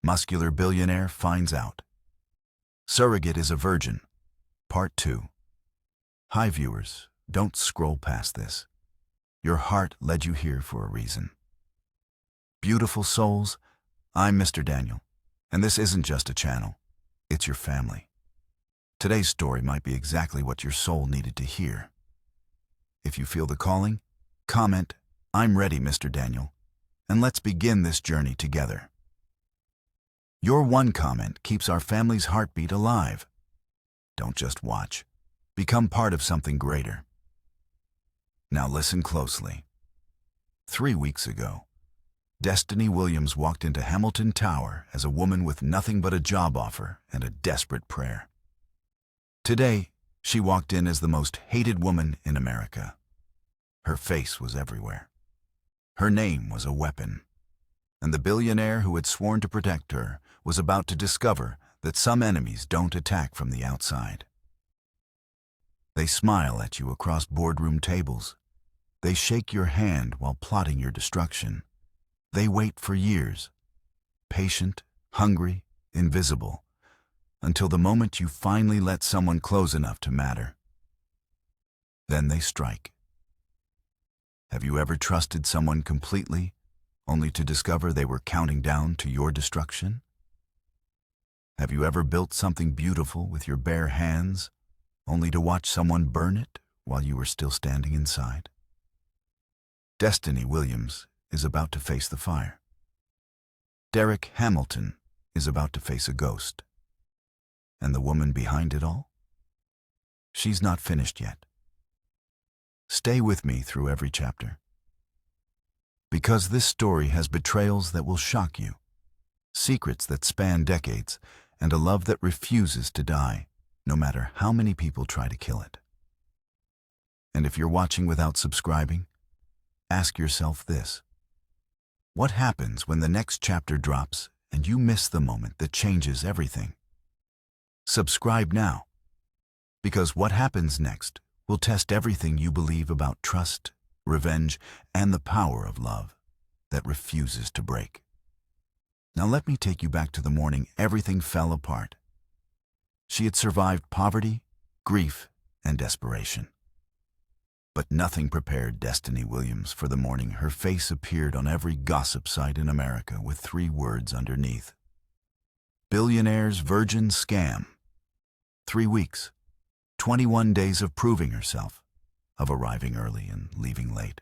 Muscular Billionaire finds out. Surrogate is a virgin. Part 2. Hi viewers, don't scroll past this. Your heart led you here for a reason. Beautiful souls, I'm Mr. Daniel, and this isn't just a channel, it's your family. Today's story might be exactly what your soul needed to hear. If you feel the calling, comment, "I'm ready, Mr. Daniel," and let's begin this journey together. Your one comment keeps our family's heartbeat alive. Don't just watch. Become part of something greater. Now listen closely. 3 weeks ago, Destiny Williams walked into Hamilton Tower as a woman with nothing but a job offer and a desperate prayer. Today, she walked in as the most hated woman in America. Her face was everywhere. Her name was a weapon. And the billionaire who had sworn to protect her was about to discover that some enemies don't attack from the outside. They smile at you across boardroom tables. They shake your hand while plotting your destruction. They wait for years, patient, hungry, invisible, until the moment you finally let someone close enough to matter. Then they strike. Have you ever trusted someone completely, only to discover they were counting down to your destruction? Have you ever built something beautiful with your bare hands, only to watch someone burn it while you were still standing inside? Destiny Williams is about to face the fire. Derek Hamilton is about to face a ghost. And the woman behind it all? She's not finished yet. Stay with me through every chapter. Because this story has betrayals that will shock you, secrets that span decades, and a love that refuses to die, no matter how many people try to kill it. And if you're watching without subscribing, ask yourself this. What happens when the next chapter drops and you miss the moment that changes everything? Subscribe now, because what happens next will test everything you believe about trust, revenge, and the power of love that refuses to break. Now let me take you back to the morning everything fell apart. She had survived poverty, grief, and desperation. But nothing prepared Destiny Williams for the morning her face appeared on every gossip site in America with 3 words underneath. Billionaire's virgin scam. 3 weeks, 21 days of proving herself, of arriving early and leaving late,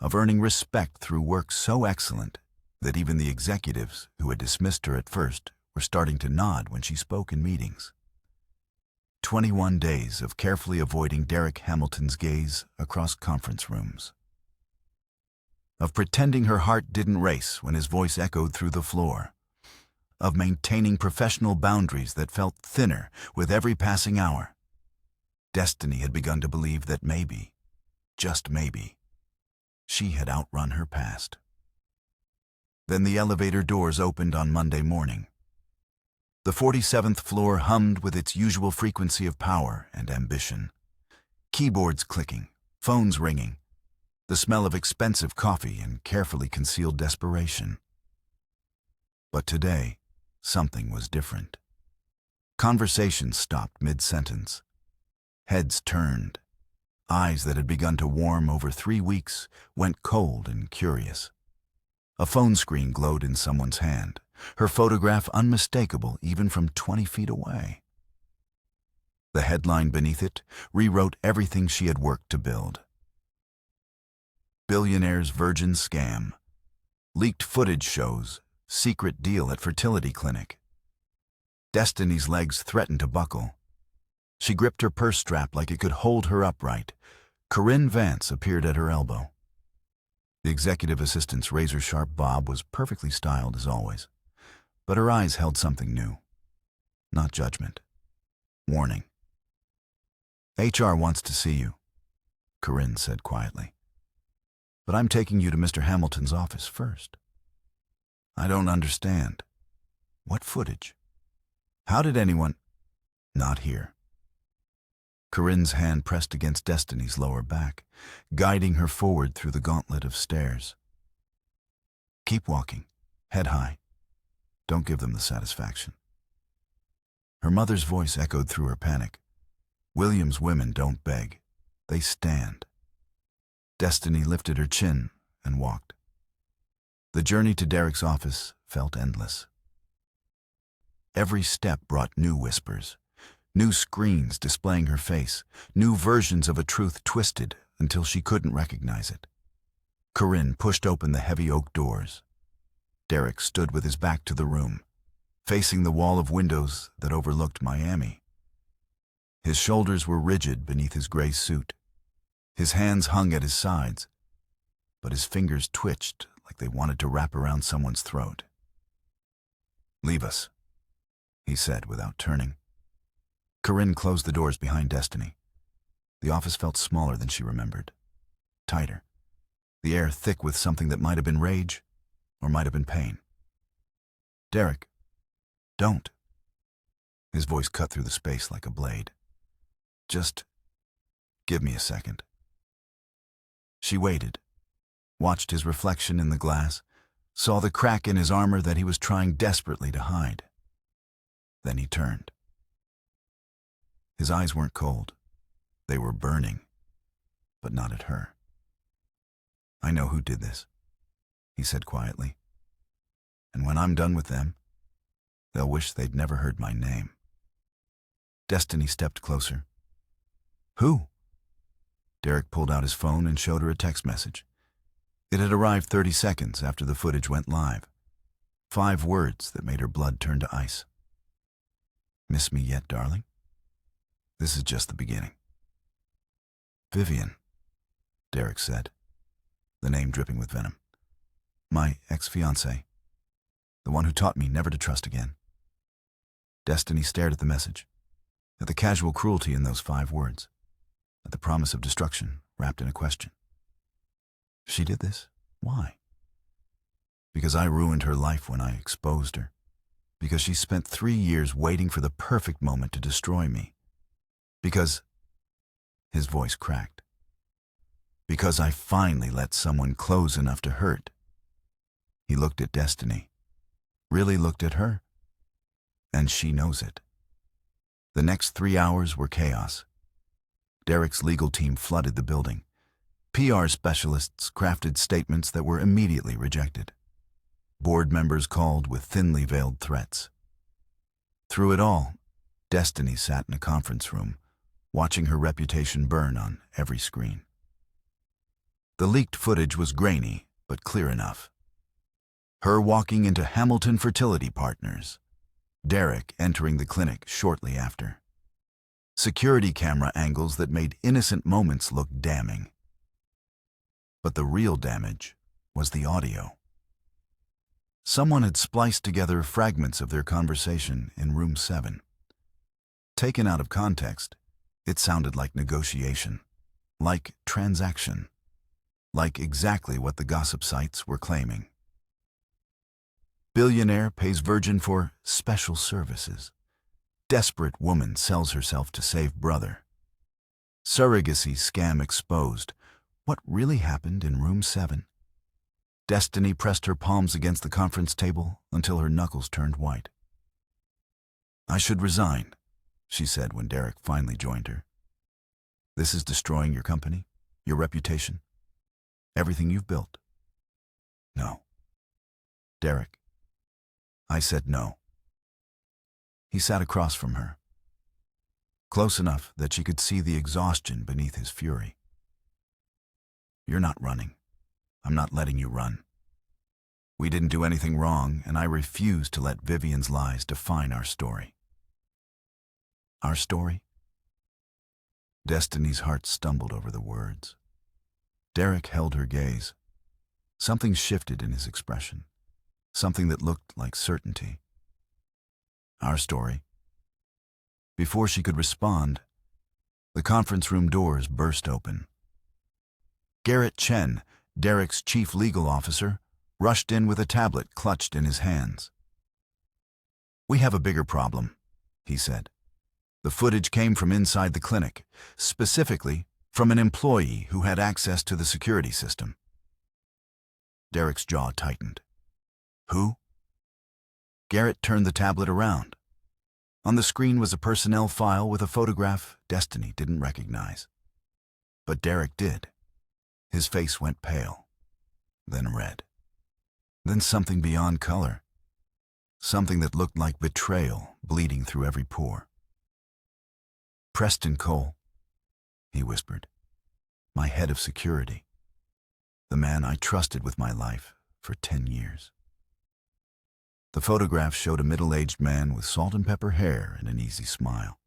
of earning respect through work so excellent that even the executives who had dismissed her at first were starting to nod when she spoke in meetings. 21 days of carefully avoiding Derek Hamilton's gaze across conference rooms. Of pretending her heart didn't race when his voice echoed through the floor. Of maintaining professional boundaries that felt thinner with every passing hour. Destiny had begun to believe that maybe, just maybe, she had outrun her past. Then the elevator doors opened on Monday morning. The 47th floor hummed with its usual frequency of power and ambition. Keyboards clicking, phones ringing, the smell of expensive coffee and carefully concealed desperation. But today, something was different. Conversations stopped mid-sentence. Heads turned. Eyes that had begun to warm over 3 weeks went cold and curious. A phone screen glowed in someone's hand, her photograph unmistakable even from 20 feet away. The headline beneath it rewrote everything she had worked to build. Billionaire's virgin scam. Leaked footage shows secret deal at fertility clinic. Destiny's legs threatened to buckle. She gripped her purse strap like it could hold her upright. Corinne Vance appeared at her elbow. The executive assistant's razor-sharp bob was perfectly styled as always, but her eyes held something new. Not judgment. Warning. HR wants to see you, Corinne said quietly. But I'm taking you to Mr. Hamilton's office first. I don't understand. What footage? How did anyone... Not here. Corinne's hand pressed against Destiny's lower back, guiding her forward through the gauntlet of stairs. Keep walking, head high. Don't give them the satisfaction. Her mother's voice echoed through her panic. William's women don't beg. They stand. Destiny lifted her chin and walked. The journey to Derek's office felt endless. Every step brought new whispers, new screens displaying her face, new versions of a truth twisted until she couldn't recognize it. Corinne pushed open the heavy oak doors. Derek stood with his back to the room, facing the wall of windows that overlooked Miami. His shoulders were rigid beneath his gray suit. His hands hung at his sides, but his fingers twitched like they wanted to wrap around someone's throat. "Leave us," he said without turning. Corinne closed the doors behind Destiny. The office felt smaller than she remembered, tighter, the air thick with something that might have been rage or might have been pain. "Derek, don't." His voice cut through the space like a blade. "Just give me a second." She waited, watched his reflection in the glass, saw the crack in his armor that he was trying desperately to hide. Then he turned. His eyes weren't cold. They were burning, but not at her. "I know who did this," he said quietly. "And when I'm done with them, they'll wish they'd never heard my name." Destiny stepped closer. "Who?" Derek pulled out his phone and showed her a text message. It had arrived 30 seconds after the footage went live. 5 words that made her blood turn to ice. "Miss me yet, darling? This is just the beginning." "Vivian," Derek said, the name dripping with venom. "My ex-fiancée. The one who taught me never to trust again." Destiny stared at the message, at the casual cruelty in those 5 words, at the promise of destruction wrapped in a question. She did this? Why? Because I ruined her life when I exposed her. Because she spent 3 years waiting for the perfect moment to destroy me. Because... His voice cracked. Because I finally let someone close enough to hurt. He looked at Destiny. Really looked at her. And she knows it. The next 3 hours were chaos. Derek's legal team flooded the building. PR specialists crafted statements that were immediately rejected. Board members called with thinly veiled threats. Through it all, Destiny sat in a conference room, watching her reputation burn on every screen. The leaked footage was grainy, but clear enough. Her walking into Hamilton Fertility Partners. Derek entering the clinic shortly after. Security camera angles that made innocent moments look damning. But the real damage was the audio. Someone had spliced together fragments of their conversation in room 7. Taken out of context, it sounded like negotiation, like transaction, like exactly what the gossip sites were claiming. Billionaire pays virgin for special services. Desperate woman sells herself to save brother. Surrogacy scam exposed. What really happened in room 7? Destiny pressed her palms against the conference table until her knuckles turned white. "I should resign," she said when Derek finally joined her. "This is destroying your company, your reputation, everything you've built." "No." "Derek." I said no. He sat across from her, close enough that she could see the exhaustion beneath his fury. "You're not running. I'm not letting you run. We didn't do anything wrong, and I refuse to let Vivian's lies define our story." "Our story?" Destiny's heart stumbled over the words. Derek held her gaze. Something shifted in his expression, something that looked like certainty. "Our story." Before she could respond, the conference room doors burst open. Garrett Chen, Derek's chief legal officer, rushed in with a tablet clutched in his hands. "We have a bigger problem," he said. "The footage came from inside the clinic, specifically from an employee who had access to the security system." Derek's jaw tightened. "Who?" Garrett turned the tablet around. On the screen was a personnel file with a photograph Destiny didn't recognize. But Derek did. His face went pale, then red, then something beyond color. Something that looked like betrayal bleeding through every pore. "Preston Cole," he whispered. "My head of security. The man I trusted with my life for 10 years. The photograph showed a middle-aged man with salt and pepper hair and an easy smile.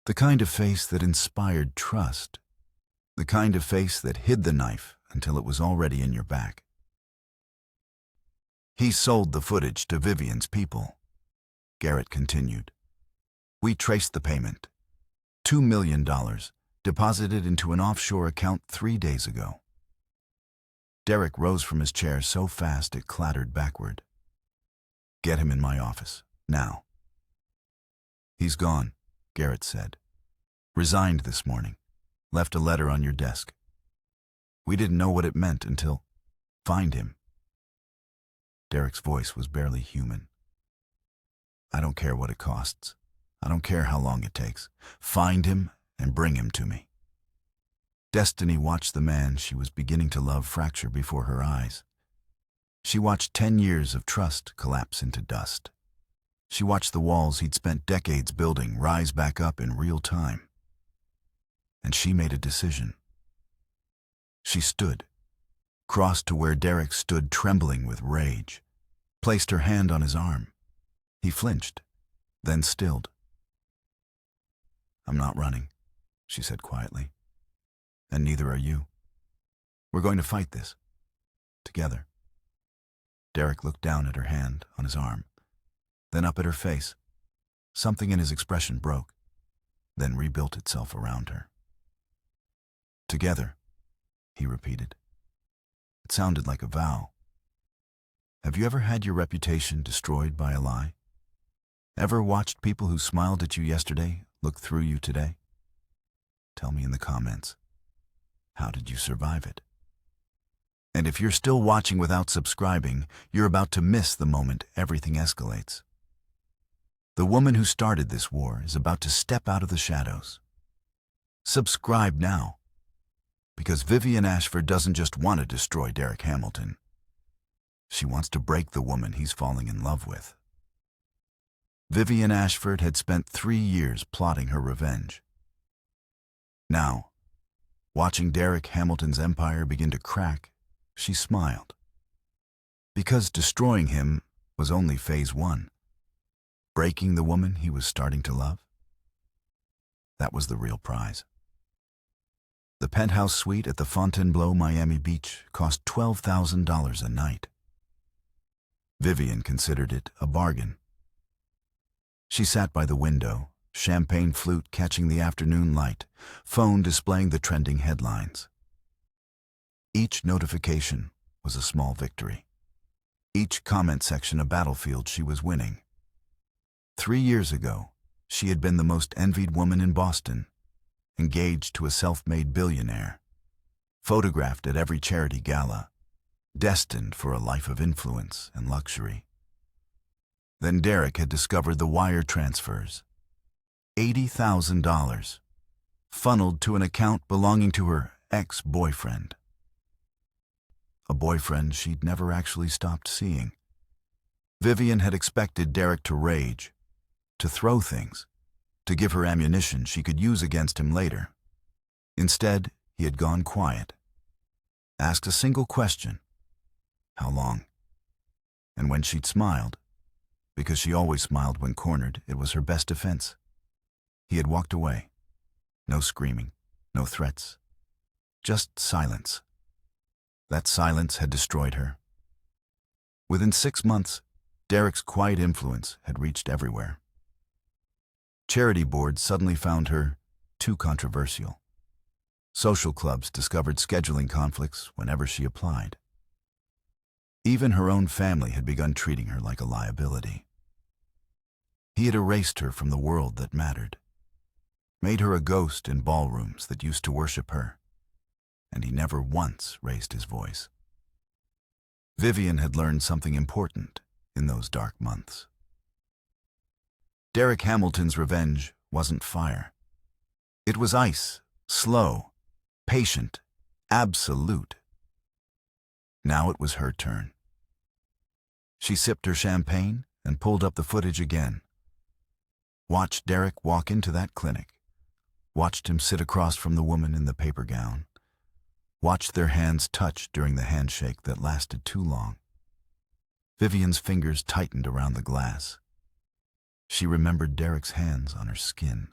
The kind of face that inspired trust. The kind of face that hid the knife until it was already in your back. "He sold the footage to Vivian's people," Garrett continued. "We traced the payment. $2 million deposited into an offshore account 3 days ago." Derek rose from his chair so fast it clattered backward. "Get him in my office, now." "He's gone," Garrett said. "Resigned this morning. Left a letter on your desk. We didn't know what it meant until... Find him." Derek's voice was barely human. "I don't care what it costs. I don't care how long it takes. Find him and bring him to me." Destiny watched the man she was beginning to love fracture before her eyes. She watched 10 years of trust collapse into dust. She watched the walls he'd spent decades building rise back up in real time. And she made a decision. She stood, crossed to where Derek stood trembling with rage, placed her hand on his arm. He flinched, then stilled. "I'm not running," she said quietly. "And neither are you. We're going to fight this. Together." Derek looked down at her hand on his arm, then up at her face. Something in his expression broke, then rebuilt itself around her. "Together," he repeated. It sounded like a vow. Have you ever had your reputation destroyed by a lie? Ever watched people who smiled at you yesterday look through you today? Tell me in the comments. How did you survive it? And if you're still watching without subscribing, you're about to miss the moment everything escalates. The woman who started this war is about to step out of the shadows. Subscribe now. Because Vivian Ashford doesn't just want to destroy Derek Hamilton. She wants to break the woman he's falling in love with. Vivian Ashford had spent 3 years plotting her revenge. Now, watching Derek Hamilton's empire begin to crack, she smiled. Because destroying him was only phase 1. Breaking the woman he was starting to love, that was the real prize. The penthouse suite at the Fontainebleau Miami Beach cost $12,000 a night. Vivian considered it a bargain. She sat by the window, champagne flute catching the afternoon light, phone displaying the trending headlines. Each notification was a small victory. Each comment section a battlefield she was winning. 3 years ago, she had been the most envied woman in Boston, engaged to a self-made billionaire, photographed at every charity gala, destined for a life of influence and luxury. Then Derek had discovered the wire transfers. $80,000, funneled to an account belonging to her ex-boyfriend. A boyfriend she'd never actually stopped seeing. Vivian had expected Derek to rage, to throw things, to give her ammunition she could use against him later. Instead, he had gone quiet. Asked a single question. How long? And when she'd smiled, because she always smiled when cornered, it was her best defense, he had walked away. No screaming, no threats, just silence. That silence had destroyed her. Within 6 months, Derek's quiet influence had reached everywhere. Charity boards suddenly found her too controversial. Social clubs discovered scheduling conflicts whenever she applied. Even her own family had begun treating her like a liability. He had erased her from the world that mattered, made her a ghost in ballrooms that used to worship her, and he never once raised his voice. Vivian had learned something important in those dark months. Derek Hamilton's revenge wasn't fire. It was ice, slow, patient, absolute. Now it was her turn. She sipped her champagne and pulled up the footage again. Watched Derek walk into that clinic. Watched him sit across from the woman in the paper gown. Watched their hands touch during the handshake that lasted too long. Vivian's fingers tightened around the glass. She remembered Derek's hands on her skin.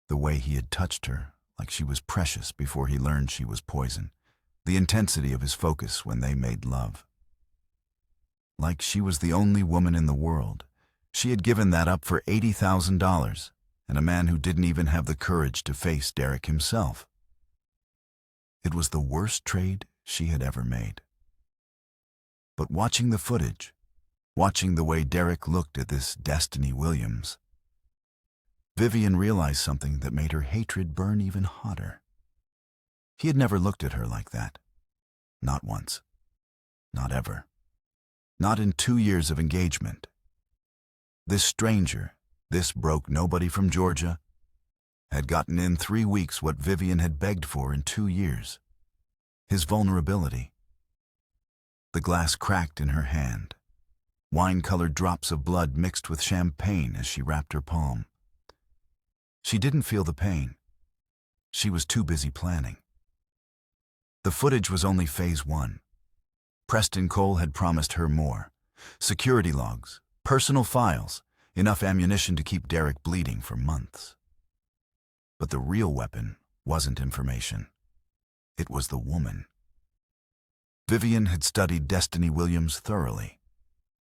The way he had touched her like she was precious before he learned she was poison. The intensity of his focus when they made love. Like she was the only woman in the world. She had given that up for $80,000, and a man who didn't even have the courage to face Derek himself. It was the worst trade she had ever made. But watching the footage, watching the way Derek looked at this Destiny Williams, Vivian realized something that made her hatred burn even hotter. He had never looked at her like that. Not once. Not ever. Not in 2 years of engagement. This stranger, this broke nobody from Georgia, had gotten in 3 weeks what Vivian had begged for in 2 years. His vulnerability. The glass cracked in her hand. Wine-colored drops of blood mixed with champagne as she wrapped her palm. She didn't feel the pain. She was too busy planning. The footage was only phase 1. Preston Cole had promised her more. Security logs, personal files, enough ammunition to keep Derek bleeding for months. But the real weapon wasn't information. It was the woman. Vivian had studied Destiny Williams thoroughly.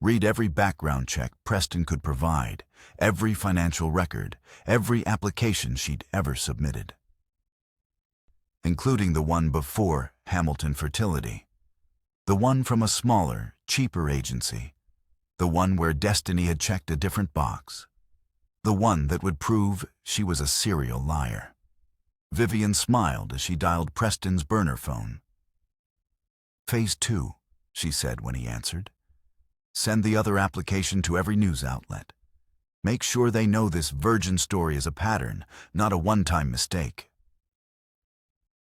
Read every background check Preston could provide, every financial record, every application she'd ever submitted. Including the one before Hamilton Fertility. The one from a smaller, cheaper agency. The one where Destiny had checked a different box. The one that would prove she was a serial liar. Vivian smiled as she dialed Preston's burner phone. Phase 2, she said when he answered. Send the other application to every news outlet. Make sure they know this virgin story is a pattern, not a one-time mistake.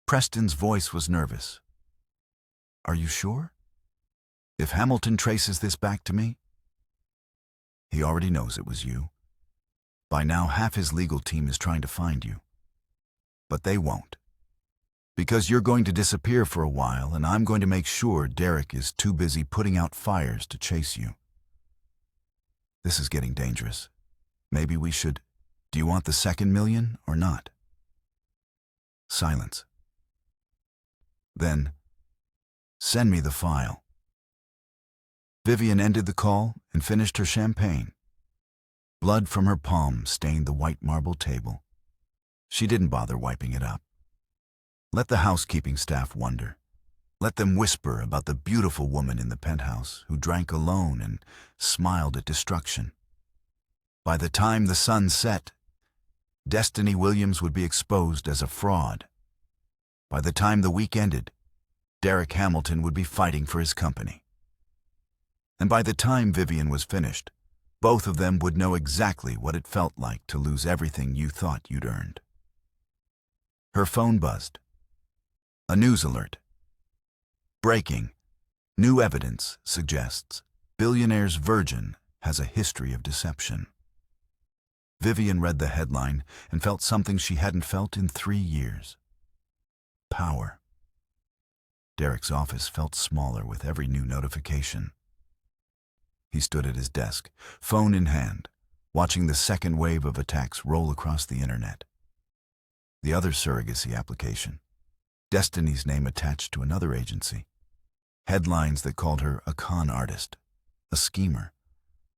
Preston's voice was nervous. Are you sure? If Hamilton traces this back to me? He already knows it was you. By now, half his legal team is trying to find you. But they won't. Because you're going to disappear for a while, and I'm going to make sure Derek is too busy putting out fires to chase you. This is getting dangerous. Maybe we should... Do you want the second million or not? Silence. Then, send me the file. Vivian ended the call and finished her champagne. Blood from her palm stained the white marble table. She didn't bother wiping it up. Let the housekeeping staff wonder. Let them whisper about the beautiful woman in the penthouse who drank alone and smiled at destruction. By the time the sun set, Destiny Williams would be exposed as a fraud. By the time the week ended, Derek Hamilton would be fighting for his company. And by the time Vivian was finished, both of them would know exactly what it felt like to lose everything you thought you'd earned. Her phone buzzed. A news alert. Breaking. New evidence suggests Billionaire's virgin has a history of deception. Vivian read the headline and felt something she hadn't felt in 3 years. Power. Derek's office felt smaller with every new notification. He stood at his desk, phone in hand, watching the second wave of attacks roll across the internet. The other surrogacy application. Destiny's name attached to another agency. Headlines that called her a con artist, a schemer,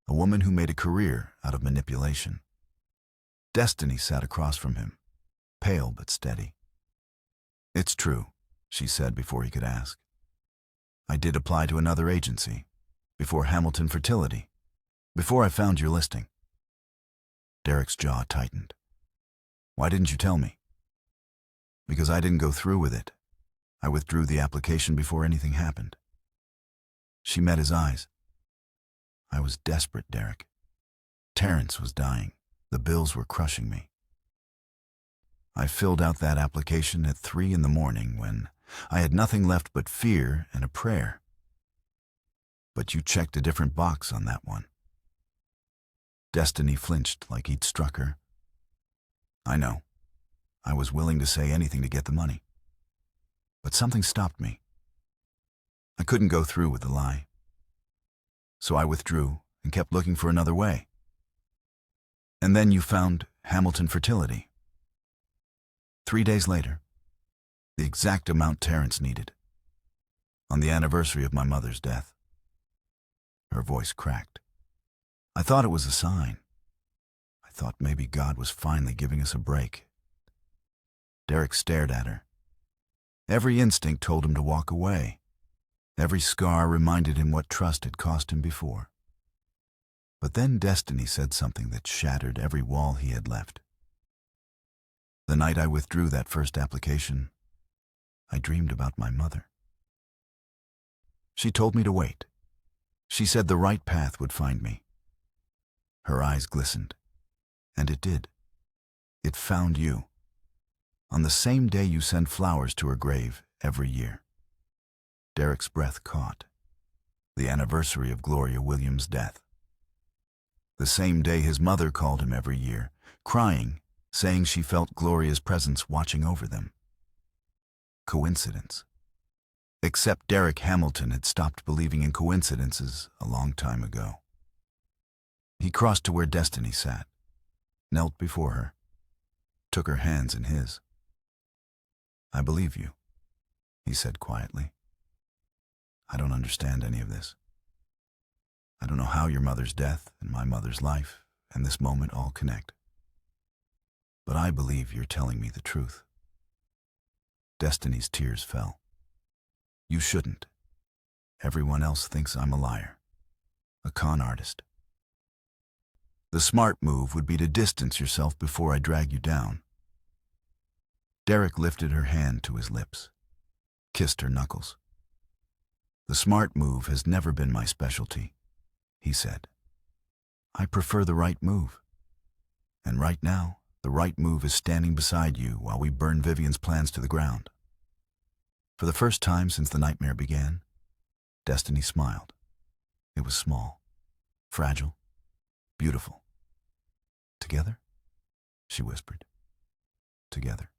a woman who made a career out of manipulation. Destiny sat across from him, pale but steady. It's true, she said before he could ask. I did apply to another agency, before Hamilton Fertility, before I found your listing. Derek's jaw tightened. Why didn't you tell me? Because I didn't go through with it. I withdrew the application before anything happened. She met his eyes. I was desperate, Derek. Terrence was dying. The bills were crushing me. I filled out that application at 3 in the morning when I had nothing left but fear and a prayer. But you checked a different box on that one. Destiny flinched like he'd struck her. I know. I was willing to say anything to get the money. But something stopped me. I couldn't go through with the lie. So I withdrew and kept looking for another way. And then you found Hamilton Fertility. 3 days later, the exact amount Terrence needed. On the anniversary of my mother's death. Her voice cracked. I thought it was a sign. I thought maybe God was finally giving us a break. Derek stared at her. Every instinct told him to walk away. Every scar reminded him what trust had cost him before. But then Destiny said something that shattered every wall he had left. The night I withdrew that first application, I dreamed about my mother. She told me to wait. She said the right path would find me. Her eyes glistened, and it did. It found you. On the same day you send flowers to her grave every year. Derek's breath caught. The anniversary of Gloria Williams' death. The same day his mother called him every year, crying, saying she felt Gloria's presence watching over them. Coincidence. Except Derek Hamilton had stopped believing in coincidences a long time ago. He crossed to where Destiny sat, knelt before her, took her hands in his. I believe you, he said quietly. I don't understand any of this. I don't know how your mother's death and my mother's life and this moment all connect. But I believe you're telling me the truth. Destiny's tears fell. You shouldn't. Everyone else thinks I'm a liar, a con artist. The smart move would be to distance yourself before I drag you down. Derek lifted her hand to his lips, kissed her knuckles. The smart move has never been my specialty, he said. I prefer the right move. And right now, the right move is standing beside you while we burn Vivian's plans to the ground. For the first time since the nightmare began, Destiny smiled. It was small, fragile, beautiful. Together? She whispered. Together.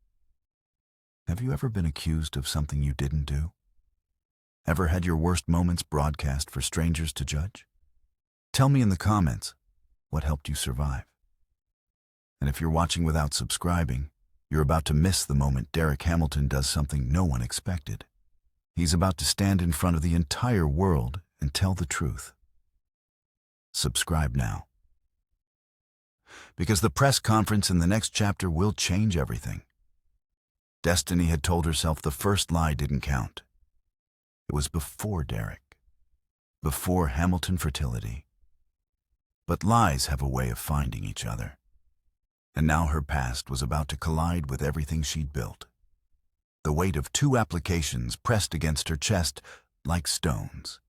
Have you ever been accused of something you didn't do? Ever had your worst moments broadcast for strangers to judge? Tell me in the comments what helped you survive. And if you're watching without subscribing, you're about to miss the moment Derek Hamilton does something no one expected. He's about to stand in front of the entire world and tell the truth. Subscribe now. Because the press conference in the next chapter will change everything. Destiny had told herself the first lie didn't count. It was before Derek, before Hamilton Fertility. But lies have a way of finding each other. And now her past was about to collide with everything she'd built. The weight of 2 applications pressed against her chest like stones.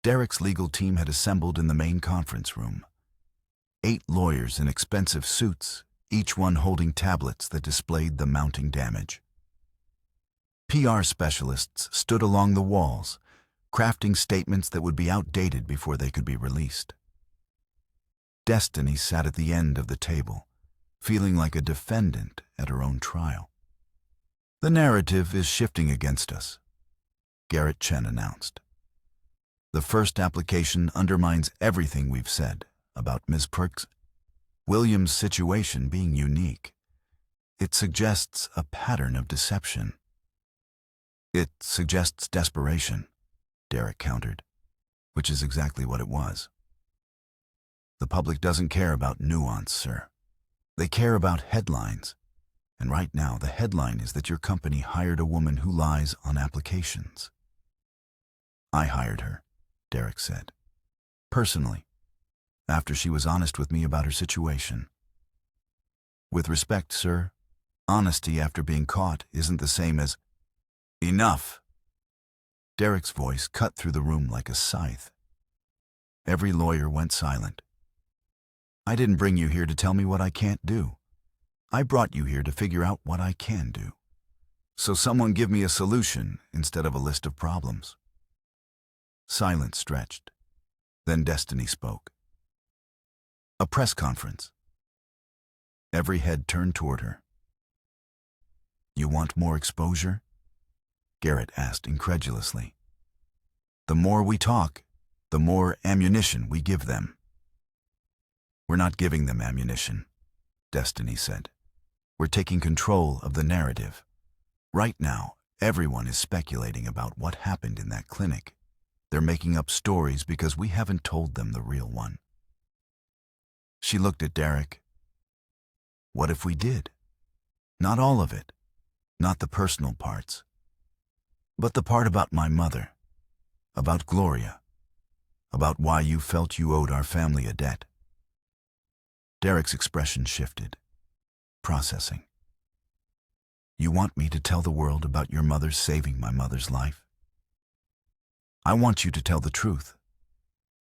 Derek's legal team had assembled in the main conference room. 8 lawyers in expensive suits, each one holding tablets that displayed the mounting damage. PR specialists stood along the walls, crafting statements that would be outdated before they could be released. Destiny sat at the end of the table, feeling like a defendant at her own trial. The narrative is shifting against us, Garrett Chen announced. The first application undermines everything we've said about Ms. Perks' Williams' situation being unique. It suggests a pattern of deception. It suggests desperation, Derek countered, which is exactly what it was. The public doesn't care about nuance, sir. They care about headlines. And right now, the headline is that your company hired a woman who lies on applications. I hired her, Derek said. Personally, after she was honest with me about her situation. With respect, sir, honesty after being caught isn't the same as enough. Derek's voice cut through the room like a scythe. Every lawyer went silent. I didn't bring you here to tell me what I can't do. I brought you here to figure out what I can do. So someone give me a solution instead of a list of problems. Silence stretched. Then Destiny spoke. A press conference. Every head turned toward her. You want more exposure? Garrett asked incredulously. The more we talk, the more ammunition we give them. We're not giving them ammunition, Destiny said. We're taking control of the narrative. Right now, everyone is speculating about what happened in that clinic. They're making up stories because we haven't told them the real one. She looked at Derek. What if we did? Not all of it, not the personal parts, but the part about my mother, about Gloria, about why you felt you owed our family a debt. Derek's expression shifted, processing. You want me to tell the world about your mother saving my mother's life? I want you to tell the truth,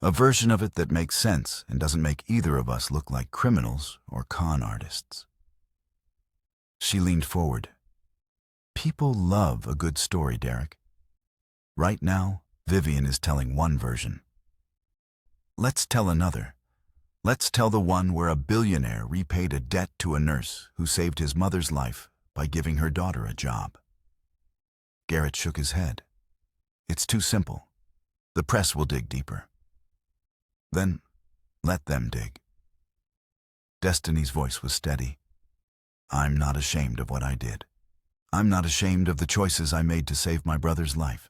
a version of it that makes sense and doesn't make either of us look like criminals or con artists. She leaned forward. People love a good story, Derek. Right now, Vivian is telling one version. Let's tell another. Let's tell the one where a billionaire repaid a debt to a nurse who saved his mother's life by giving her daughter a job. Garrett shook his head. It's too simple. The press will dig deeper. Then, let them dig. Destiny's voice was steady. I'm not ashamed of what I did. I'm not ashamed of the choices I made to save my brother's life.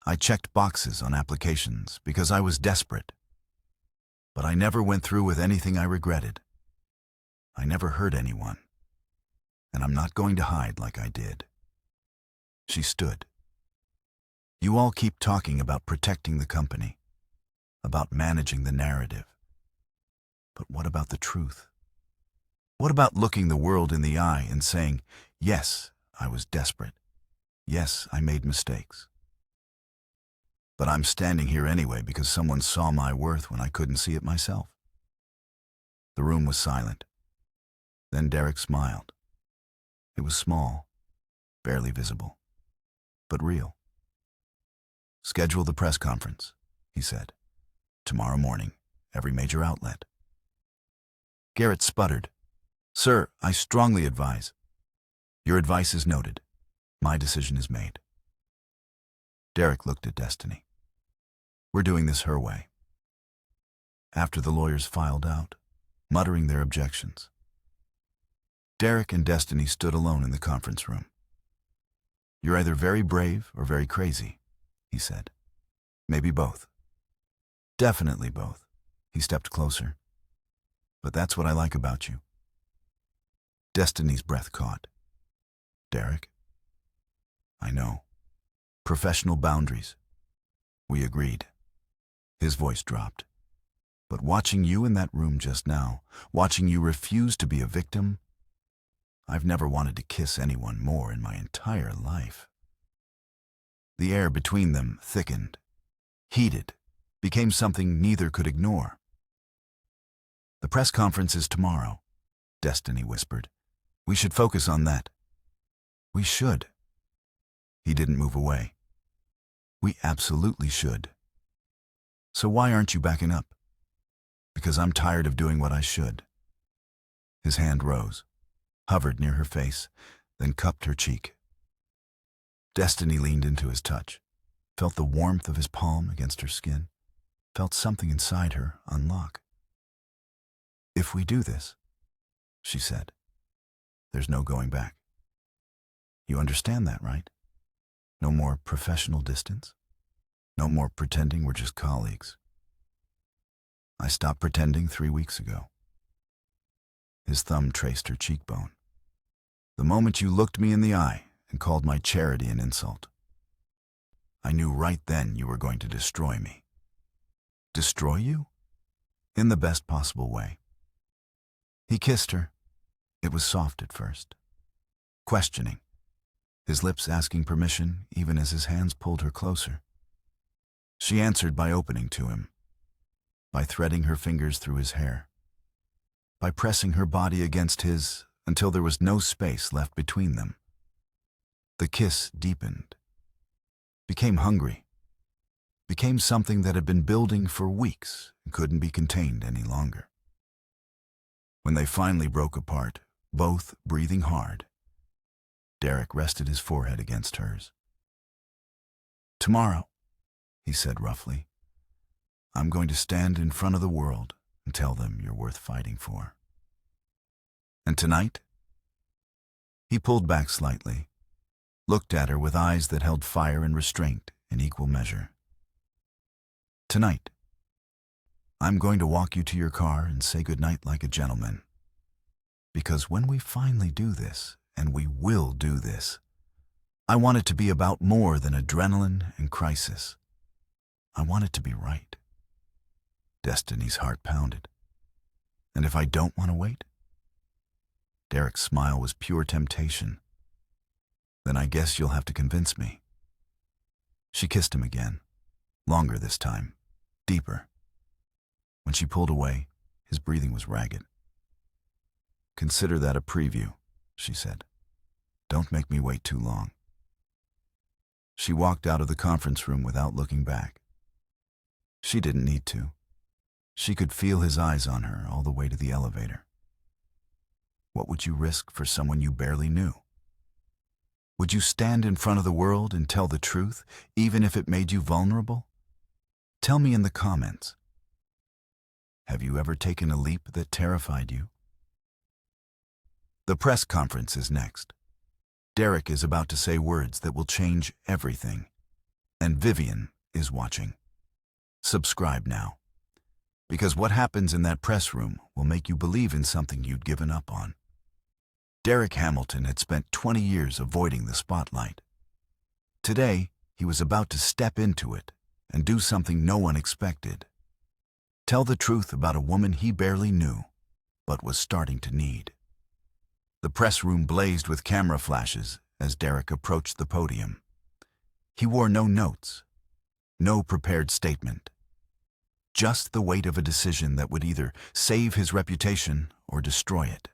I checked boxes on applications because I was desperate. But I never went through with anything I regretted. I never hurt anyone. And I'm not going to hide like I did. She stood. You all keep talking about protecting the company, about managing the narrative. But what about the truth? What about looking the world in the eye and saying, yes, I was desperate. Yes, I made mistakes. But I'm standing here anyway because someone saw my worth when I couldn't see it myself. The room was silent. Then Derek smiled. It was small, barely visible, but real. Schedule the press conference, he said. Tomorrow morning, every major outlet. Garrett sputtered. Sir, I strongly advise. Your advice is noted. My decision is made. Derek looked at Destiny. We're doing this her way. After the lawyers filed out, muttering their objections, Derek and Destiny stood alone in the conference room. You're either very brave or very crazy, he said. Maybe both. Definitely both. He stepped closer. But that's what I like about you. Destiny's breath caught. Derek? I know. Professional boundaries. We agreed. His voice dropped. But watching you in that room just now, watching you refuse to be a victim, I've never wanted to kiss anyone more in my entire life. The air between them thickened, heated, became something neither could ignore. The press conference is tomorrow, Destiny whispered. We should focus on that. We should. He didn't move away. We absolutely should. So why aren't you backing up? Because I'm tired of doing what I should. His hand rose, hovered near her face, then cupped her cheek. Destiny leaned into his touch, felt the warmth of his palm against her skin, felt something inside her unlock. If we do this, she said, there's no going back. You understand that, right? No more professional distance? No more pretending we're just colleagues. I stopped pretending 3 weeks ago. His thumb traced her cheekbone. The moment you looked me in the eye and called my charity an insult, I knew right then you were going to destroy me. Destroy you? In the best possible way. He kissed her. It was soft at first. Questioning. His lips asking permission even as his hands pulled her closer. She answered by opening to him. by threading her fingers through his hair, by pressing her body against his until there was no space left between them. The kiss deepened, became hungry, became something that had been building for weeks and couldn't be contained any longer. When they finally broke apart, both breathing hard, Derek rested his forehead against hers. "Tomorrow," he said roughly, "I'm going to stand in front of the world and tell them you're worth fighting for." "And tonight?" He pulled back slightly, looked at her with eyes that held fire and restraint in equal measure. "Tonight, I'm going to walk you to your car and say goodnight like a gentleman. Because when we finally do this, and we will do this, I want it to be about more than adrenaline and crisis. I want it to be right." Destiny's heart pounded. "And if I don't want to wait?" Derek's smile was pure temptation. "Then I guess you'll have to convince me." She kissed him again, longer this time, deeper. When she pulled away, his breathing was ragged. "Consider that a preview," she said. "Don't make me wait too long." She walked out of the conference room without looking back. She didn't need to. She could feel his eyes on her all the way to the elevator. What would you risk for someone you barely knew? Would you stand in front of the world and tell the truth, even if it made you vulnerable? Tell me in the comments. Have you ever taken a leap that terrified you? The press conference is next. Derek is about to say words that will change everything. And Vivian is watching. Subscribe now. Because what happens in that press room will make you believe in something you'd given up on. Derek Hamilton had spent 20 years avoiding the spotlight. Today, he was about to step into it and do something no one expected. Tell the truth about a woman he barely knew, but was starting to need. The press room blazed with camera flashes as Derek approached the podium. He wore no notes, no prepared statement. Just the weight of a decision that would either save his reputation or destroy it.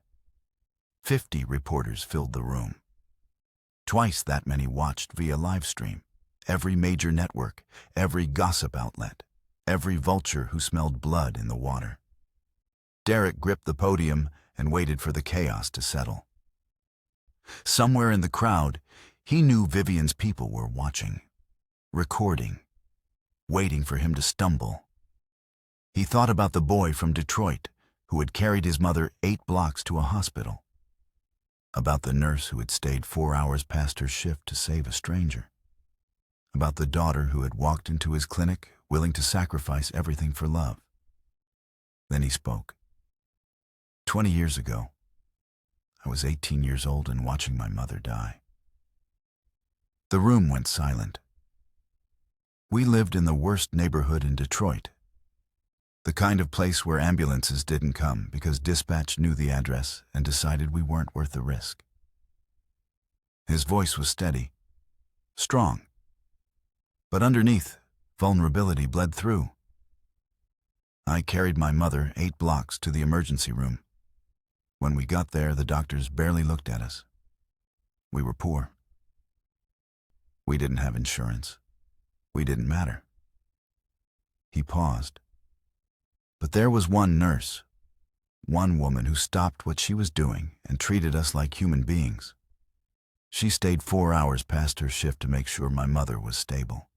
50 reporters filled the room. Twice that many watched via live stream. Every major network, every gossip outlet, every vulture who smelled blood in the water. Derek gripped the podium and waited for the chaos to settle. Somewhere in the crowd, he knew Vivian's people were watching, recording, waiting for him to stumble. He thought about the boy from Detroit who had carried his mother 8 blocks to a hospital. About the nurse who had stayed 4 hours past her shift to save a stranger. About the daughter who had walked into his clinic willing to sacrifice everything for love. Then he spoke. 20 years ago, I was 18 years old and watching my mother die. The room went silent. We lived in the worst neighborhood in Detroit. The kind of place where ambulances didn't come because dispatch knew the address and decided we weren't worth the risk. His voice was steady, strong. But underneath, vulnerability bled through. I carried my mother 8 blocks to the emergency room. When we got there, the doctors barely looked at us. We were poor. We didn't have insurance. We didn't matter. He paused. But there was one nurse, one woman who stopped what she was doing and treated us like human beings. She stayed 4 hours past her shift to make sure my mother was stable.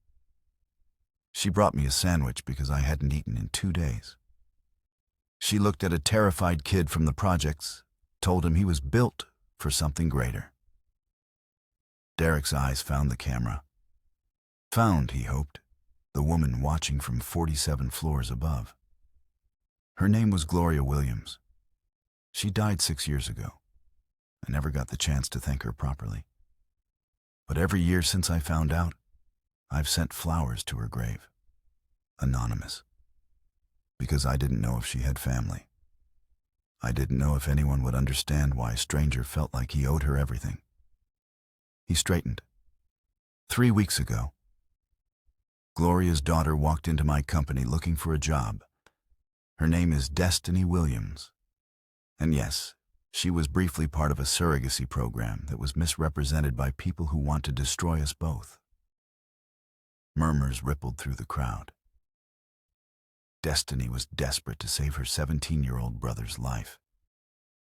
She brought me a sandwich because I hadn't eaten in 2 days. She looked at a terrified kid from the projects, told him he was built for something greater. Derek's eyes found the camera. Found, he hoped, the woman watching from 47 floors above. Her name was Gloria Williams. She died 6 years ago. I never got the chance to thank her properly. But every year since I found out, I've sent flowers to her grave. Anonymous. Because I didn't know if she had family. I didn't know if anyone would understand why a stranger felt like he owed her everything. He straightened. 3 weeks ago, Gloria's daughter walked into my company looking for a job, Her name is Destiny Williams. And yes, she was briefly part of a surrogacy program that was misrepresented by people who want to destroy us both. Murmurs rippled through the crowd. Destiny was desperate to save her 17-year-old brother's life.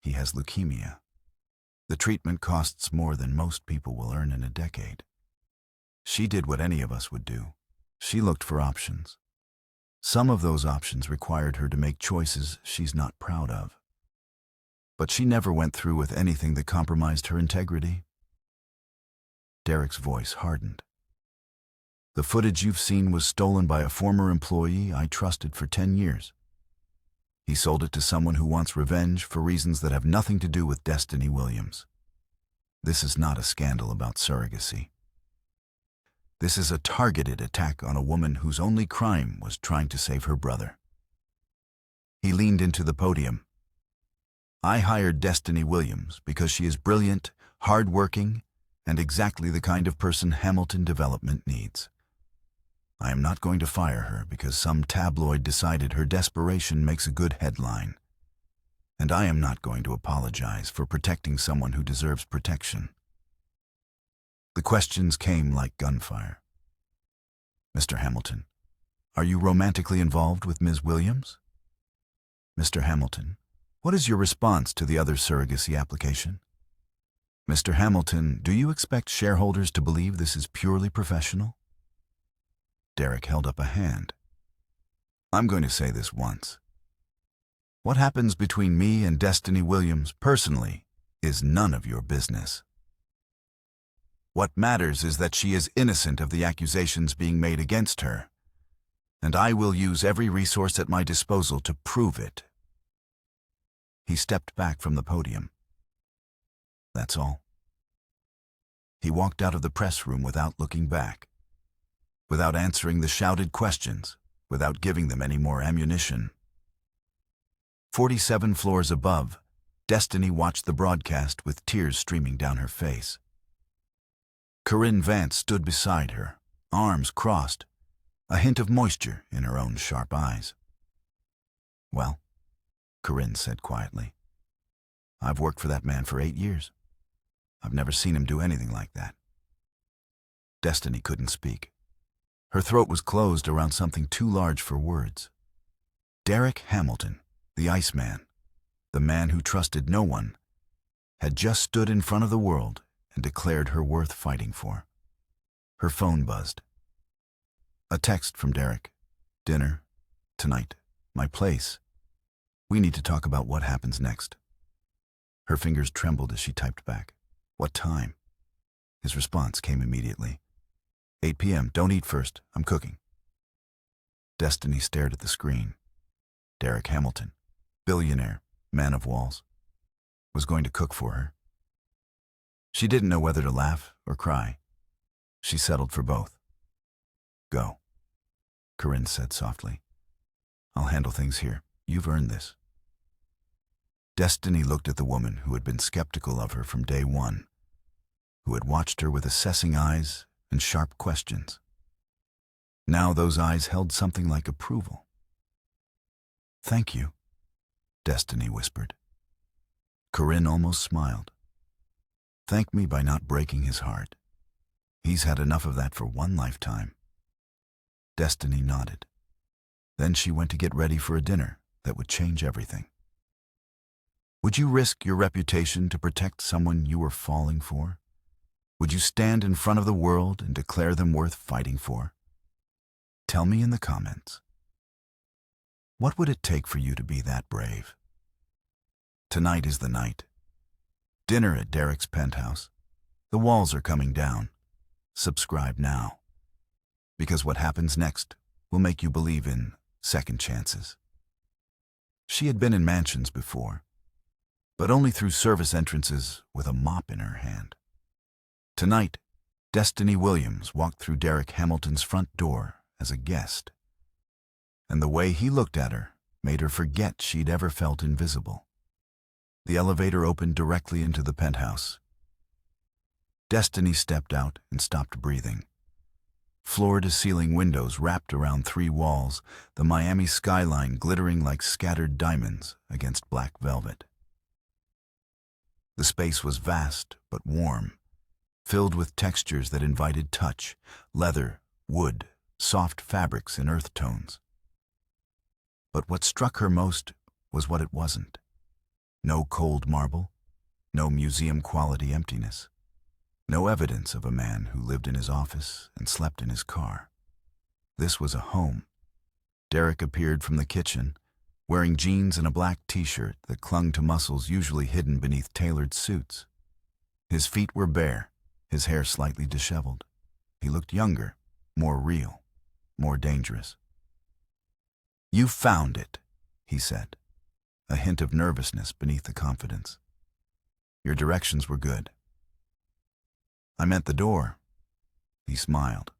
He has leukemia. The treatment costs more than most people will earn in a decade. She did what any of us would do. She looked for options. Some of those options required her to make choices she's not proud of. But she never went through with anything that compromised her integrity. Derek's voice hardened. The footage you've seen was stolen by a former employee I trusted for 10 years. He sold it to someone who wants revenge for reasons that have nothing to do with Destiny Williams. This is not a scandal about surrogacy. This is a targeted attack on a woman whose only crime was trying to save her brother. He leaned into the podium. I hired Destiny Williams because she is brilliant, hardworking, and exactly the kind of person Hamilton Development needs. I am not going to fire her because some tabloid decided her desperation makes a good headline. And I am not going to apologize for protecting someone who deserves protection. The questions came like gunfire. Mr. Hamilton, are you romantically involved with Ms. Williams? Mr. Hamilton, what is your response to the other surrogacy application? Mr. Hamilton, do you expect shareholders to believe this is purely professional? Derek held up a hand. I'm going to say this once. What happens between me and Destiny Williams personally is none of your business. What matters is that she is innocent of the accusations being made against her, and I will use every resource at my disposal to prove it. He stepped back from the podium. That's all. He walked out of the press room without looking back, without answering the shouted questions, without giving them any more ammunition. 47 floors above, Destiny watched the broadcast with tears streaming down her face. Corinne Vance stood beside her, arms crossed, a hint of moisture in her own sharp eyes. Well, Corinne said quietly, I've worked for that man for 8 years. I've never seen him do anything like that. Destiny couldn't speak. Her throat was closed around something too large for words. Derek Hamilton, the Iceman, the man who trusted no one, had just stood in front of the world and declared her worth fighting for. Her phone buzzed. A text from Derek. Dinner. Tonight. My place. We need to talk about what happens next. Her fingers trembled as she typed back. What time? His response came immediately. 8 p.m. Don't eat first. I'm cooking. Destiny stared at the screen. Derek Hamilton, billionaire, man of walls, was going to cook for her. She didn't know whether to laugh or cry. She settled for both. Go, Corinne said softly. I'll handle things here. You've earned this. Destiny looked at the woman who had been skeptical of her from day one, who had watched her with assessing eyes and sharp questions. Now those eyes held something like approval. Thank you, Destiny whispered. Corinne almost smiled. Thank me by not breaking his heart. He's had enough of that for one lifetime. Destiny nodded. Then she went to get ready for a dinner that would change everything. Would you risk your reputation to protect someone you were falling for? Would you stand in front of the world and declare them worth fighting for? Tell me in the comments. What would it take for you to be that brave? Tonight is the night. Dinner at Derek's penthouse. The walls are coming down. Subscribe now. Because what happens next will make you believe in second chances. She had been in mansions before, but only through service entrances with a mop in her hand. Tonight, Destiny Williams walked through Derek Hamilton's front door as a guest, and the way he looked at her made her forget she'd ever felt invisible. The elevator opened directly into the penthouse. Destiny stepped out and stopped breathing. Floor-to-ceiling windows wrapped around 3 walls, the Miami skyline glittering like scattered diamonds against black velvet. The space was vast but warm, filled with textures that invited touch: leather, wood, soft fabrics in earth tones. But what struck her most was what it wasn't. No cold marble, no museum-quality emptiness. No evidence of a man who lived in his office and slept in his car. This was a home. Derek appeared from the kitchen, wearing jeans and a black t-shirt that clung to muscles usually hidden beneath tailored suits. His feet were bare, his hair slightly disheveled. He looked younger, more real, more dangerous. "You found it," he said, a hint of nervousness beneath the confidence. "Your directions were good." "I meant the door." He smiled.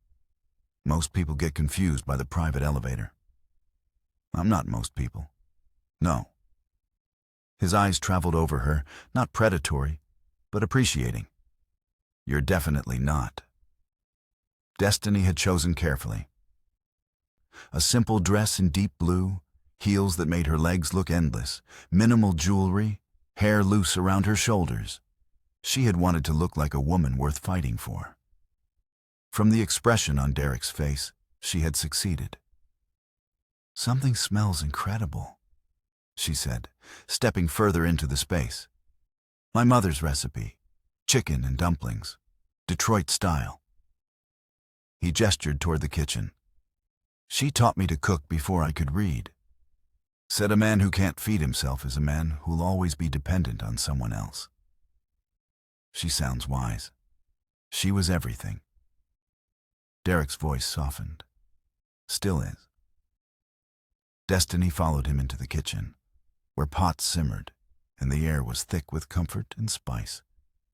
"Most people get confused by the private elevator." "I'm not most people." "No." His eyes traveled over her, not predatory, but appreciating. "You're definitely not." Destiny had chosen carefully. A simple dress in deep blue, heels that made her legs look endless, minimal jewelry, hair loose around her shoulders. She had wanted to look like a woman worth fighting for. From the expression on Derek's face, she had succeeded. "Something smells incredible," she said, stepping further into the space. "My mother's recipe, chicken and dumplings, Detroit style." He gestured toward the kitchen. "She taught me to cook before I could read. Said a man who can't feed himself is a man who'll always be dependent on someone else." She sounds wise. She was everything. Derek's voice softened. Still is. Destiny followed him into the kitchen, where pots simmered, and the air was thick with comfort and spice.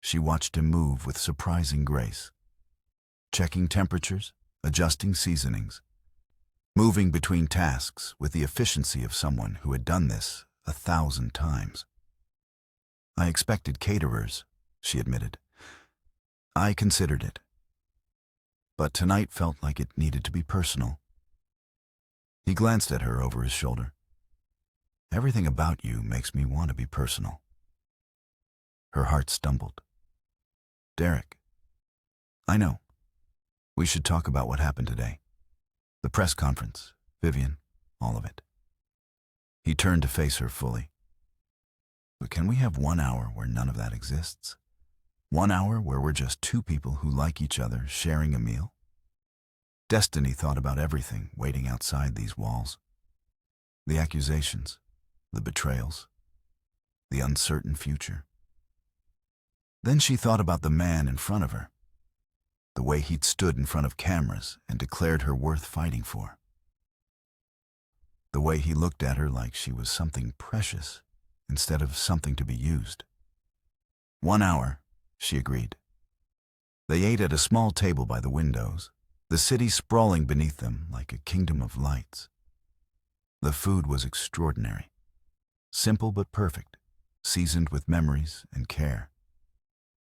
She watched him move with surprising grace, checking temperatures, adjusting seasonings, moving between tasks with the efficiency of someone who had done this 1,000 times. "I expected caterers," she admitted. "I considered it. But tonight felt like it needed to be personal." He glanced at her over his shoulder. "Everything about you makes me want to be personal." Her heart stumbled. "Derek, I know. We should talk about what happened today. The press conference, Vivian, all of it." He turned to face her fully. "But can we have 1 hour where none of that exists? 1 hour where we're just 2 people who like each other sharing a meal?" Destiny thought about everything waiting outside these walls. The accusations, the betrayals, the uncertain future. Then she thought about the man in front of her, the way he'd stood in front of cameras and declared her worth fighting for. The way he looked at her like she was something precious instead of something to be used. 1 hour, she agreed. They ate at a small table by the windows, the city sprawling beneath them like a kingdom of lights. The food was extraordinary, simple but perfect, seasoned with memories and care.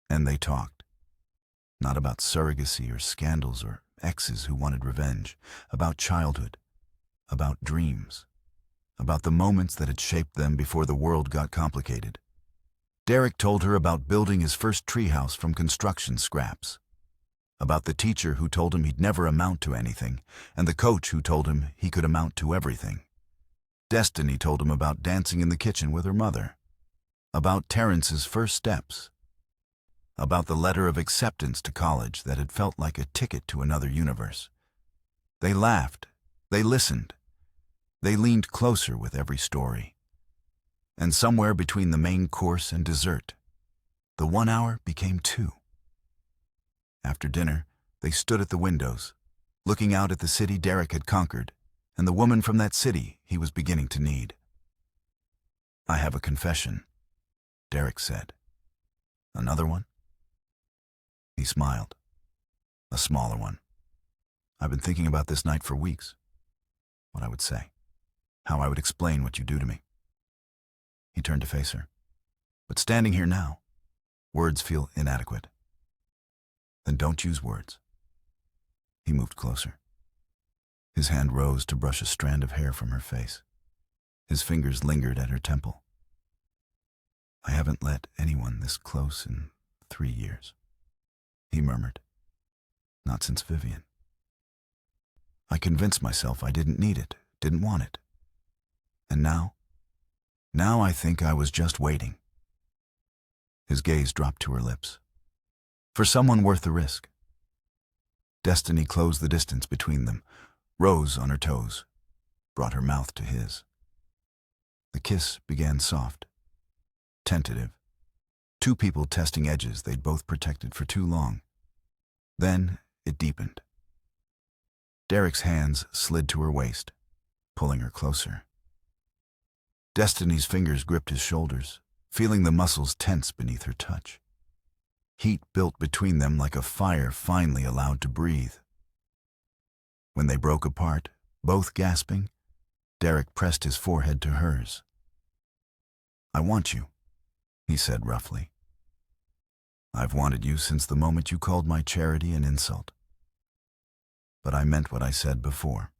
And they talked, not about surrogacy or scandals or exes who wanted revenge, about childhood, about dreams, about the moments that had shaped them before the world got complicated. Derek told her about building his first treehouse from construction scraps, about the teacher who told him he'd never amount to anything, and the coach who told him he could amount to everything. Destiny told him about dancing in the kitchen with her mother, about Terrence's first steps, about the letter of acceptance to college that had felt like a ticket to another universe. They laughed, they listened, they leaned closer with every story. And somewhere between the main course and dessert, the 1 hour became 2. After dinner, they stood at the windows, looking out at the city Derek had conquered, and the woman from that city he was beginning to need. "I have a confession," Derek said. "Another one?" He smiled. "A smaller one. I've been thinking about this night for weeks. What I would say. How I would explain what you do to me." He turned to face her. "But standing here now, words feel inadequate." "Then don't use words." He moved closer. His hand rose to brush a strand of hair from her face. His fingers lingered at her temple. "I haven't let anyone this close in 3 years," he murmured. "Not since Vivian. I convinced myself I didn't need it, didn't want it. And now I think I was just waiting." His gaze dropped to her lips. "For someone worth the risk." Destiny closed the distance between them, rose on her toes, brought her mouth to his. The kiss began soft, tentative, two people testing edges they'd both protected for too long. Then it deepened. Derek's hands slid to her waist, pulling her closer. Destiny's fingers gripped his shoulders, feeling the muscles tense beneath her touch. Heat built between them like a fire finally allowed to breathe. When they broke apart, both gasping, Derek pressed his forehead to hers. "I want you," he said roughly. "I've wanted you since the moment you called my charity an insult. But I meant what I said before.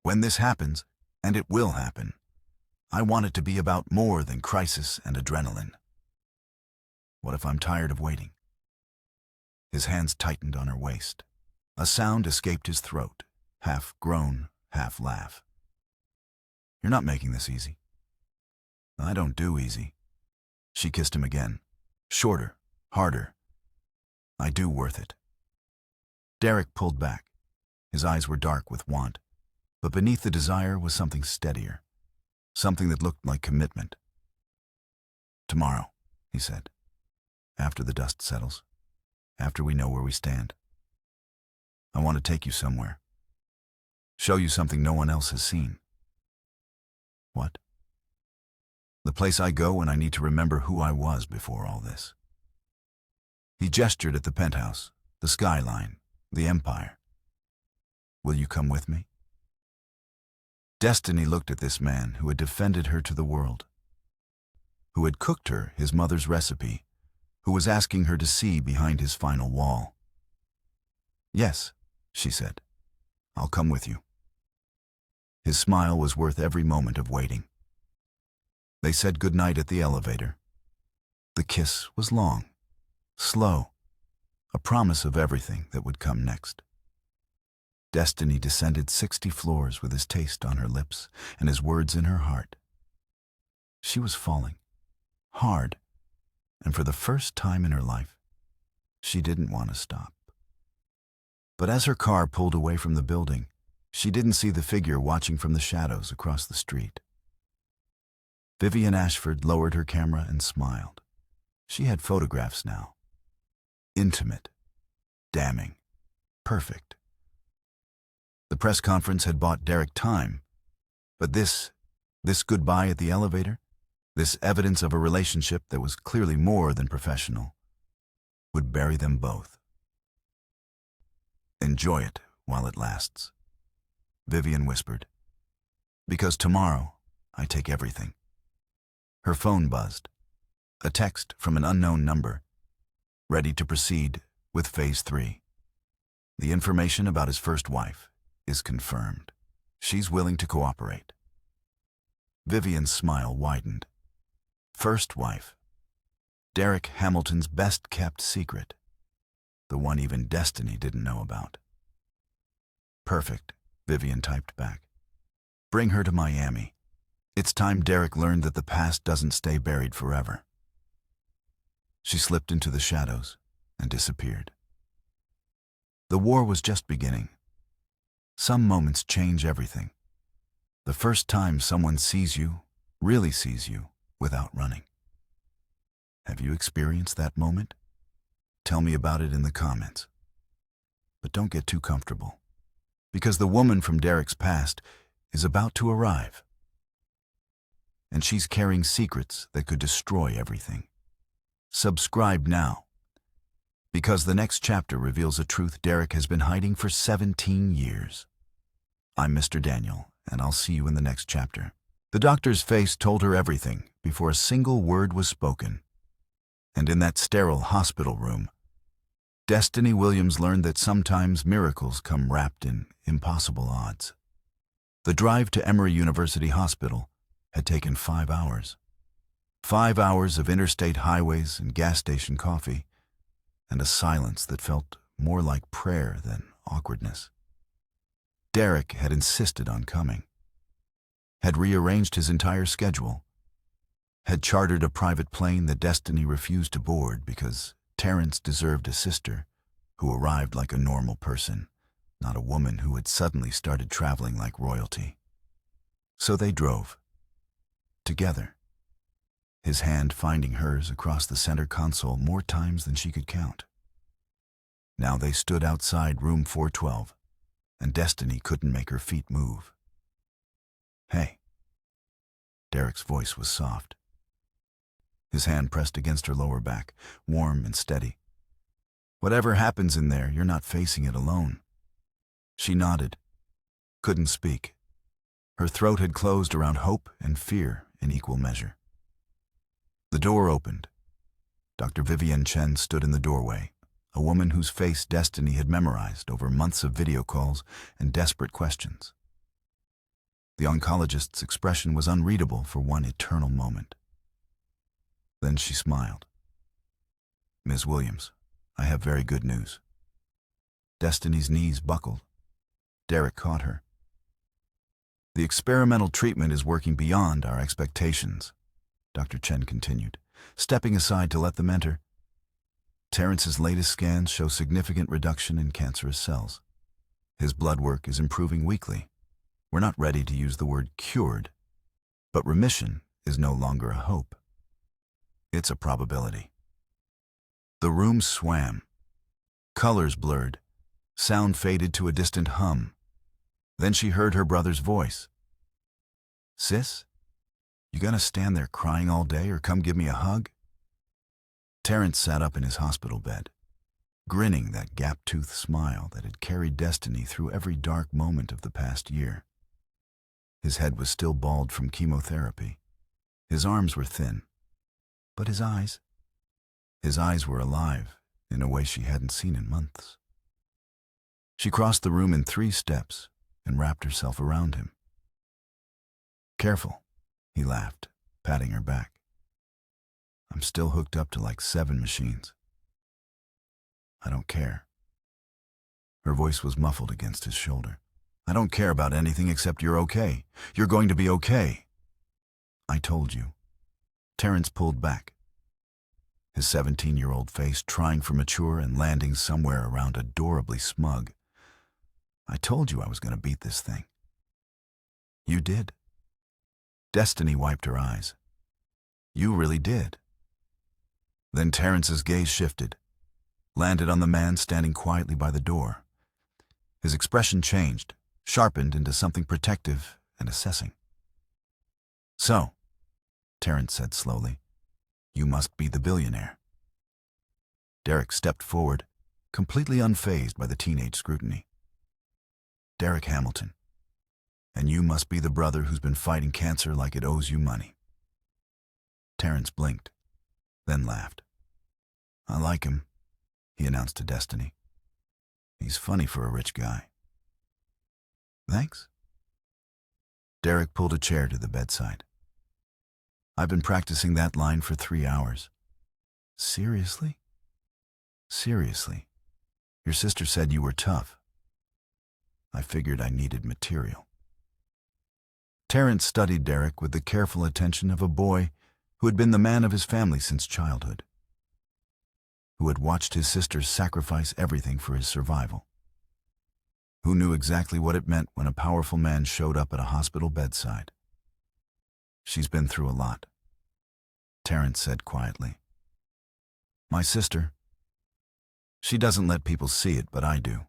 When this happens, and it will happen, I want it to be about more than crisis and adrenaline. What if I'm tired of waiting?" His hands tightened on her waist. A sound escaped his throat, half groan, half laugh. "You're not making this easy." "I don't do easy." She kissed him again, shorter, harder. "I do worth it." Derek pulled back. His eyes were dark with want, but beneath the desire was something steadier, something that looked like commitment. "Tomorrow," he said, "after the dust settles, after we know where we stand. I want to take you somewhere, show you something no one else has seen." "What?" "The place I go when I need to remember who I was before all this." He gestured at the penthouse, the skyline, the empire. "Will you come with me?" Destiny looked at this man who had defended her to the world, who had cooked her his mother's recipe, who was asking her to see behind his final wall. "Yes," she said, "I'll come with you." His smile was worth every moment of waiting. They said goodnight at the elevator. The kiss was long, slow, a promise of everything that would come next. Destiny descended 60 floors with his taste on her lips and his words in her heart. She was falling, hard, and for the first time in her life, she didn't want to stop. But as her car pulled away from the building, she didn't see the figure watching from the shadows across the street. Vivian Ashford lowered her camera and smiled. She had photographs now. Intimate, damning, perfect. The press conference had bought Derek time, but this goodbye at the elevator, this evidence of a relationship that was clearly more than professional, would bury them both. "Enjoy it while it lasts," Vivian whispered. "Because tomorrow, I take everything." Her phone buzzed. A text from an unknown number. "Ready to proceed with Phase 3. The information about his first wife is confirmed. She's willing to cooperate." Vivian's smile widened. First wife. Derek Hamilton's best-kept secret. The one even Destiny didn't know about. "Perfect," Vivian typed back. "Bring her to Miami. It's time Derek learned that the past doesn't stay buried forever." She slipped into the shadows and disappeared. The war was just beginning. Some moments change everything. The first time someone sees you, really sees you, without running. Have you experienced that moment? Tell me about it in the comments. But don't get too comfortable, because the woman from Derek's past is about to arrive. And she's carrying secrets that could destroy everything. Subscribe now, because the next chapter reveals a truth Derek has been hiding for 17 years. I'm Mr. Daniel, and I'll see you in the next chapter. The doctor's face told her everything before a single word was spoken. And in that sterile hospital room, Destiny Williams learned that sometimes miracles come wrapped in impossible odds. The drive to Emory University Hospital had taken 5 hours. 5 hours of interstate highways and gas station coffee, and a silence that felt more like prayer than awkwardness. Derek had insisted on coming, had rearranged his entire schedule, had chartered a private plane that Destiny refused to board because Terrence deserved a sister who arrived like a normal person, not a woman who had suddenly started traveling like royalty. So they drove, together, his hand finding hers across the center console more times than she could count. Now they stood outside room 412, and Destiny couldn't make her feet move. "Hey." Derek's voice was soft. His hand pressed against her lower back, warm and steady. "Whatever happens in there, you're not facing it alone." She nodded, couldn't speak. Her throat had closed around hope and fear in equal measure. The door opened. Dr. Vivienne Chen stood in the doorway, a woman whose face Destiny had memorized over months of video calls and desperate questions. The oncologist's expression was unreadable for one eternal moment. Then she smiled. "Ms. Williams, I have very good news." Destiny's knees buckled. Derek caught her. "The experimental treatment is working beyond our expectations," Dr. Chen continued, stepping aside to let them enter. "Terrence's latest scans show significant reduction in cancerous cells. His blood work is improving weekly. We're not ready to use the word cured, but remission is no longer a hope. It's a probability." The room swam. Colors blurred. Sound faded to a distant hum. Then she heard her brother's voice. "Sis, you gonna stand there crying all day or come give me a hug?" Terrence sat up in his hospital bed, grinning that gap-toothed smile that had carried Destiny through every dark moment of the past year. His head was still bald from chemotherapy. His arms were thin. But his eyes were alive in a way she hadn't seen in months. She crossed the room in 3 steps and wrapped herself around him. "Careful," he laughed, patting her back. "I'm still hooked up to like 7 machines." "I don't care." Her voice was muffled against his shoulder. "I don't care about anything except you're okay. You're going to be okay." "I told you." Terrence pulled back, his 17-year-old face trying for mature and landing somewhere around adorably smug. "I told you I was going to beat this thing." "You did." Destiny wiped her eyes. "You really did." Then Terrence's gaze shifted, landed on the man standing quietly by the door. His expression changed, sharpened into something protective and assessing. "So," Terrence said slowly, "you must be the billionaire." Derek stepped forward, completely unfazed by the teenage scrutiny. "Derek Hamilton. And you must be the brother who's been fighting cancer like it owes you money." Terrence blinked, then laughed. "I like him," he announced to Destiny. "He's funny for a rich guy." "Thanks." Derek pulled a chair to the bedside. "I've been practicing that line for 3 hours." "Seriously?" "Seriously. Your sister said you were tough. I figured I needed material." Terrence studied Derek with the careful attention of a boy who had been the man of his family since childhood, who had watched his sister sacrifice everything for his survival, who knew exactly what it meant when a powerful man showed up at a hospital bedside. "She's been through a lot," Terrence said quietly. "My sister. She doesn't let people see it, but I do.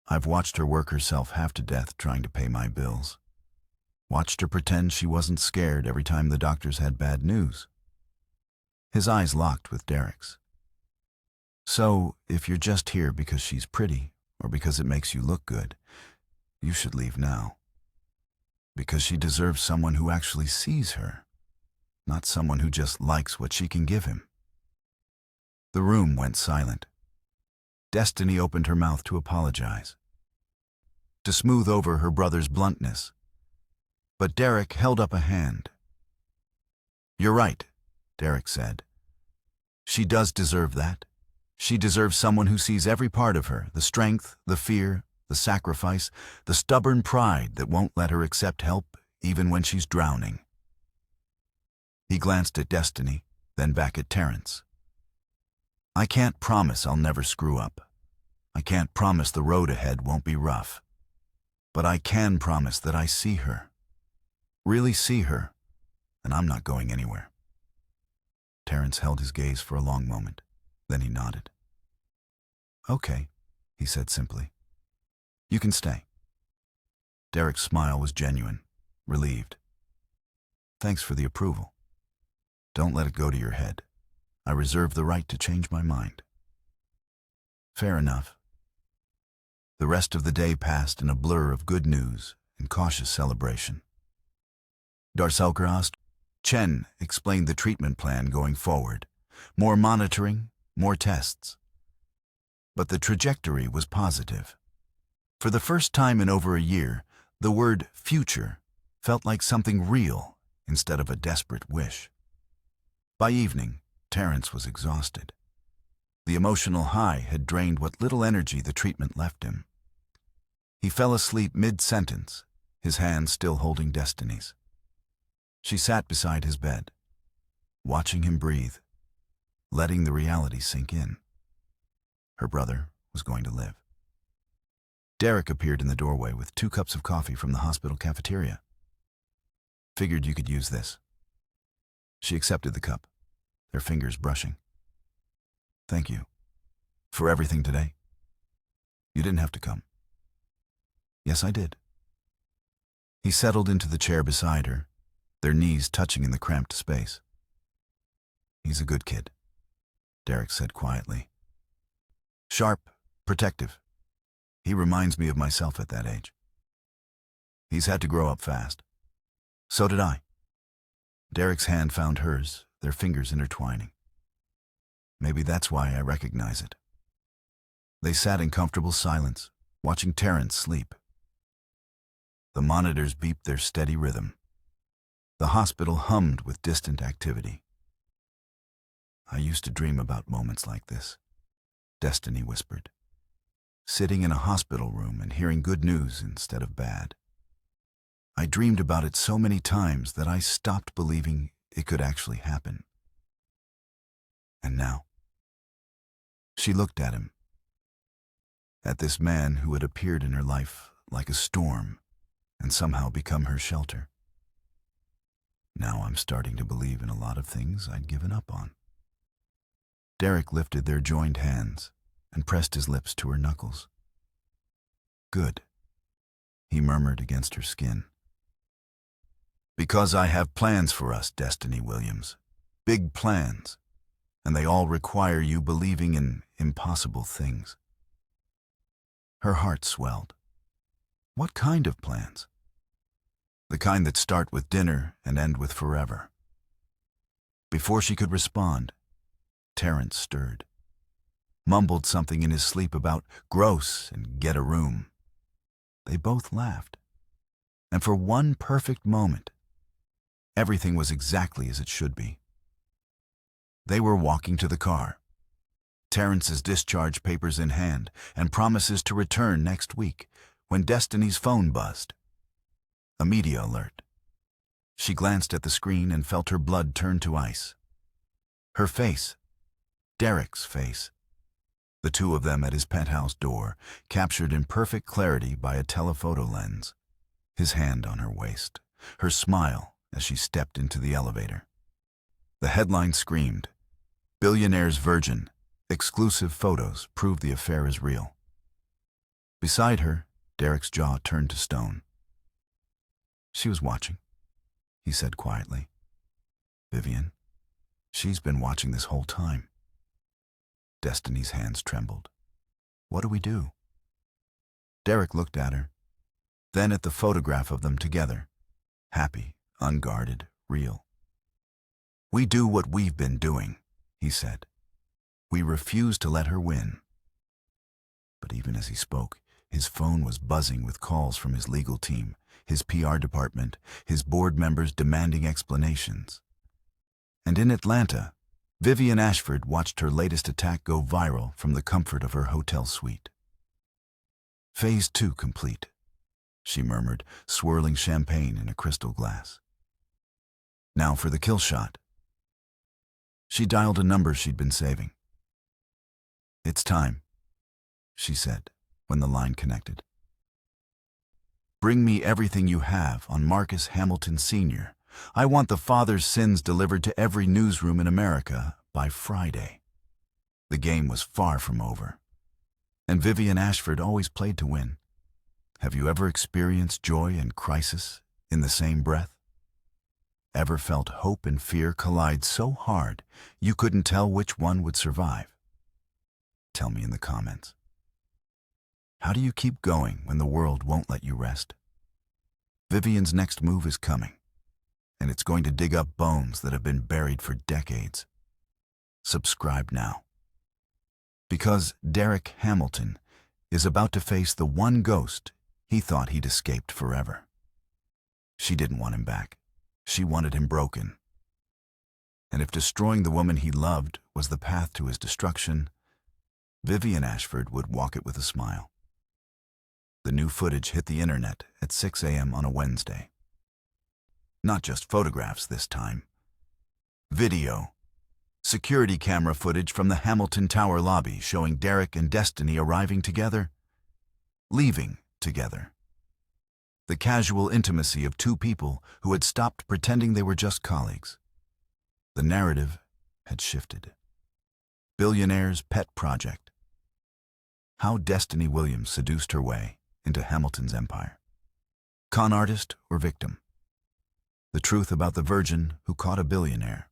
I've watched her work herself half to death trying to pay my bills. Watched her pretend she wasn't scared every time the doctors had bad news." His eyes locked with Derek's. "So, if you're just here because she's pretty, or because it makes you look good, you should leave now. Because she deserves someone who actually sees her, not someone who just likes what she can give him." The room went silent. Destiny opened her mouth to apologize, to smooth over her brother's bluntness. But Derek held up a hand. "You're right," Derek said. "She does deserve that. She deserves someone who sees every part of her, the strength, the fear, the sacrifice, the stubborn pride that won't let her accept help even when she's drowning." He glanced at Destiny, then back at Terrence. "I can't promise I'll never screw up. I can't promise the road ahead won't be rough. But I can promise that I see her. Really see her, and I'm not going anywhere." Terrence held his gaze for a long moment. Then he nodded. "Okay," he said simply. "You can stay." Derek's smile was genuine, relieved. "Thanks for the approval. Don't let it go to your head. I reserve the right to change my mind." "Fair enough." The rest of the day passed in a blur of good news and cautious celebration. Darcelkerast Chen explained the treatment plan going forward. More monitoring, more tests. But the trajectory was positive. For the first time in over a year, the word future felt like something real instead of a desperate wish. By evening, Terrence was exhausted. The emotional high had drained what little energy the treatment left him. He fell asleep mid-sentence, his hand still holding Destiny's. She sat beside his bed, watching him breathe, letting the reality sink in. Her brother was going to live. Derek appeared in the doorway with 2 cups of coffee from the hospital cafeteria. "Figured you could use this." She accepted the cup, their fingers brushing. "Thank you. For everything today. You didn't have to come." "Yes, I did." He settled into the chair beside her, their knees touching in the cramped space. "He's a good kid," Derek said quietly. "Sharp, protective. He reminds me of myself at that age. He's had to grow up fast. So did I." Derek's hand found hers, their fingers intertwining. "Maybe that's why I recognize it." They sat in comfortable silence, watching Terrence sleep. The monitors beeped their steady rhythm. The hospital hummed with distant activity. "I used to dream about moments like this," Destiny whispered. "Sitting in a hospital room and hearing good news instead of bad. I dreamed about it so many times that I stopped believing it could actually happen. And now?" She looked at him, at this man who had appeared in her life like a storm and somehow become her shelter. "Now I'm starting to believe in a lot of things I'd given up on." Derek lifted their joined hands and pressed his lips to her knuckles. "Good," he murmured against her skin. "Because I have plans for us, Destiny Williams. Big plans. And they all require you believing in impossible things." Her heart swelled. What kind of plans? The kind that start with dinner and end with forever. Before she could respond, Terrence stirred, mumbled something in his sleep about gross and get a room. They both laughed. And for one perfect moment, everything was exactly as it should be. They were walking to the car, Terrence's discharge papers in hand and promises to return next week, when Destiny's phone buzzed. A media alert. She glanced at the screen and felt her blood turn to ice. Her face, Derek's face, the two of them at his penthouse door, captured in perfect clarity by a telephoto lens, his hand on her waist, her smile as she stepped into the elevator. The headline screamed, "Billionaire's Virgin. Exclusive photos prove the affair is real." Beside her, Derek's jaw turned to stone. "She was watching," he said quietly. "Vivian, she's been watching this whole time." Destiny's hands trembled. "What do we do?" Derek looked at her, then at the photograph of them together, happy, unguarded, real. "We do what we've been doing," he said. "We refuse to let her win." But even as he spoke, his phone was buzzing with calls from his legal team, his PR department, his board members demanding explanations. And in Atlanta, Vivian Ashford watched her latest attack go viral from the comfort of her hotel suite. Phase 2 complete, she murmured, swirling champagne in a crystal glass. Now for the kill shot. She dialed a number she'd been saving. It's time, she said, when the line connected. Bring me everything you have on Marcus Hamilton Sr. I want the father's sins delivered to every newsroom in America by Friday. The game was far from over, and Vivian Ashford always played to win. Have you ever experienced joy and crisis in the same breath? Ever felt hope and fear collide so hard you couldn't tell which one would survive? Tell me in the comments. How do you keep going when the world won't let you rest? Vivian's next move is coming, and it's going to dig up bones that have been buried for decades. Subscribe now. Because Derek Hamilton is about to face the one ghost he thought he'd escaped forever. She didn't want him back. She wanted him broken. And if destroying the woman he loved was the path to his destruction, Vivian Ashford would walk it with a smile. The new footage hit the internet at 6 a.m. on a Wednesday. Not just photographs this time. Video. Security camera footage from the Hamilton Tower lobby showing Derek and Destiny arriving together, leaving together. The casual intimacy of two people who had stopped pretending they were just colleagues. The narrative had shifted. Billionaire's pet project. How Destiny Williams seduced her way into Hamilton's empire. Con artist or victim? The truth about the virgin who caught a billionaire.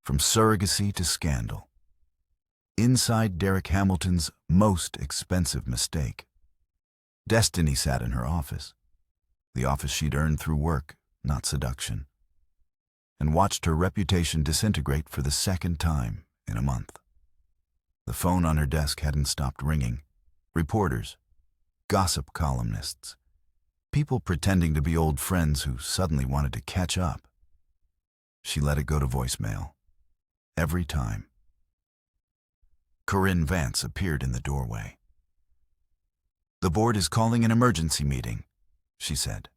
From surrogacy to scandal. Inside Derek Hamilton's most expensive mistake. Destiny sat in her office. The office she'd earned through work, not seduction. And watched her reputation disintegrate for the second time in a month. The phone on her desk hadn't stopped ringing. Reporters, gossip columnists, people pretending to be old friends who suddenly wanted to catch up. She let it go to voicemail. Every time. Corinne Vance appeared in the doorway. The board is calling an emergency meeting, she said.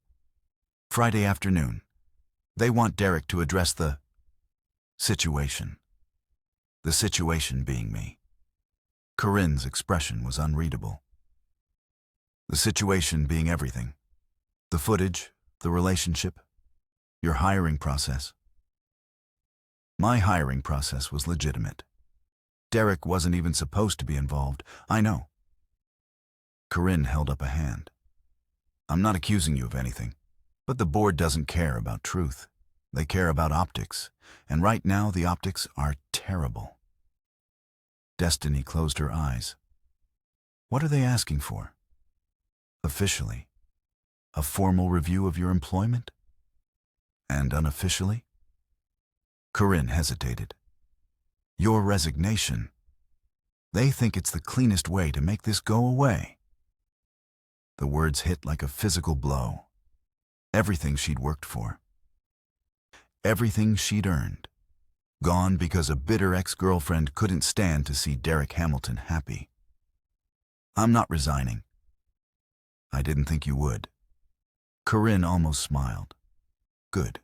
Friday afternoon. They want Derek to address the situation. The situation being me. Corinne's expression was unreadable. The situation being everything. The footage, the relationship, your hiring process. My hiring process was legitimate. Derek wasn't even supposed to be involved. I know. Corinne held up a hand. I'm not accusing you of anything, but the board doesn't care about truth. They care about optics, and right now the optics are terrible. Destiny closed her eyes. What are they asking for? Officially, a formal review of your employment? And unofficially? Corinne hesitated. Your resignation. They think it's the cleanest way to make this go away. The words hit like a physical blow. Everything she'd worked for. Everything she'd earned. Gone because a bitter ex-girlfriend couldn't stand to see Derek Hamilton happy. I'm not resigning. I didn't think you would. Corinne almost smiled. Good.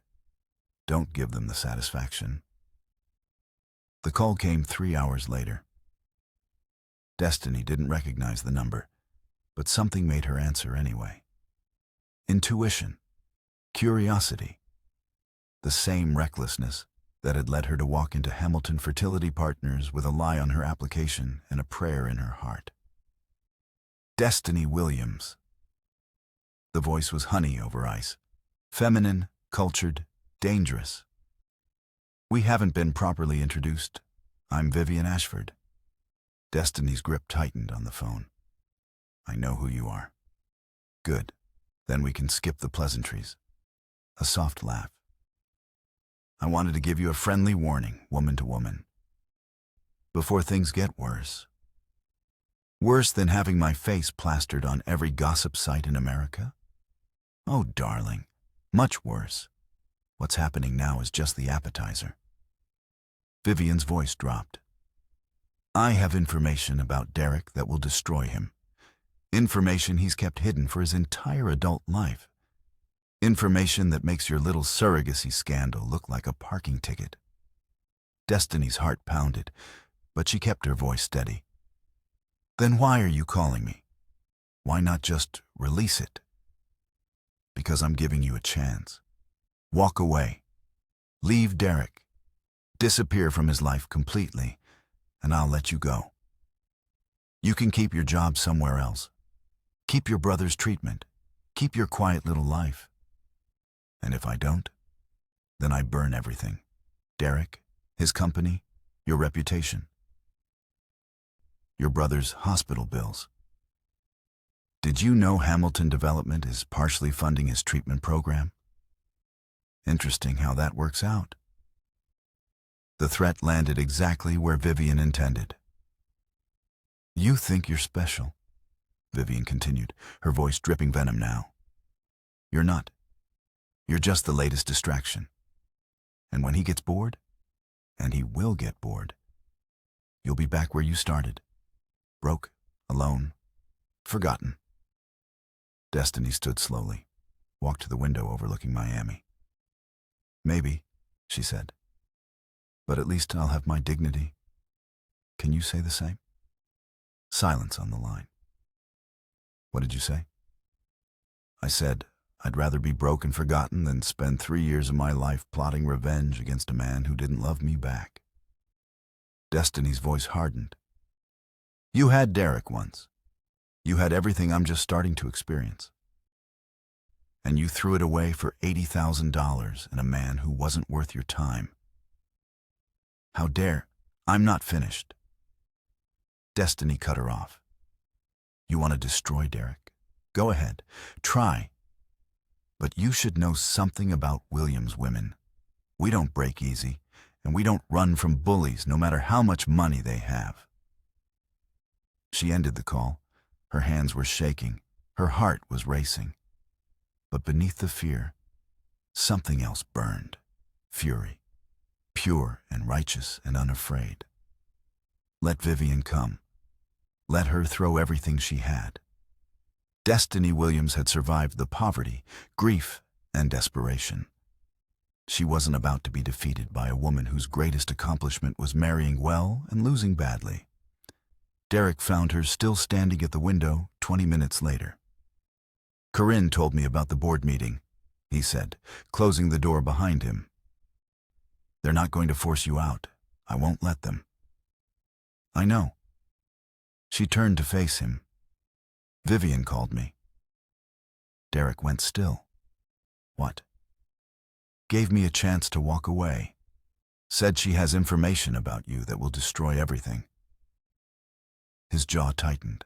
Don't give them the satisfaction. The call came 3 hours later. Destiny didn't recognize the number, but something made her answer anyway. Intuition. Curiosity. The same recklessness that had led her to walk into Hamilton Fertility Partners with a lie on her application and a prayer in her heart. Destiny Williams. The voice was honey over ice. Feminine, cultured, dangerous. We haven't been properly introduced. I'm Vivian Ashford. Destiny's grip tightened on the phone. I know who you are. Good. Then we can skip the pleasantries. A soft laugh. I wanted to give you a friendly warning, woman to woman. Before things get worse. Worse than having my face plastered on every gossip site in America? Oh, darling, much worse. What's happening now is just the appetizer. Vivian's voice dropped. I have information about Derek that will destroy him. Information he's kept hidden for his entire adult life. Information that makes your little surrogacy scandal look like a parking ticket. Destiny's heart pounded, but she kept her voice steady. Then why are you calling me? Why not just release it? Because I'm giving you a chance. Walk away. Leave Derek. Disappear from his life completely, and I'll let you go. You can keep your job somewhere else. Keep your brother's treatment. Keep your quiet little life. And if I don't, then I burn everything. Derek, his company, your reputation. Your brother's hospital bills. Did you know Hamilton Development is partially funding his treatment program? Interesting how that works out. The threat landed exactly where Vivian intended. You think you're special, Vivian continued, her voice dripping venom now. You're not. You're just the latest distraction. And when he gets bored, and he will get bored, you'll be back where you started. Broke, alone, forgotten. Destiny stood slowly, walked to the window overlooking Miami. Maybe, she said. But at least I'll have my dignity. Can you say the same? Silence on the line. What did you say? I said, I'd rather be broke and forgotten than spend 3 years of my life plotting revenge against a man who didn't love me back. Destiny's voice hardened. You had Derek once. You had everything I'm just starting to experience. And you threw it away for $80,000 and a man who wasn't worth your time. How dare? I'm not finished. Destiny cut her off. You want to destroy Derek? Go ahead. Try. But you should know something about Williams women. We don't break easy, and we don't run from bullies no matter how much money they have. She ended the call. Her hands were shaking. Her heart was racing. But beneath the fear, something else burned. Fury. Pure and righteous and unafraid. Let Vivian come. Let her throw everything she had. Destiny Williams had survived the poverty, grief, and desperation. She wasn't about to be defeated by a woman whose greatest accomplishment was marrying well and losing badly. Derek found her still standing at the window 20 minutes later. Corinne told me about the board meeting, he said, closing the door behind him. They're not going to force you out. I won't let them. I know. She turned to face him. Vivian called me. Derek went still. What? Gave me a chance to walk away. Said she has information about you that will destroy everything. His jaw tightened.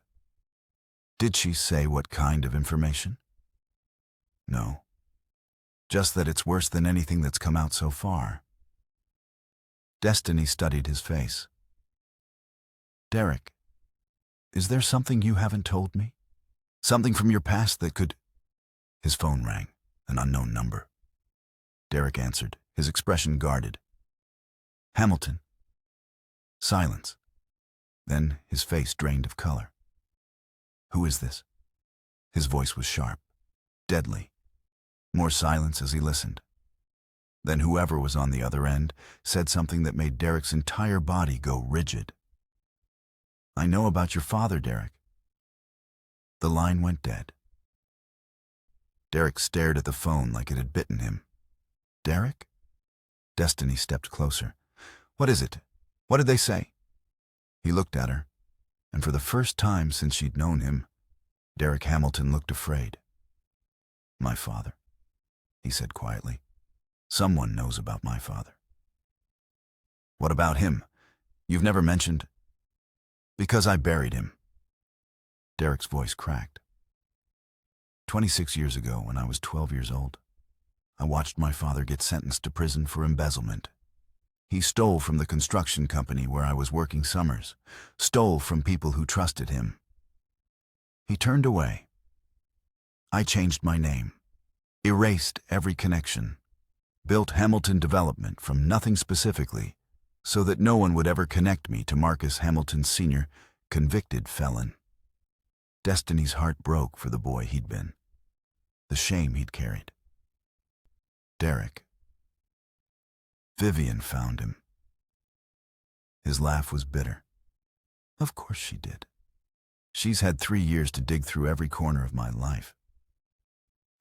Did she say what kind of information? No. Just that it's worse than anything that's come out so far. Destiny studied his face. Derek, is there something you haven't told me? Something from your past that could... His phone rang, an unknown number. Derek answered, his expression guarded. Hamilton. Silence. Then his face drained of color. Who is this? His voice was sharp, deadly. More silence as he listened. Then whoever was on the other end said something that made Derek's entire body go rigid. I know about your father, Derek. The line went dead. Derek stared at the phone like it had bitten him. Derek? Destiny stepped closer. What is it? What did they say? He looked at her, and for the first time since she'd known him, Derek Hamilton looked afraid. My father, he said quietly. Someone knows about my father. What about him? You've never mentioned... Because I buried him. Derek's voice cracked. 26 years ago, when I was 12 years old, I watched my father get sentenced to prison for embezzlement. He stole from the construction company where I was working summers, stole from people who trusted him, He turned away. I changed my name, erased every connection, built Hamilton Development from nothing specifically, so that no one would ever connect me to Marcus Hamilton Sr., convicted felon. Destiny's heart broke for the boy he'd been, the shame he'd carried. Derek. Vivian found him. His laugh was bitter. Of course she did. She's had 3 years to dig through every corner of my life.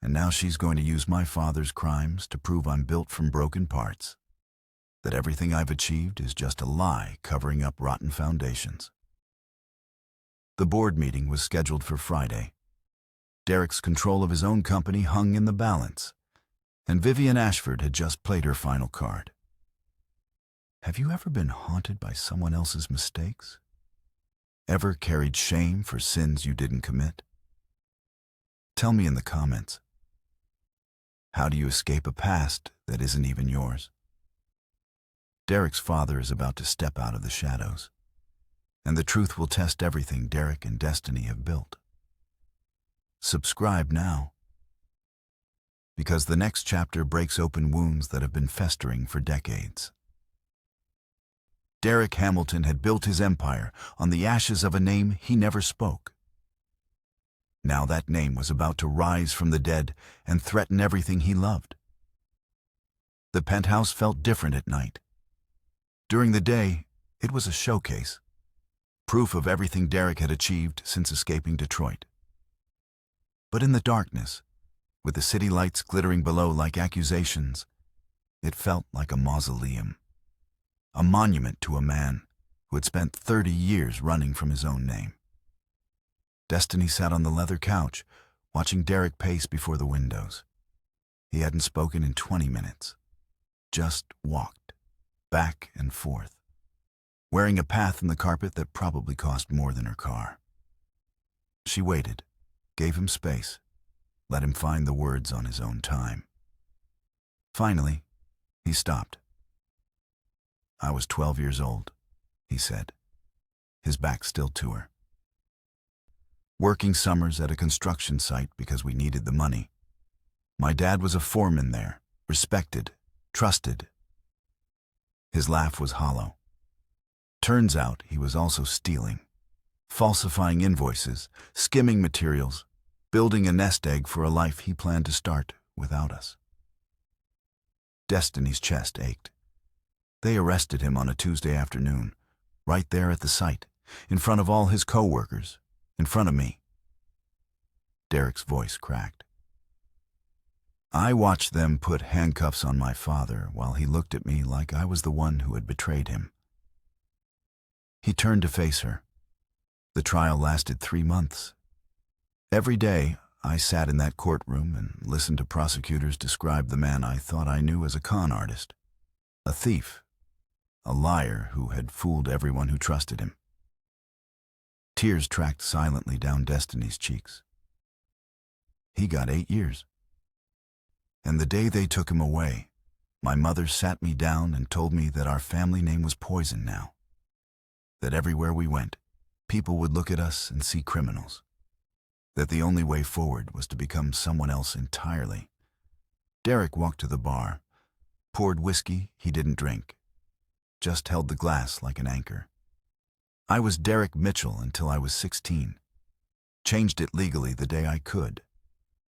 And now she's going to use my father's crimes to prove I'm built from broken parts, that everything I've achieved is just a lie covering up rotten foundations. The board meeting was scheduled for Friday. Derek's control of his own company hung in the balance, and Vivian Ashford had just played her final card. Have you ever been haunted by someone else's mistakes? Ever carried shame for sins you didn't commit? Tell me in the comments. How do you escape a past that isn't even yours? Derek's father is about to step out of the shadows, and the truth will test everything Derek and Destiny have built. Subscribe now, because the next chapter breaks open wounds that have been festering for decades. Derek Hamilton had built his empire on the ashes of a name he never spoke. Now that name was about to rise from the dead and threaten everything he loved. The penthouse felt different at night. During the day, it was a showcase, proof of everything Derek had achieved since escaping Detroit. But in the darkness, with the city lights glittering below like accusations, it felt like a mausoleum, a monument to a man who had spent 30 years running from his own name. Destiny sat on the leather couch, watching Derek pace before the windows. He hadn't spoken in 20 minutes, just walked, back and forth, wearing a path in the carpet that probably cost more than her car. She waited, gave him space, let him find the words on his own time. Finally, he stopped. I was 12 years old, he said, his back still to her. Working summers at a construction site because we needed the money. My dad was a foreman there, respected, trusted. His laugh was hollow. Turns out he was also stealing, falsifying invoices, skimming materials, building a nest egg for a life he planned to start without us. Destiny's chest ached. They arrested him on a Tuesday afternoon, right there at the site, in front of all his co-workers, in front of me. Derek's voice cracked. I watched them put handcuffs on my father while he looked at me like I was the one who had betrayed him. He turned to face her. The trial lasted 3 months. Every day, I sat in that courtroom and listened to prosecutors describe the man I thought I knew as a con artist, a thief, a liar who had fooled everyone who trusted him. Tears tracked silently down Destiny's cheeks. He got 8 years. And the day they took him away, my mother sat me down and told me that our family name was poison now. That everywhere we went, people would look at us and see criminals. That the only way forward was to become someone else entirely. Derek walked to the bar, poured whiskey he didn't drink, just held the glass like an anchor. I was Derek Mitchell until I was 16. Changed it legally the day I could.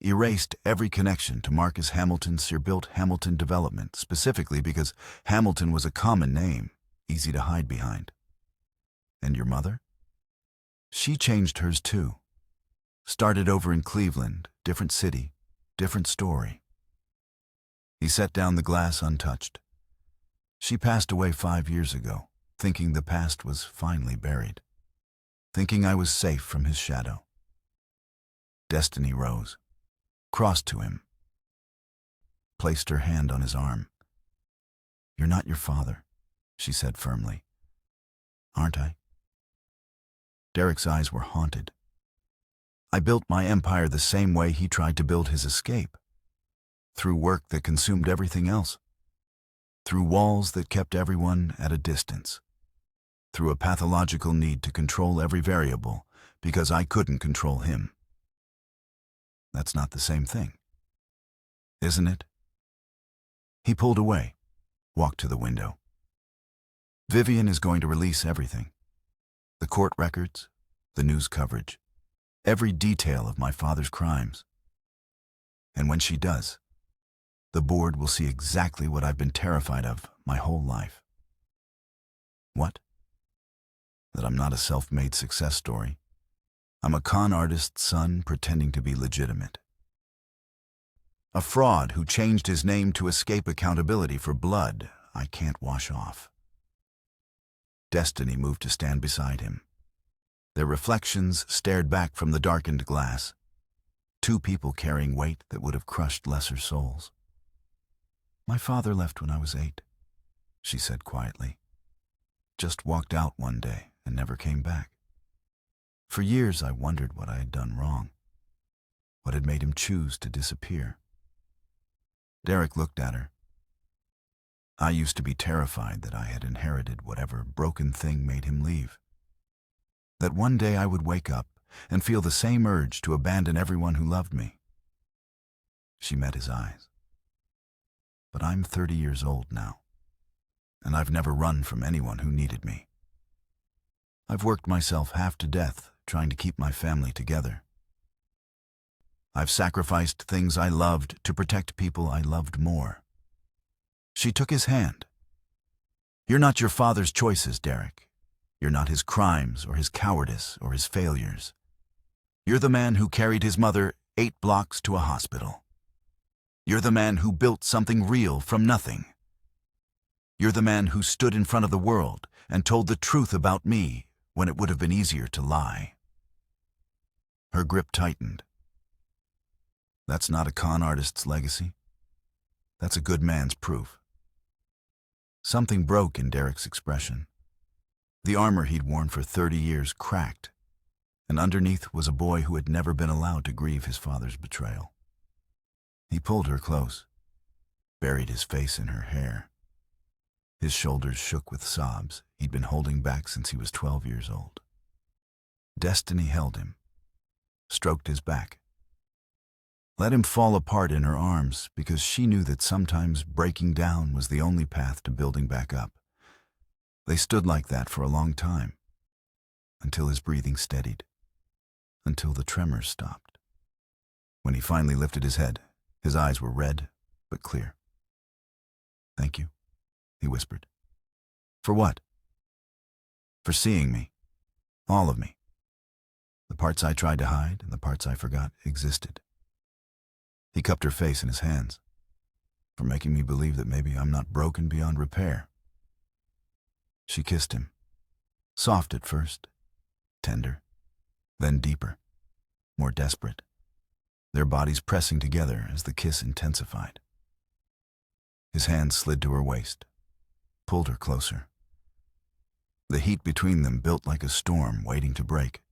Erased every connection to Marcus Hamilton Sr. Built Hamilton Development, specifically because Hamilton was a common name, easy to hide behind. And your mother? She changed hers too. Started over in Cleveland, different city, different story. He set down the glass untouched. She passed away 5 years ago, thinking the past was finally buried, thinking I was safe from his shadow. Destiny rose, crossed to him, placed her hand on his arm. You're not your father, she said firmly. Aren't I? Derek's eyes were haunted. I built my empire the same way he tried to build his escape, through work that consumed everything else, through walls that kept everyone at a distance, through a pathological need to control every variable because I couldn't control him. That's not the same thing, isn't it? He pulled away, walked to the window. Vivian is going to release everything. The court records, the news coverage, every detail of my father's crimes. And when she does, the board will see exactly what I've been terrified of my whole life. What? That I'm not a self-made success story. I'm a con artist's son pretending to be legitimate. A fraud who changed his name to escape accountability for blood I can't wash off. Destiny moved to stand beside him. Their reflections stared back from the darkened glass. Two people carrying weight that would have crushed lesser souls. My father left when I was 8, she said quietly. Just walked out one day and never came back. For years I wondered what I had done wrong. What had made him choose to disappear. Derek looked at her. I used to be terrified that I had inherited whatever broken thing made him leave. That one day I would wake up and feel the same urge to abandon everyone who loved me. She met his eyes. But I'm 30 years old now, and I've never run from anyone who needed me. I've worked myself half to death trying to keep my family together. I've sacrificed things I loved to protect people I loved more. She took his hand. You're not your father's choices, Derek. You're not his crimes or his cowardice or his failures. You're the man who carried his mother 8 blocks to a hospital. You're the man who built something real from nothing. You're the man who stood in front of the world and told the truth about me when it would have been easier to lie. Her grip tightened. That's not a con artist's legacy. That's a good man's proof. Something broke in Derek's expression. The armor he'd worn for 30 years cracked, and underneath was a boy who had never been allowed to grieve his father's betrayal. He pulled her close, buried his face in her hair. His shoulders shook with sobs he'd been holding back since he was 12 years old. Destiny held him, stroked his back. Let him fall apart in her arms because she knew that sometimes breaking down was the only path to building back up. They stood like that for a long time, until his breathing steadied, until the tremors stopped. When he finally lifted his head, his eyes were red but clear. Thank you, he whispered. For what? For seeing me. All of me. The parts I tried to hide and the parts I forgot existed. He cupped her face in his hands, for making me believe that maybe I'm not broken beyond repair. She kissed him, soft at first, tender, then deeper, more desperate, their bodies pressing together as the kiss intensified. His hand slid to her waist, pulled her closer. The heat between them built like a storm waiting to break.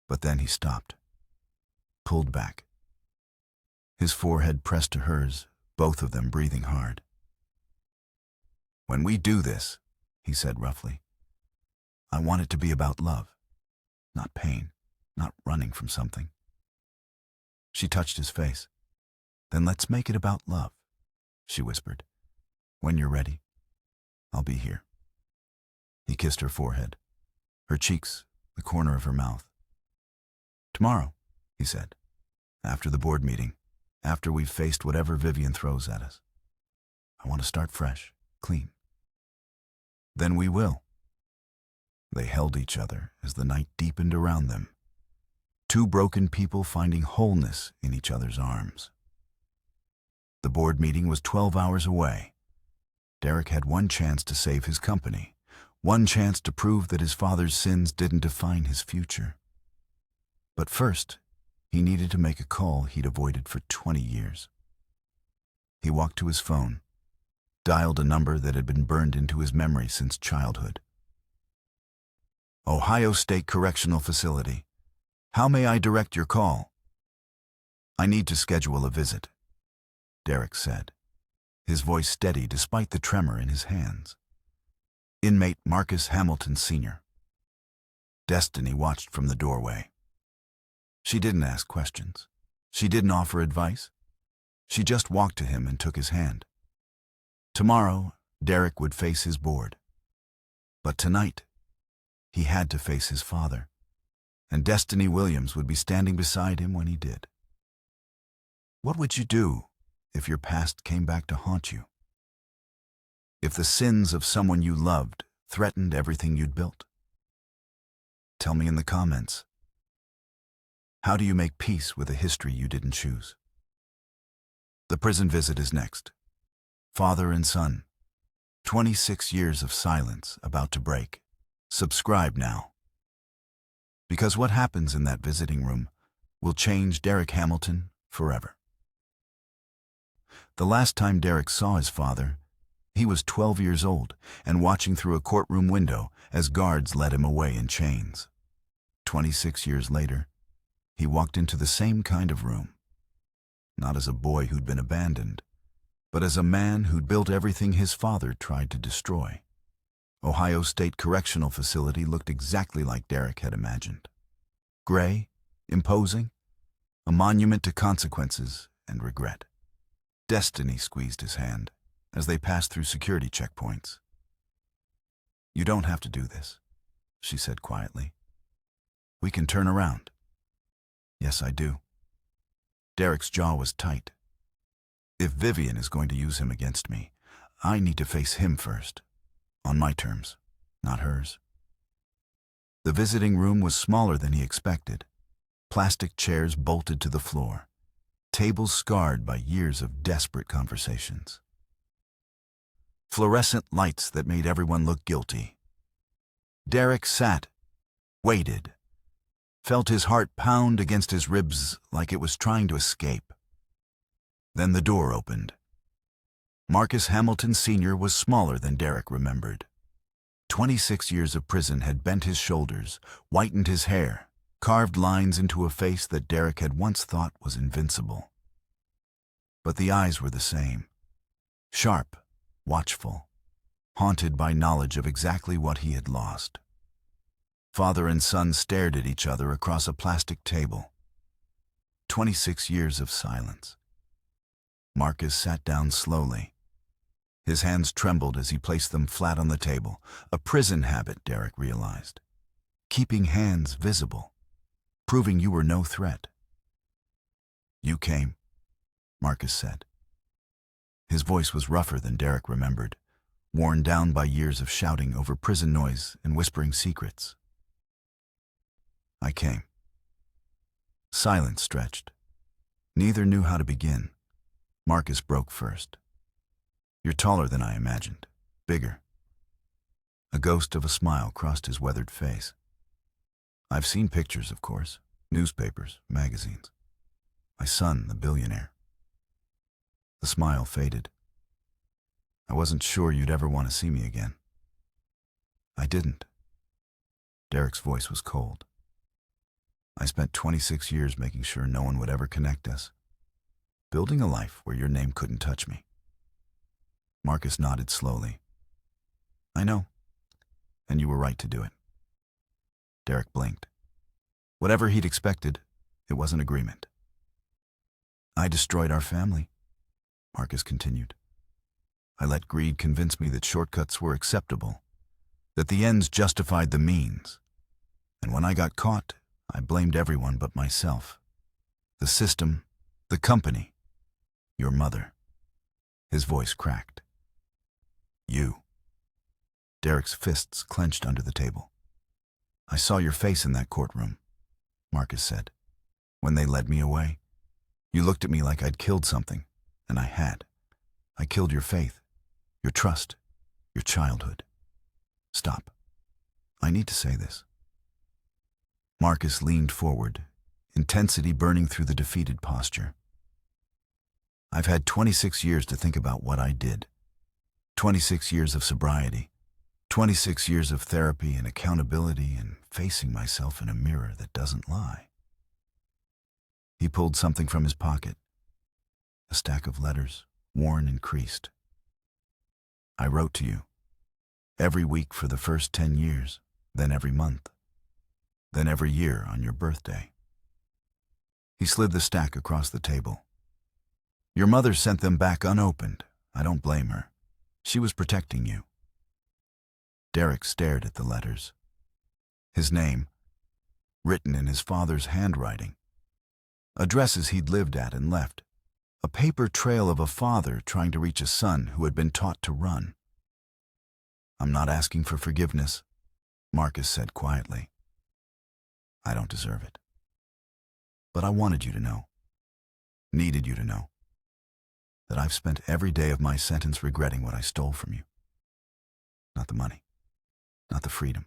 But then he stopped, pulled back. His forehead pressed to hers, both of them breathing hard. When we do this, he said roughly, I want it to be about love, not pain, not running from something. She touched his face. Then let's make it about love, she whispered. When you're ready, I'll be here. He kissed her forehead, her cheeks, the corner of her mouth. Tomorrow, he said, after the board meeting. After we've faced whatever Vivian throws at us. I want to start fresh, clean. Then we will. They held each other as the night deepened around them. Two broken people finding wholeness in each other's arms. The board meeting was 12 hours away. Derek had one chance to save his company, one chance to prove that his father's sins didn't define his future. But first, he needed to make a call he'd avoided for 20 years. He walked to his phone, dialed a number that had been burned into his memory since childhood. Ohio State Correctional Facility. How may I direct your call? I need to schedule a visit, Derek said, his voice steady despite the tremor in his hands. Inmate Marcus Hamilton, Sr. Destiny watched from the doorway. She didn't ask questions. She didn't offer advice. She just walked to him and took his hand. Tomorrow, Derek would face his board. But tonight, he had to face his father, and Destiny Williams would be standing beside him when he did. What would you do if your past came back to haunt you? If the sins of someone you loved threatened everything you'd built? Tell me in the comments. How do you make peace with a history you didn't choose? The prison visit is next. Father and son. 26 years of silence about to break. Subscribe now. Because what happens in that visiting room will change Derek Hamilton forever. The last time Derek saw his father, he was 12 years old and watching through a courtroom window as guards led him away in chains. 26 years later, he walked into the same kind of room. Not as a boy who'd been abandoned, but as a man who'd built everything his father tried to destroy. Ohio State Correctional Facility looked exactly like Derek had imagined. Gray, imposing, a monument to consequences and regret. Destiny squeezed his hand as they passed through security checkpoints. "You don't have to do this," she said quietly. "We can turn around." "Yes, I do." Derek's jaw was tight. If Vivian is going to use him against me, I need to face him first. On my terms, not hers. The visiting room was smaller than he expected. Plastic chairs bolted to the floor. Tables scarred by years of desperate conversations. Fluorescent lights that made everyone look guilty. Derek sat, waited, felt his heart pound against his ribs like it was trying to escape. Then the door opened. Marcus Hamilton Sr. was smaller than Derek remembered. 26 years of prison had bent his shoulders, whitened his hair, carved lines into a face that Derek had once thought was invincible. But the eyes were the same. Sharp, watchful, haunted by knowledge of exactly what he had lost. Father and son stared at each other across a plastic table. 26 years of silence. Marcus sat down slowly. His hands trembled as he placed them flat on the table, a prison habit, Derek realized. Keeping hands visible, proving you were no threat. "You came," Marcus said. His voice was rougher than Derek remembered, worn down by years of shouting over prison noise and whispering secrets. "I came." Silence stretched. Neither knew how to begin. Marcus broke first. "You're taller than I imagined. Bigger." A ghost of a smile crossed his weathered face. "I've seen pictures, of course. Newspapers, magazines. My son, the billionaire." The smile faded. "I wasn't sure you'd ever want to see me again." "I didn't." Derek's voice was cold. "I spent 26 years making sure no one would ever connect us. Building a life where your name couldn't touch me." Marcus nodded slowly. "I know, and you were right to do it." Derek blinked. Whatever he'd expected, it wasn't agreement. "I destroyed our family," Marcus continued. "I let greed convince me that shortcuts were acceptable, that the ends justified the means. And when I got caught, I blamed everyone but myself. The system, the company, your mother." His voice cracked. "You." Derek's fists clenched under the table. "I saw your face in that courtroom," Marcus said. "When they led me away, you looked at me like I'd killed something, and I had. I killed your faith, your trust, your childhood." "Stop. I need to say this." Marcus leaned forward, intensity burning through the defeated posture. "I've had 26 years to think about what I did. 26 years of sobriety. 26 years of therapy and accountability and facing myself in a mirror that doesn't lie." He pulled something from his pocket. A stack of letters, worn and creased. "I wrote to you. Every week for the first 10 years, then every month. then every year on your birthday. He slid the stack across the table. Your mother sent them back unopened. I don't blame her. She was protecting you. Derek stared at the letters. His name, written in his father's handwriting. Addresses he'd lived at and left. A paper trail of a father trying to reach a son who had been taught to run. I'm not asking for forgiveness, Marcus said quietly. I don't deserve it. But I wanted you to know, needed you to know, that I've spent every day of my sentence regretting what I stole from you. Not the money, not the freedom,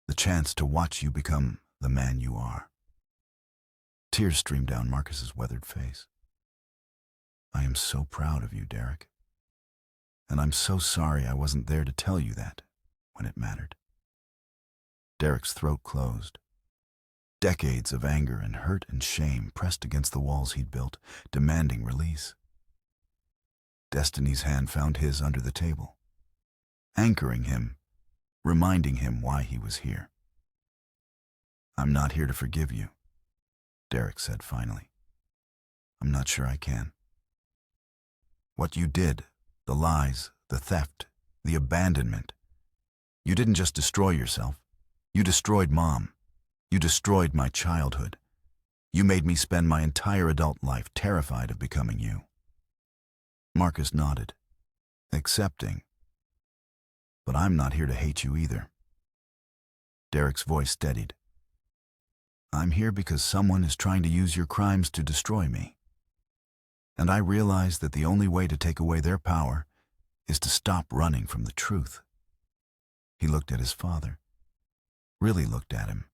the chance to watch you become the man you are. Tears streamed down Marcus's weathered face. I am so proud of you, Derek. And I'm so sorry I wasn't there to tell you that when it mattered. Derek's throat closed. Decades of anger and hurt and shame pressed against the walls he'd built, demanding release. Destiny's hand found his under the table, anchoring him, reminding him why he was here. I'm not here to forgive you, Derek said finally. I'm not sure I can. What you did, the lies, the theft, the abandonment, you didn't just destroy yourself. You destroyed Mom. You destroyed my childhood. You made me spend my entire adult life terrified of becoming you. Marcus nodded, accepting. But I'm not here to hate you either. Derek's voice steadied. I'm here because someone is trying to use your crimes to destroy me. And I realize that the only way to take away their power is to stop running from the truth. He looked at his father, really looked at him,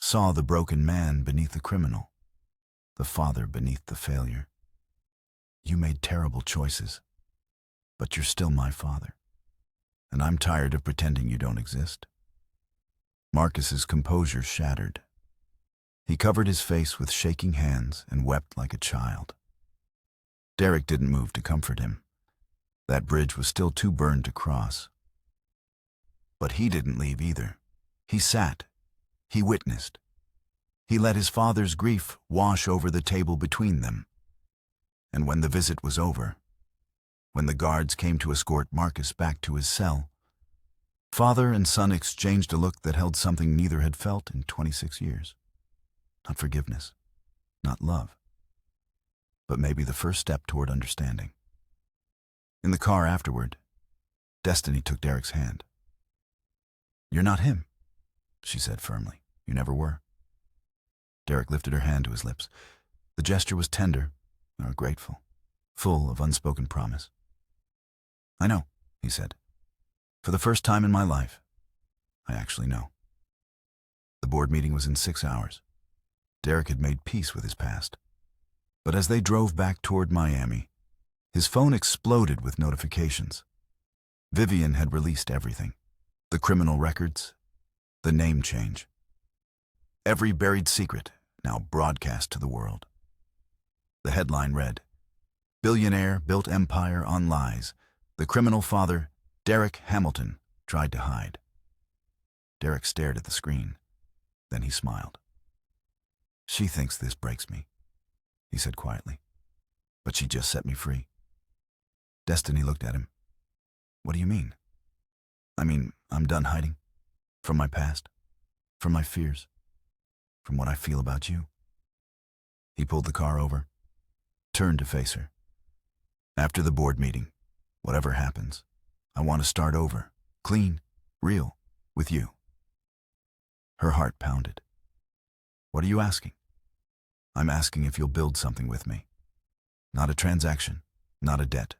saw the broken man beneath the criminal, the father beneath the failure. You made terrible choices, but you're still my father, and I'm tired of pretending you don't exist. Marcus's composure shattered. He covered his face with shaking hands and wept like a child. Derek didn't move to comfort him. That bridge was still too burned to cross. But he didn't leave either. He sat. He witnessed. He let his father's grief wash over the table between them. And when the visit was over, when the guards came to escort Marcus back to his cell, father and son exchanged a look that held something neither had felt in 26 years. Not forgiveness, not love, but maybe the first step toward understanding. In the car afterward, Destiny took Derek's hand. You're not him, she said firmly. You never were. Derek lifted her hand to his lips. The gesture was tender, or grateful, full of unspoken promise. I know, he said. For the first time in my life, I actually know. The board meeting was in 6 hours. Derek had made peace with his past. But as they drove back toward Miami, his phone exploded with notifications. Vivian had released everything. The criminal records, the name change. Every buried secret now broadcast to the world. The headline read, Billionaire built empire on lies. The criminal father, Derek Hamilton, tried to hide. Derek stared at the screen. Then he smiled. She thinks this breaks me, he said quietly. But she just set me free. Destiny looked at him. What do you mean? I mean, I'm done hiding. From my past. From my fears. From what I feel about you. He pulled the car over, turned to face her. After the board meeting, whatever happens, I want to start over, clean, real, with you. Her heart pounded. What are you asking? I'm asking if you'll build something with me. Not a transaction, not a debt.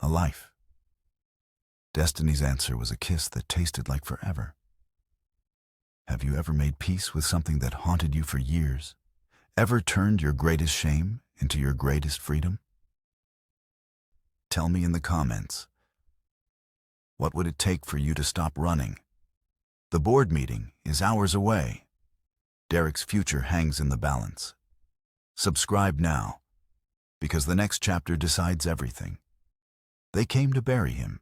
A life. Destiny's answer was a kiss that tasted like forever. Have you ever made peace with something that haunted you for years? Ever turned your greatest shame into your greatest freedom? Tell me in the comments. What would it take for you to stop running? The board meeting is hours away. Derek's future hangs in the balance. Subscribe now, because the next chapter decides everything. They came to bury him.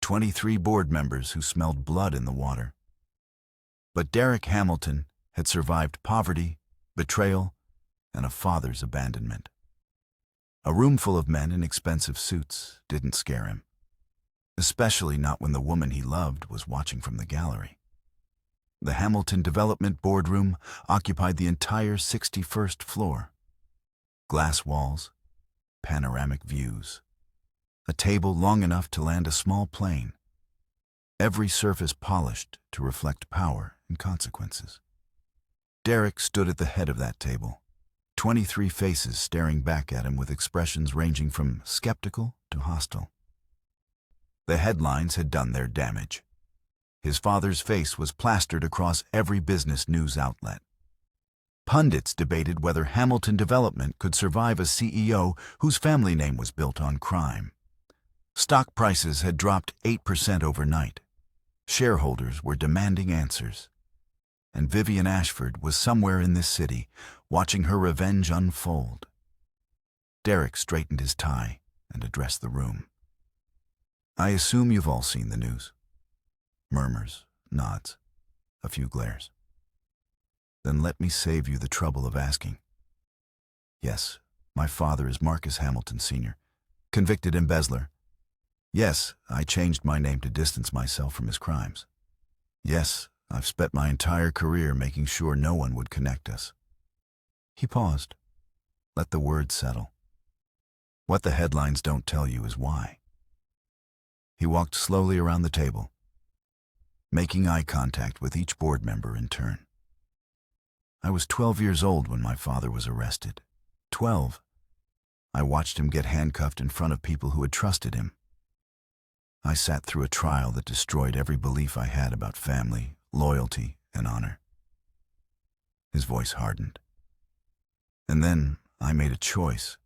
23 board members who smelled blood in the water. But Derek Hamilton had survived poverty, betrayal, and a father's abandonment. A room full of men in expensive suits didn't scare him, especially not when the woman he loved was watching from the gallery. The Hamilton Development boardroom occupied the entire 61st floor. Glass walls, panoramic views, a table long enough to land a small plane, every surface polished to reflect power and consequences. Derek stood at the head of that table, 23 faces staring back at him with expressions ranging from skeptical to hostile. The headlines had done their damage. His father's face was plastered across every business news outlet. Pundits debated whether Hamilton Development could survive a CEO whose family name was built on crime. Stock prices had dropped 8% overnight. Shareholders were demanding answers. And Vivian Ashford was somewhere in this city, watching her revenge unfold. Derek straightened his tie and addressed the room. "I assume you've all seen the news." Murmurs, nods, a few glares. "Then let me save you the trouble of asking. Yes, my father is Marcus Hamilton Sr., convicted embezzler. Yes, I changed my name to distance myself from his crimes. Yes, I've spent my entire career making sure no one would connect us." He paused. Let the words settle. What the headlines don't tell you is why. He walked slowly around the table, making eye contact with each board member in turn. "I was 12 years old when my father was arrested. 12. I watched him get handcuffed in front of people who had trusted him. I sat through a trial that destroyed every belief I had about family, loyalty, and honor." His voice hardened. "And then I made a choice.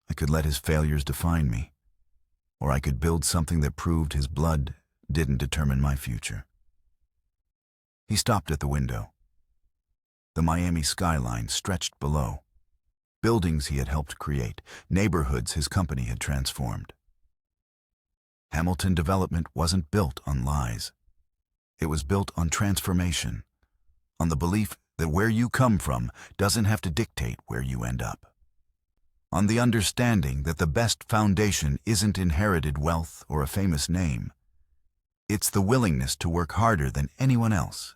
I could let his failures define me, or I could build something that proved his blood didn't determine my future." He stopped at the window. The Miami skyline stretched below. Buildings he had helped create, neighborhoods his company had transformed. Hamilton Development wasn't built on lies. It was built on transformation, on the belief that where you come from doesn't have to dictate where you end up. On the understanding that the best foundation isn't inherited wealth or a famous name. It's the willingness to work harder than anyone else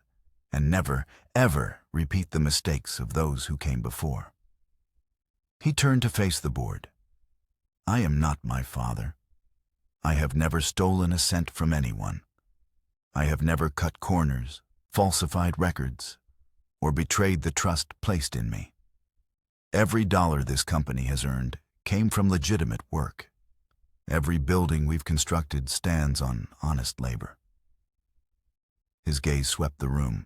and never, ever repeat the mistakes of those who came before. He turned to face the board. "I am not my father. I have never stolen a cent from anyone. I have never cut corners, falsified records, or betrayed the trust placed in me. Every dollar this company has earned came from legitimate work. Every building we've constructed stands on honest labor." His gaze swept the room.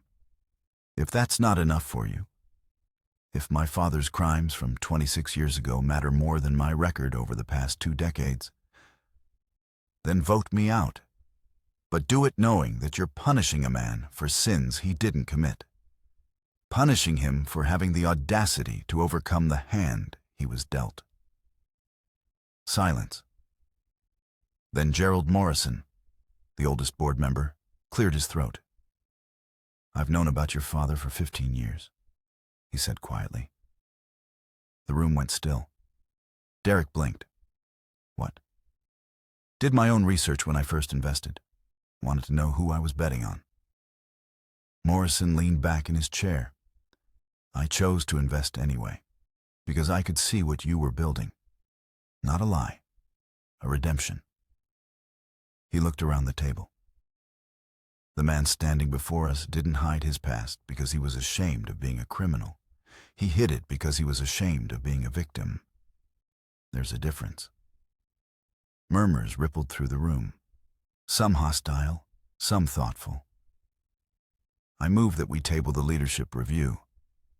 "If that's not enough for you, if my father's crimes from 26 years ago matter more than my record over the past 2 decades, then vote me out. But do it knowing that you're punishing a man for sins he didn't commit. Punishing him for having the audacity to overcome the hand he was dealt." Silence. Then Gerald Morrison, the oldest board member, cleared his throat. "I've known about your father for 15 years, he said quietly. The room went still. Derek blinked. "What?" "Did my own research when I first invested. Wanted to know who I was betting on." Morrison leaned back in his chair. "I chose to invest anyway, because I could see what you were building. Not a lie, a redemption." He looked around the table. The man standing before us didn't hide his past because he was ashamed of being a criminal. He hid it because he was ashamed of being a victim. There's a difference. Murmurs rippled through the room, some hostile, some thoughtful. "I move that we table the leadership review,"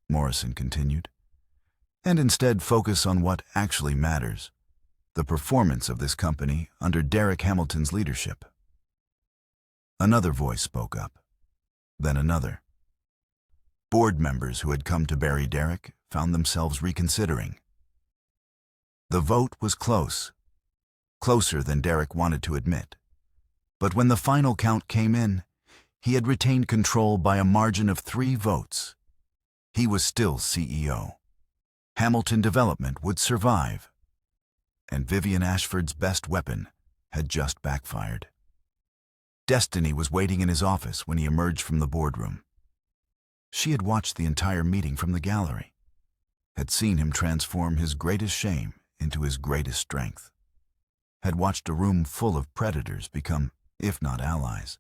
Morrison continued, "and instead focus on what actually matters, the performance of this company under Derek Hamilton's leadership." Another voice spoke up, then another. Board members who had come to bury Derek found themselves reconsidering. The vote was close, closer than Derek wanted to admit. But when the final count came in, He had retained control by a margin of 3 votes. He was still CEO. Hamilton Development would survive. And Vivian Ashford's best weapon had just backfired. Destiny was waiting in his office when he emerged from the boardroom. She had watched the entire meeting from the gallery, had seen him transform his greatest shame into his greatest strength, had watched a room full of predators become, if not allies,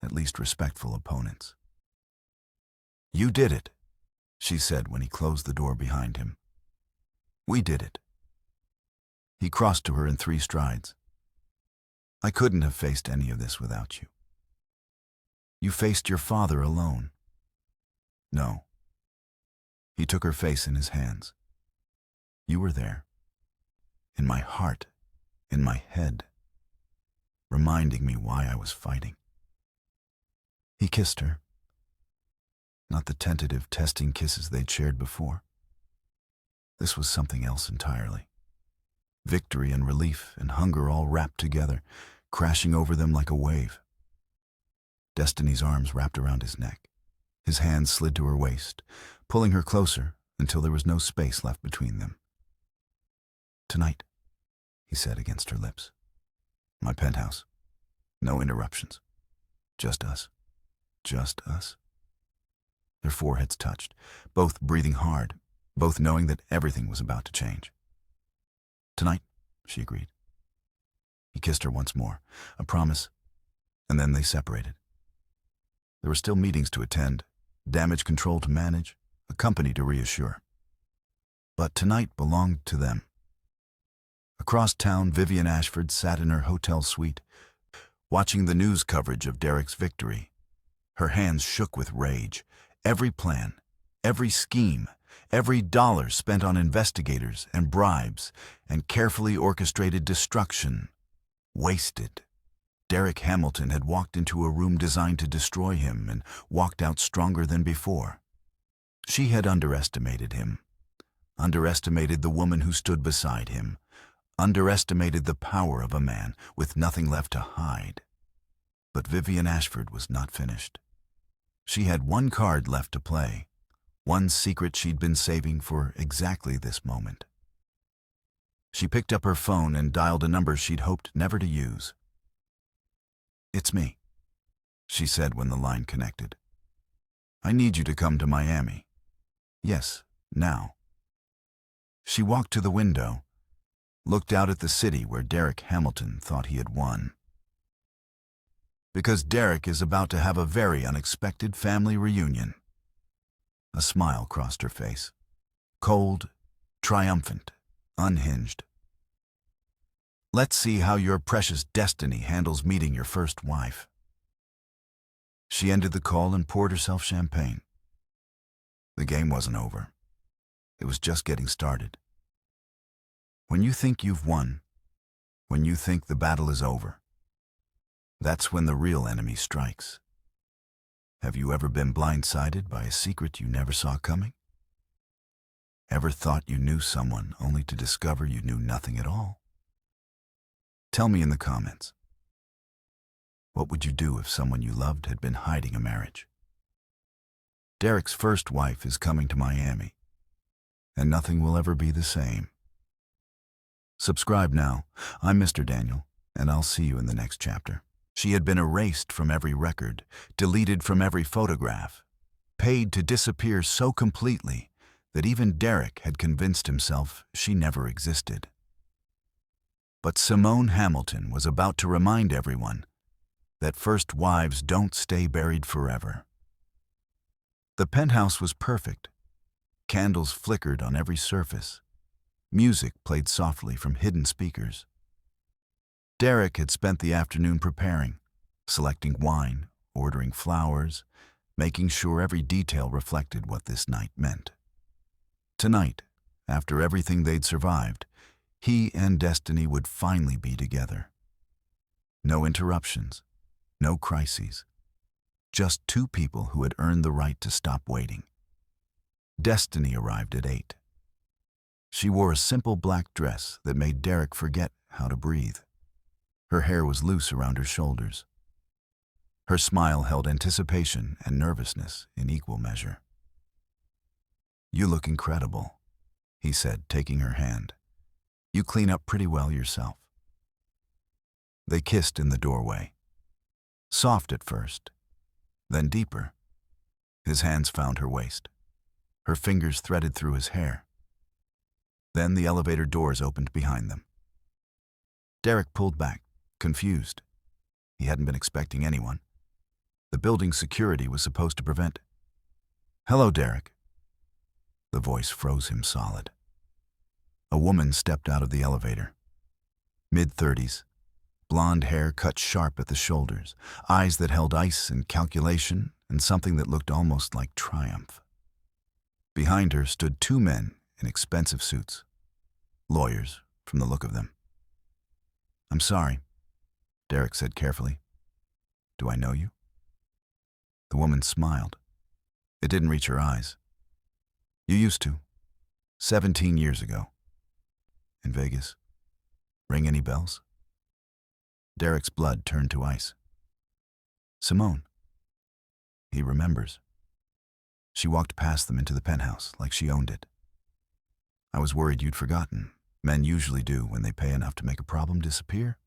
at least respectful opponents. "You did it," she said when he closed the door behind him. "We did it." He crossed to her in 3 strides. "I couldn't have faced any of this without you. You faced your father alone." "No." He took her face in his hands. "You were there. In my heart, in my head, reminding me why I was fighting." He kissed her. Not the tentative, testing kisses they'd shared before. This was something else entirely. Victory and relief and hunger all wrapped together, crashing over them like a wave. Destiny's arms wrapped around his neck. His hands slid to her waist, pulling her closer until there was no space left between them. "Tonight," he said against her lips. "My penthouse. No interruptions. Just us. Just us." Their foreheads touched, both breathing hard, both knowing that everything was about to change. "Tonight," she agreed. He kissed her once more, a promise, and then they separated. There were still meetings to attend, damage control to manage, a company to reassure. But tonight belonged to them. Across town, Vivian Ashford sat in her hotel suite, watching the news coverage of Derek's victory. Her hands shook with rage. Every plan, every scheme, every dollar spent on investigators and bribes and carefully orchestrated destruction. Wasted. Derek Hamilton had walked into a room designed to destroy him and walked out stronger than before. She had underestimated him, underestimated the woman who stood beside him, underestimated the power of a man with nothing left to hide. But Vivian Ashford was not finished. She had one card left to play, one secret she'd been saving for exactly this moment. She picked up her phone and dialed a number she'd hoped never to use. "It's me," she said when the line connected. "I need you to come to Miami." "Yes, now." She walked to the window, looked out at the city where Derek Hamilton thought he had won. "Because Derek is about to have a very unexpected family reunion." A smile crossed her face. Cold, triumphant, unhinged. "Let's see how your precious destiny handles meeting your first wife." She ended the call and poured herself champagne. The game wasn't over. It was just getting started. When you think you've won, when you think the battle is over, that's when the real enemy strikes. Have you ever been blindsided by a secret you never saw coming? Ever thought you knew someone only to discover you knew nothing at all? Tell me in the comments. What would you do if someone you loved had been hiding a marriage? Derek's first wife is coming to Miami, and nothing will ever be the same. Subscribe now. I'm Mr. Daniel, and I'll see you in the next chapter. She had been erased from every record, deleted from every photograph, paid to disappear so completely that even Derek had convinced himself she never existed. But Simone Hamilton was about to remind everyone that first wives don't stay buried forever. The penthouse was perfect. Candles flickered on every surface. Music played softly from hidden speakers. Derek had spent the afternoon preparing, selecting wine, ordering flowers, making sure every detail reflected what this night meant. Tonight, after everything they'd survived, he and Destiny would finally be together. No interruptions, no crises. Just 2 people who had earned the right to stop waiting. Destiny arrived at 8. She wore a simple black dress that made Derek forget how to breathe. Her hair was loose around her shoulders. Her smile held anticipation and nervousness in equal measure. "You look incredible," he said, taking her hand. "You clean up pretty well yourself." They kissed in the doorway. Soft at first, then deeper. His hands found her waist. Her fingers threaded through his hair. Then the elevator doors opened behind them. Derek pulled back, confused. He hadn't been expecting anyone. The building's security was supposed to prevent. "Hello, Derek." The voice froze him solid. A woman stepped out of the elevator. Mid-30s, blonde hair cut sharp at the shoulders, eyes that held ice and calculation, and something that looked almost like triumph. Behind her stood two men in expensive suits. Lawyers, from the look of them. "I'm sorry," Derek said carefully. "Do I know you?" The woman smiled. It didn't reach her eyes. "You used to. 17 years ago. In Vegas. Ring any bells?" Derek's blood turned to ice. "Simone." He remembers. She walked past them into the penthouse like she owned it. "I was worried you'd forgotten. Men usually do when they pay enough to make a problem disappear."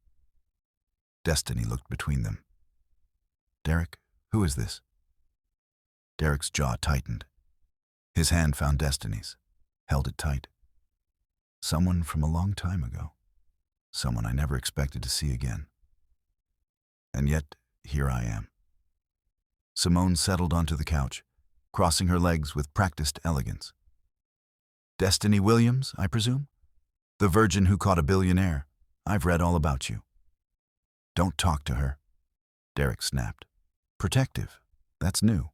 Destiny looked between them. "Derek, who is this?" Derek's jaw tightened. His hand found Destiny's, held it tight. "Someone from a long time ago. Someone I never expected to see again. And yet, here I am." Simone settled onto the couch, crossing her legs with practiced elegance. "Destiny Williams, I presume? The virgin who caught a billionaire. I've read all about you." "Don't talk to her," Derek snapped. "Protective. That's new."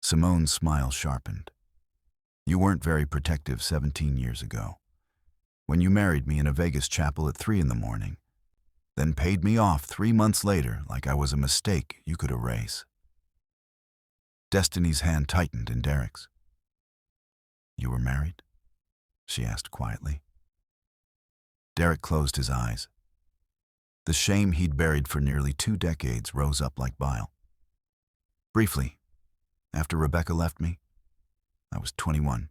Simone's smile sharpened. "You weren't very protective 17 years ago. When you married me in a Vegas chapel at 3 in the morning, then paid me off 3 months later like I was a mistake you could erase." Destiny's hand tightened in Derek's. "You were married?" she asked quietly. Derek closed his eyes. The shame he'd buried for nearly 2 decades rose up like bile. "Briefly, after Rebecca left me, I was 21,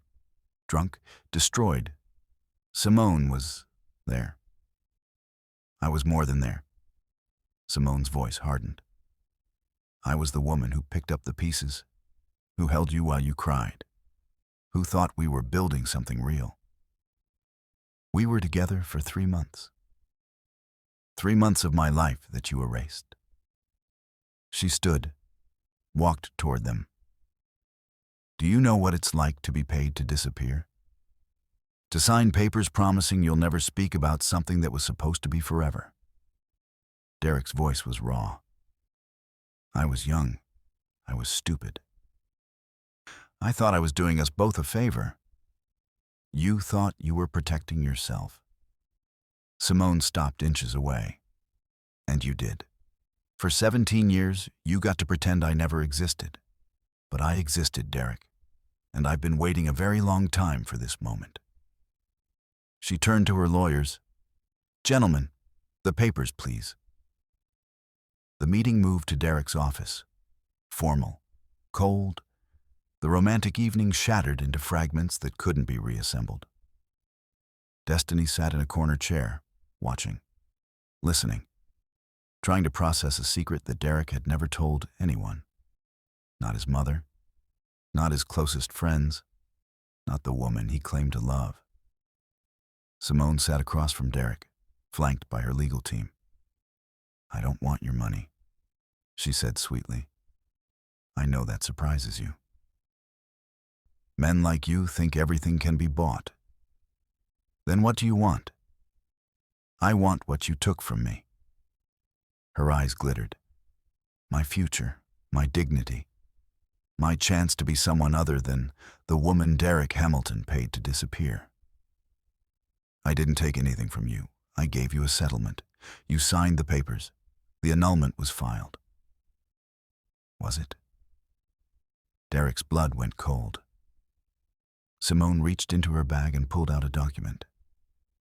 drunk, destroyed. Simone was there. I was more than there." Simone's voice hardened. "I was the woman who picked up the pieces, who held you while you cried, who thought we were building something real. We were together for 3 months. 3 months of my life that you erased." She stood, walked toward them. "Do you know what it's like to be paid to disappear? To sign papers promising you'll never speak about something that was supposed to be forever?" Derek's voice was raw. "I was young. I was stupid. I thought I was doing us both a favor. You thought you were protecting yourself." Simone stopped inches away. "And you did. For 17 years, you got to pretend I never existed. But I existed, Derek, and I've been waiting a very long time for this moment." She turned to her lawyers. "Gentlemen, the papers, please." The meeting moved to Derek's office. Formal, cold, the romantic evening shattered into fragments that couldn't be reassembled. Destiny sat in a corner chair, watching, listening, trying to process a secret that Derek had never told anyone. Not his mother, not his closest friends, not the woman he claimed to love. Simone sat across from Derek, flanked by her legal team. "I don't want your money," she said sweetly. "I know that surprises you. Men like you think everything can be bought. Then what do you want?" "I want what you took from me." Her eyes glittered. "My future, my dignity, my chance to be someone other than the woman Derek Hamilton paid to disappear. I didn't take anything from you. I gave you a settlement. You signed the papers. The annulment was filed." "Was it?" Derek's blood went cold. Simone reached into her bag and pulled out a document,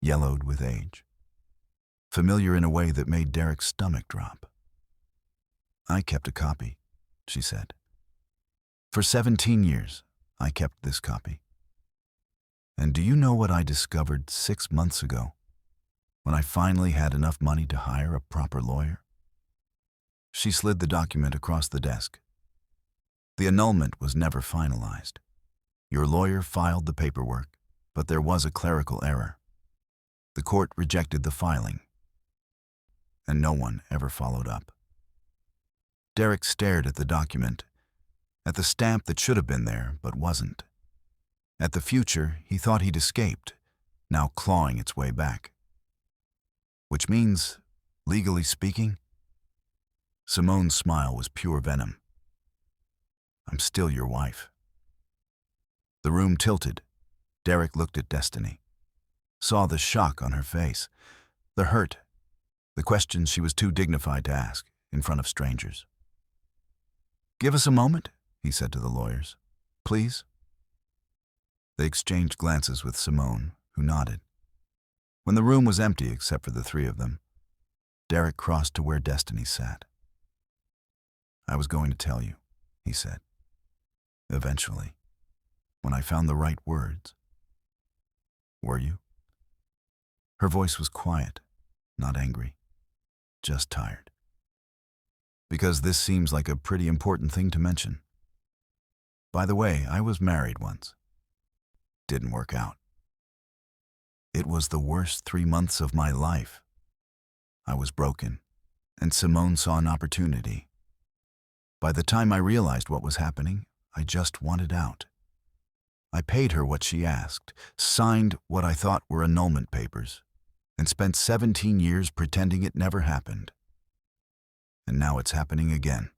yellowed with age. Familiar in a way that made Derek's stomach drop. I kept a copy, she said. For 17 years, I kept this copy. And do you know what I discovered 6 months ago, when I finally had enough money to hire a proper lawyer? She slid the document across the desk. The annulment was never finalized. Your lawyer filed the paperwork, but there was a clerical error. The court rejected the filing, and no one ever followed up. Derek stared at the document, at the stamp that should have been there but wasn't, at the future he thought he'd escaped, now clawing its way back. Which means, legally speaking, Simone's smile was pure venom. I'm still your wife. The room tilted. Derek looked at Destiny, saw the shock on her face, the hurt, the questions she was too dignified to ask in front of strangers. Give us a moment, he said to the lawyers. Please? They exchanged glances with Simone, who nodded. When the room was empty except for the three of them, Derek crossed to where Destiny sat. I was going to tell you, he said. Eventually, when I found the right words. Were you? Her voice was quiet, not angry, just tired. Because this seems like a pretty important thing to mention. By the way, I was married once. Didn't work out. It was the worst 3 months of my life. I was broken, and Simone saw an opportunity. By the time I realized what was happening, I just wanted out. I paid her what she asked, signed what I thought were annulment papers, and spent 17 years pretending it never happened. And now it's happening again.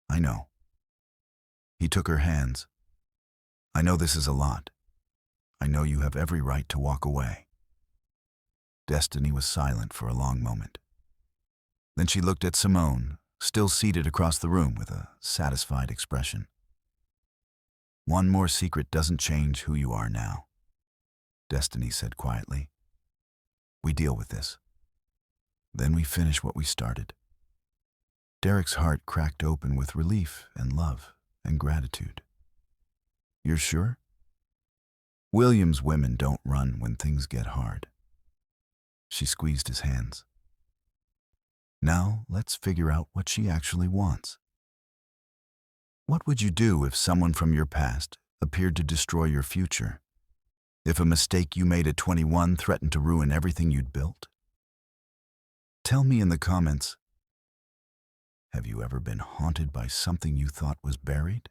I know. He took her hands. I know this is a lot. I know you have every right to walk away. Destiny was silent for a long moment. Then she looked at Simone, still seated across the room with a satisfied expression. One more secret doesn't change who you are now, Destiny said quietly. We deal with this. Then we finish what we started. Derek's heart cracked open with relief and love and gratitude. You're sure? William's women don't run when things get hard. She squeezed his hands. Now let's figure out what she actually wants. What would you do if someone from your past appeared to destroy your future? If a mistake you made at 21 threatened to ruin everything you'd built? Tell me in the comments, have you ever been haunted by something you thought was buried?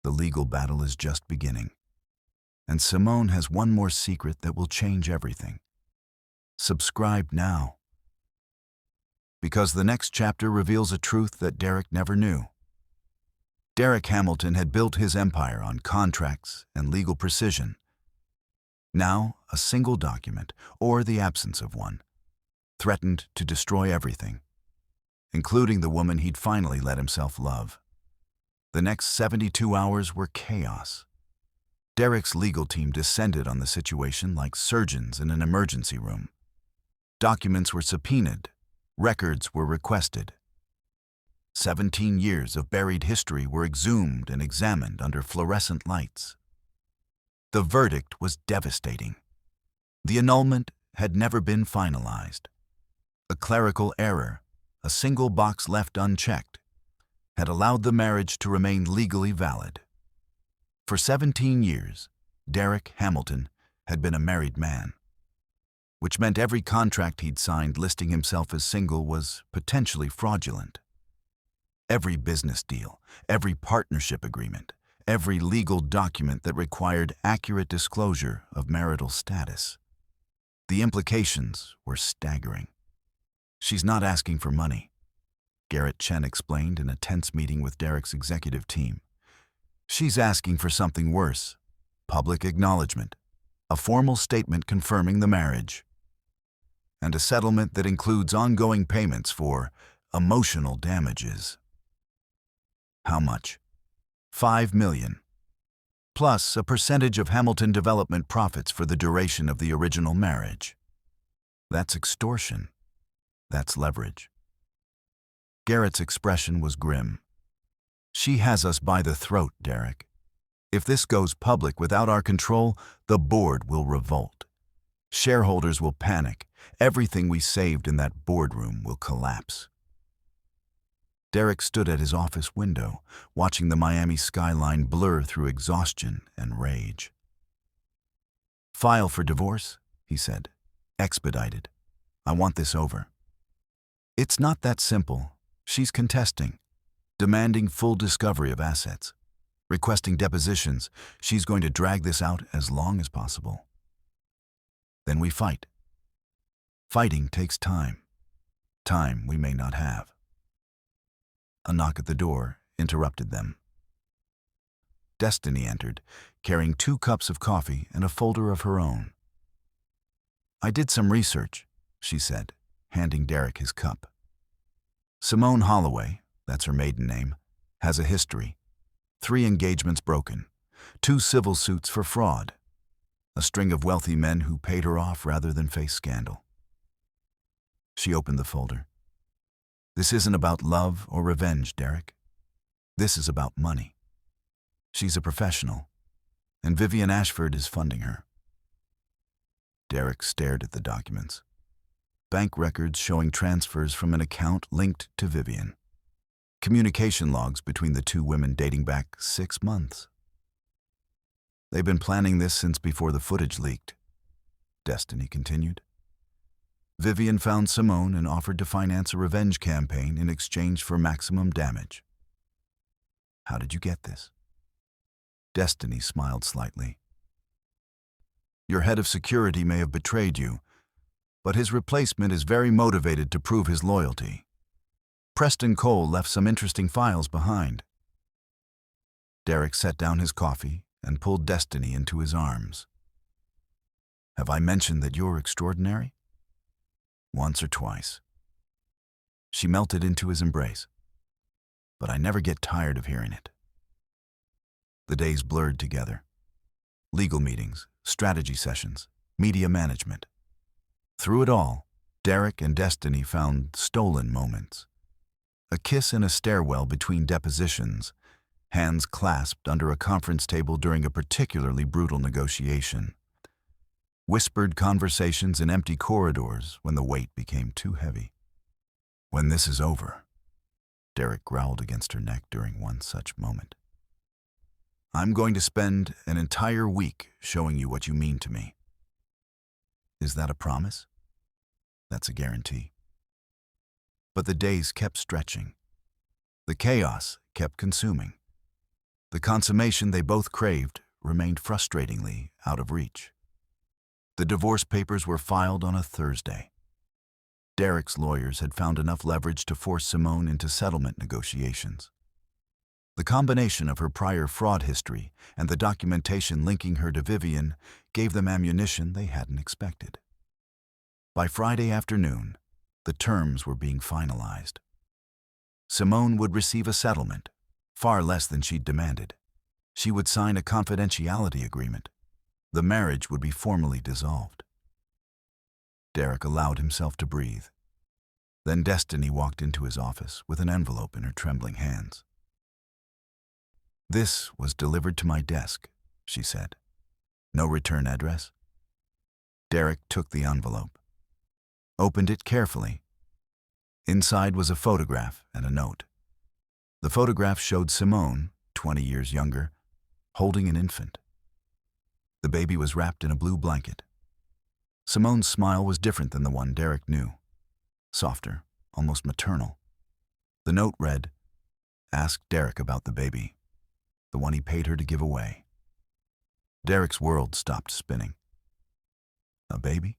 The legal battle is just beginning, and Simone has one more secret that will change everything. Subscribe now, because the next chapter reveals a truth that Derek never knew. Derek Hamilton had built his empire on contracts and legal precision. Now, a single document, or the absence of one, threatened to destroy everything, including the woman he'd finally let himself love. The next 72 hours were chaos. Derek's legal team descended on the situation like surgeons in an emergency room. Documents were subpoenaed, records were requested. 17 years of buried history were exhumed and examined under fluorescent lights. The verdict was devastating. The annulment had never been finalized. A clerical error, a single box left unchecked, had allowed the marriage to remain legally valid. For 17 years, Derek Hamilton had been a married man, which meant every contract he'd signed listing himself as single was potentially fraudulent. Every business deal, every partnership agreement, every legal document that required accurate disclosure of marital status. The implications were staggering. She's not asking for money, Garrett Chen explained in a tense meeting with Derek's executive team. She's asking for something worse, public acknowledgement, a formal statement confirming the marriage, and a settlement that includes ongoing payments for emotional damages. How much? $5 million, plus a percentage of Hamilton Development profits for the duration of the original marriage. That's extortion. That's leverage. Garrett's expression was grim. She has us by the throat, Derek. If this goes public without our control, the board will revolt. Shareholders will panic. Everything we saved in that boardroom will collapse. Derek stood at his office window, watching the Miami skyline blur through exhaustion and rage. "File for divorce," he said. "Expedited. I want this over." "It's not that simple. She's contesting, demanding full discovery of assets, requesting depositions. She's going to drag this out as long as possible. Then we fight. Fighting takes time. Time we may not have." A knock at the door interrupted them. Destiny entered, carrying 2 cups of coffee and a folder of her own. "I did some research," she said, handing Derek his cup. "Simone Holloway, that's her maiden name, has a history. 3 engagements broken, 2 civil suits for fraud, a string of wealthy men who paid her off rather than face scandal." She opened the folder. "This isn't about love or revenge, Derek. This is about money. She's a professional, and Vivian Ashford is funding her." Derek stared at the documents. Bank records showing transfers from an account linked to Vivian. Communication logs between the 2 women dating back 6 months. "They've been planning this since before the footage leaked," Destiny continued. "Vivian found Simone and offered to finance a revenge campaign in exchange for maximum damage." "How did you get this?" Destiny smiled slightly. "Your head of security may have betrayed you, but his replacement is very motivated to prove his loyalty. Preston Cole left some interesting files behind." Derek set down his coffee and pulled Destiny into his arms. "Have I mentioned that you're extraordinary?" "Once or twice." She melted into his embrace. "But I never get tired of hearing it." The days blurred together. Legal meetings, strategy sessions, media management. Through it all, Derek and Destiny found stolen moments. A kiss in a stairwell between depositions, hands clasped under a conference table during a particularly brutal negotiation. Whispered conversations in empty corridors when the weight became too heavy. "When this is over," Derek growled against her neck during one such moment, "I'm going to spend an entire week showing you what you mean to me." Is that a promise? That's a guarantee. But the days kept stretching. The chaos kept consuming. The consummation they both craved remained frustratingly out of reach. The divorce papers were filed on a Thursday. Derek's lawyers had found enough leverage to force Simone into settlement negotiations. The combination of her prior fraud history and the documentation linking her to Vivian gave them ammunition they hadn't expected. By Friday afternoon, the terms were being finalized. Simone would receive a settlement, far less than she'd demanded. She would sign a confidentiality agreement. The marriage would be formally dissolved. Derek allowed himself to breathe. Then Destiny walked into his office with an envelope in her trembling hands. "This was delivered to my desk," she said. "No return address?" Derek took the envelope, opened it carefully. Inside was a photograph and a note. The photograph showed Simone, 20 years younger, holding an infant. The baby was wrapped in a blue blanket. Simone's smile was different than the one Derek knew. Softer, almost maternal. The note read, "Ask Derek about the baby, the one he paid her to give away." Derek's world stopped spinning. "A baby?"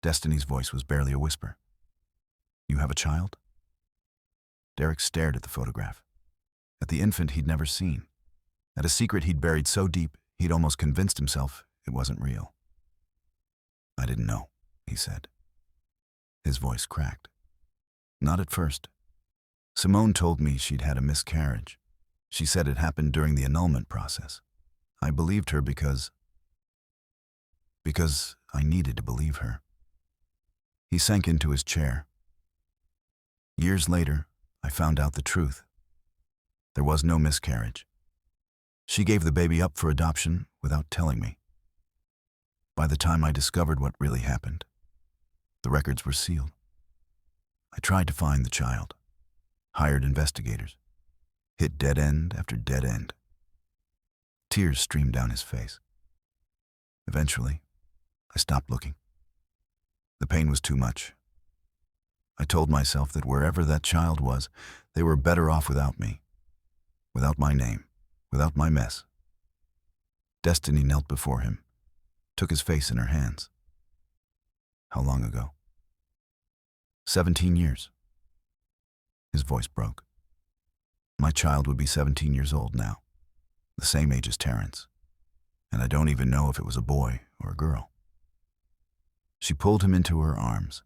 Destiny's voice was barely a whisper. "You have a child?" Derek stared at the photograph, at the infant he'd never seen, at a secret he'd buried so deep he'd almost convinced himself it wasn't real. "I didn't know," he said. His voice cracked. "Not at first. Simone told me she'd had a miscarriage. She said it happened during the annulment process. I believed her because I needed to believe her." He sank into his chair. Years later, I found out the truth. There was no miscarriage. She gave the baby up for adoption without telling me. By the time I discovered what really happened, the records were sealed. I tried to find the child, hired investigators, hit dead end after dead end. Tears streamed down his face. Eventually, I stopped looking. The pain was too much. I told myself that wherever that child was, they were better off without me, without my name, without my mess. Destiny knelt before him, took his face in her hands. How long ago? 17 years. His voice broke. My child would be 17 years old now, the same age as Terrence, and I don't even know if it was a boy or a girl. She pulled him into her arms,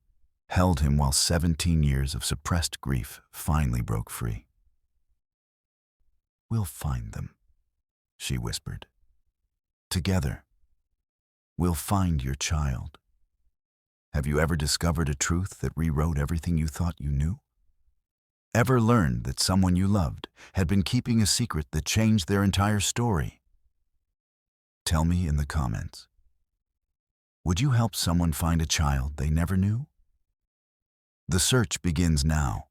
held him while 17 years of suppressed grief finally broke free. "We'll find them," she whispered. "Together. We'll find your child." Have you ever discovered a truth that rewrote everything you thought you knew? Ever learned that someone you loved had been keeping a secret that changed their entire story? Tell me in the comments. Would you help someone find a child they never knew? The search begins now,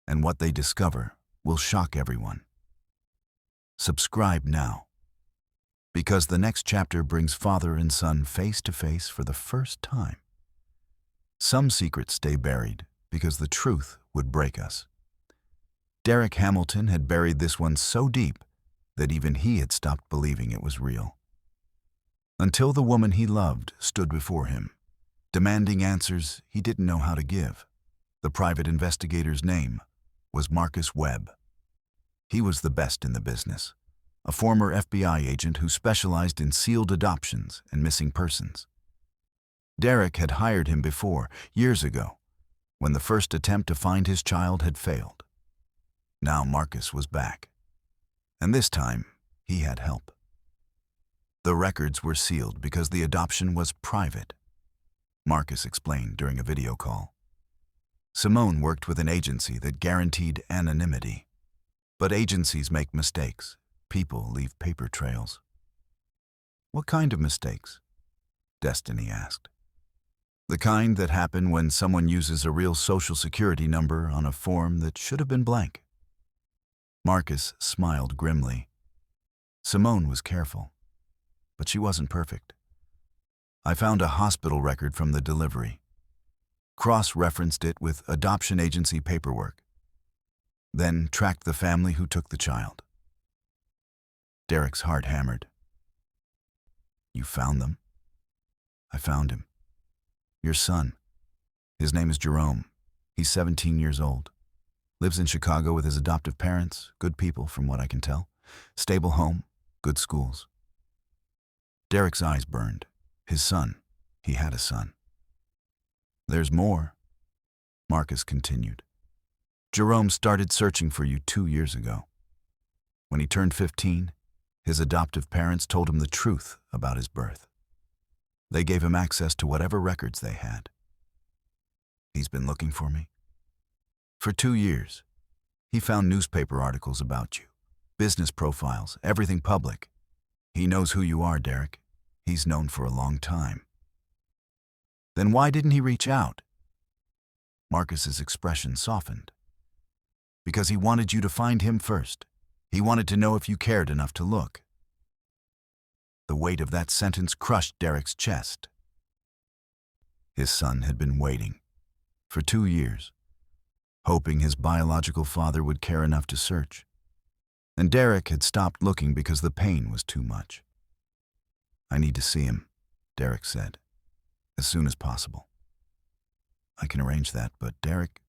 and what they discover will shock everyone. Subscribe now, because the next chapter brings father and son face to face for the first time. Some secrets stay buried because the truth would break us. Derek Hamilton had buried this one so deep that even he had stopped believing it was real. Until the woman he loved stood before him, demanding answers he didn't know how to give. The private investigator's name was Marcus Webb. He was the best in the business, a former FBI agent who specialized in sealed adoptions and missing persons. Derek had hired him before, years ago, when the first attempt to find his child had failed. Now Marcus was back, and this time he had help. The records were sealed because the adoption was private, Marcus explained during a video call. Simone worked with an agency that guaranteed anonymity. But agencies make mistakes. People leave paper trails. "What kind of mistakes?" Destiny asked. "The kind that happen when someone uses a real social security number on a form that should have been blank." Marcus smiled grimly. Simone was careful, but she wasn't perfect. "I found a hospital record from the delivery. Cross-referenced it with adoption agency paperwork. Then tracked the family who took the child." Derek's heart hammered. "You found them?" "I found him. Your son. His name is Jerome. He's 17 years old. Lives in Chicago with his adoptive parents, good people from what I can tell. Stable home, good schools." Derek's eyes burned. His son. He had a son. "There's more," Marcus continued. "Jerome started searching for you 2 years ago. When he turned 15, his adoptive parents told him the truth about his birth. They gave him access to whatever records they had. He's been looking for me. For 2 years, he found newspaper articles about you, business profiles, everything public. He knows who you are, Derek. He's known for a long time." "Then why didn't he reach out?" Marcus's expression softened. "Because he wanted you to find him first. He wanted to know if you cared enough to look." The weight of that sentence crushed Derek's chest. His son had been waiting for 2 years, hoping his biological father would care enough to search. And Derek had stopped looking because the pain was too much. "I need to see him," Derek said, "as soon as possible." "I can arrange that, but Derek..."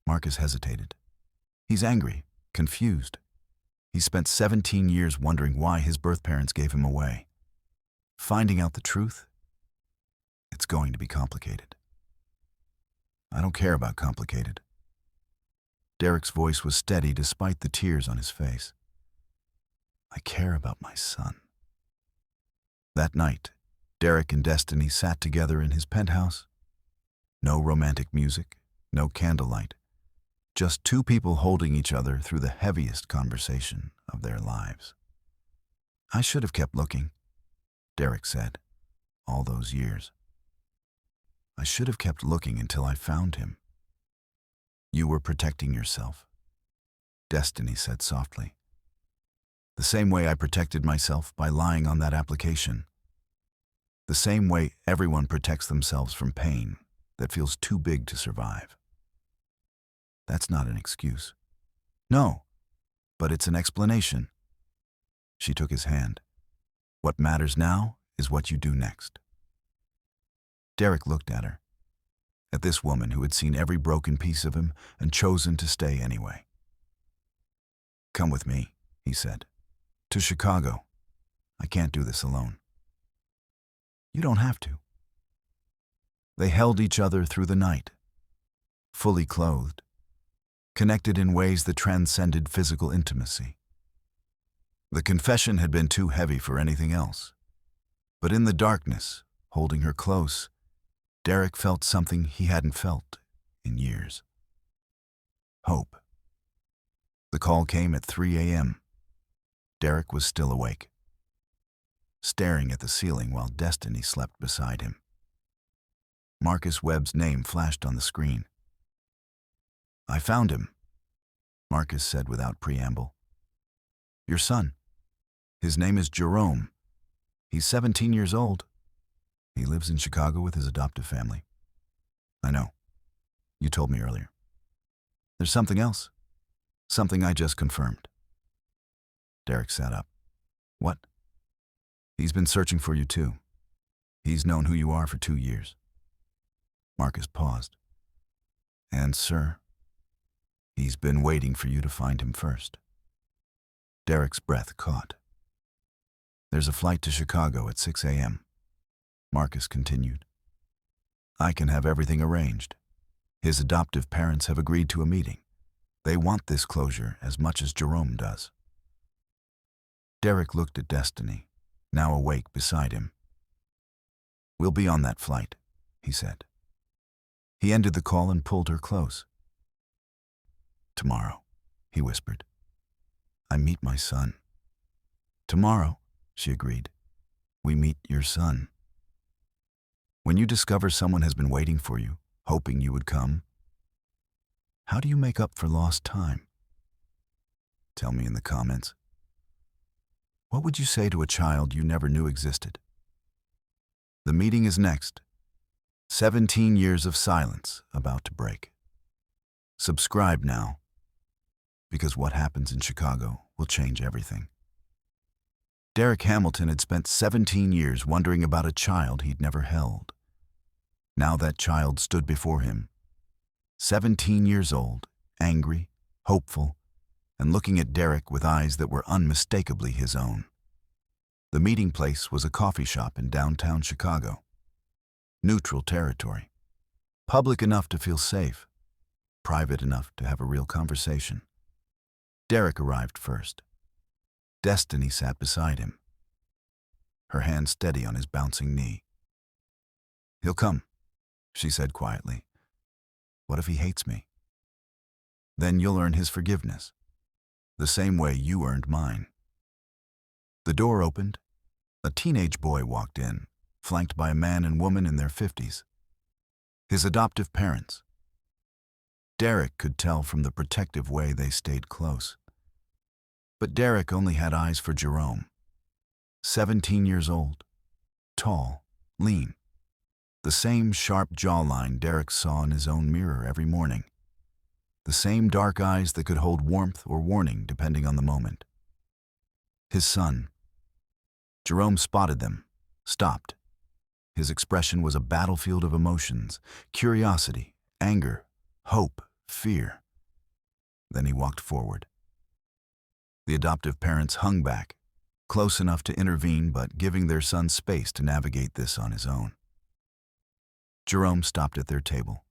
Marcus hesitated. He's angry, confused. He spent 17 years wondering why his birth parents gave him away. Finding out the truth? It's going to be complicated. "I don't care about complicated." Derek's voice was steady despite the tears on his face. "I care about my son." That night, Derek and Destiny sat together in his penthouse. No romantic music, No candlelight. Just two people holding each other through the heaviest conversation of their lives. I should have kept looking, Derek said, all those years. I should have kept looking until I found him. You were protecting yourself, Destiny said softly. The same way I protected myself by lying on that application. The same way everyone protects themselves from pain that feels too big to survive. That's not an excuse. No, but it's an explanation. She took his hand. What matters now is what you do next. Derek looked at her, at this woman who had seen every broken piece of him and chosen to stay anyway. Come with me, he said. To Chicago. I can't do this alone. You don't have to. They held each other through the night, fully clothed, connected in ways that transcended physical intimacy. The confession had been too heavy for anything else. But in the darkness, holding her close, Derek felt something he hadn't felt in years. Hope. The call came at 3 a.m. Derek was still awake, staring at the ceiling while Destiny slept beside him. Marcus Webb's name flashed on the screen. I found him, Marcus said without preamble. Your son. His name is Jerome. He's 17 years old. He lives in Chicago with his adoptive family. I know. You told me earlier. There's something else. Something I just confirmed. Derek sat up. What? He's been searching for you too. He's known who you are for 2 years. Marcus paused. And, sir, he's been waiting for you to find him first. Derek's breath caught. There's a flight to Chicago at 6 a.m., Marcus continued. I can have everything arranged. His adoptive parents have agreed to a meeting. They want this closure as much as Jerome does. Derek looked at Destiny, now awake beside him. We'll be on that flight, he said. He ended the call and pulled her close. Tomorrow, he whispered. I meet my son. Tomorrow, she agreed. We meet your son. When you discover someone has been waiting for you, hoping you would come, how do you make up for lost time? Tell me in the comments. What would you say to a child you never knew existed? The meeting is next. 17 years of silence about to break. Subscribe now, because what happens in Chicago will change everything. Derek Hamilton had spent 17 years wondering about a child he'd never held. Now that child stood before him, 17 years old, angry, hopeful, and looking at Derek with eyes that were unmistakably his own. The meeting place was a coffee shop in downtown Chicago. Neutral territory. Public enough to feel safe. Private enough to have a real conversation. Derek arrived first. Destiny sat beside him, her hand steady on his bouncing knee. He'll come, she said quietly. What if he hates me? Then you'll earn his forgiveness, the same way you earned mine. The door opened. A teenage boy walked in, flanked by a man and woman in their 50s. His adoptive parents. Derek could tell from the protective way they stayed close. But Derek only had eyes for Jerome. 17 years old, tall, lean. The same sharp jawline Derek saw in his own mirror every morning. The same dark eyes that could hold warmth or warning depending on the moment. His son. Jerome spotted them, stopped. His expression was a battlefield of emotions, curiosity, anger, hope, fear. Then he walked forward. The adoptive parents hung back, close enough to intervene but giving their son space to navigate this on his own. Jerome stopped at their table,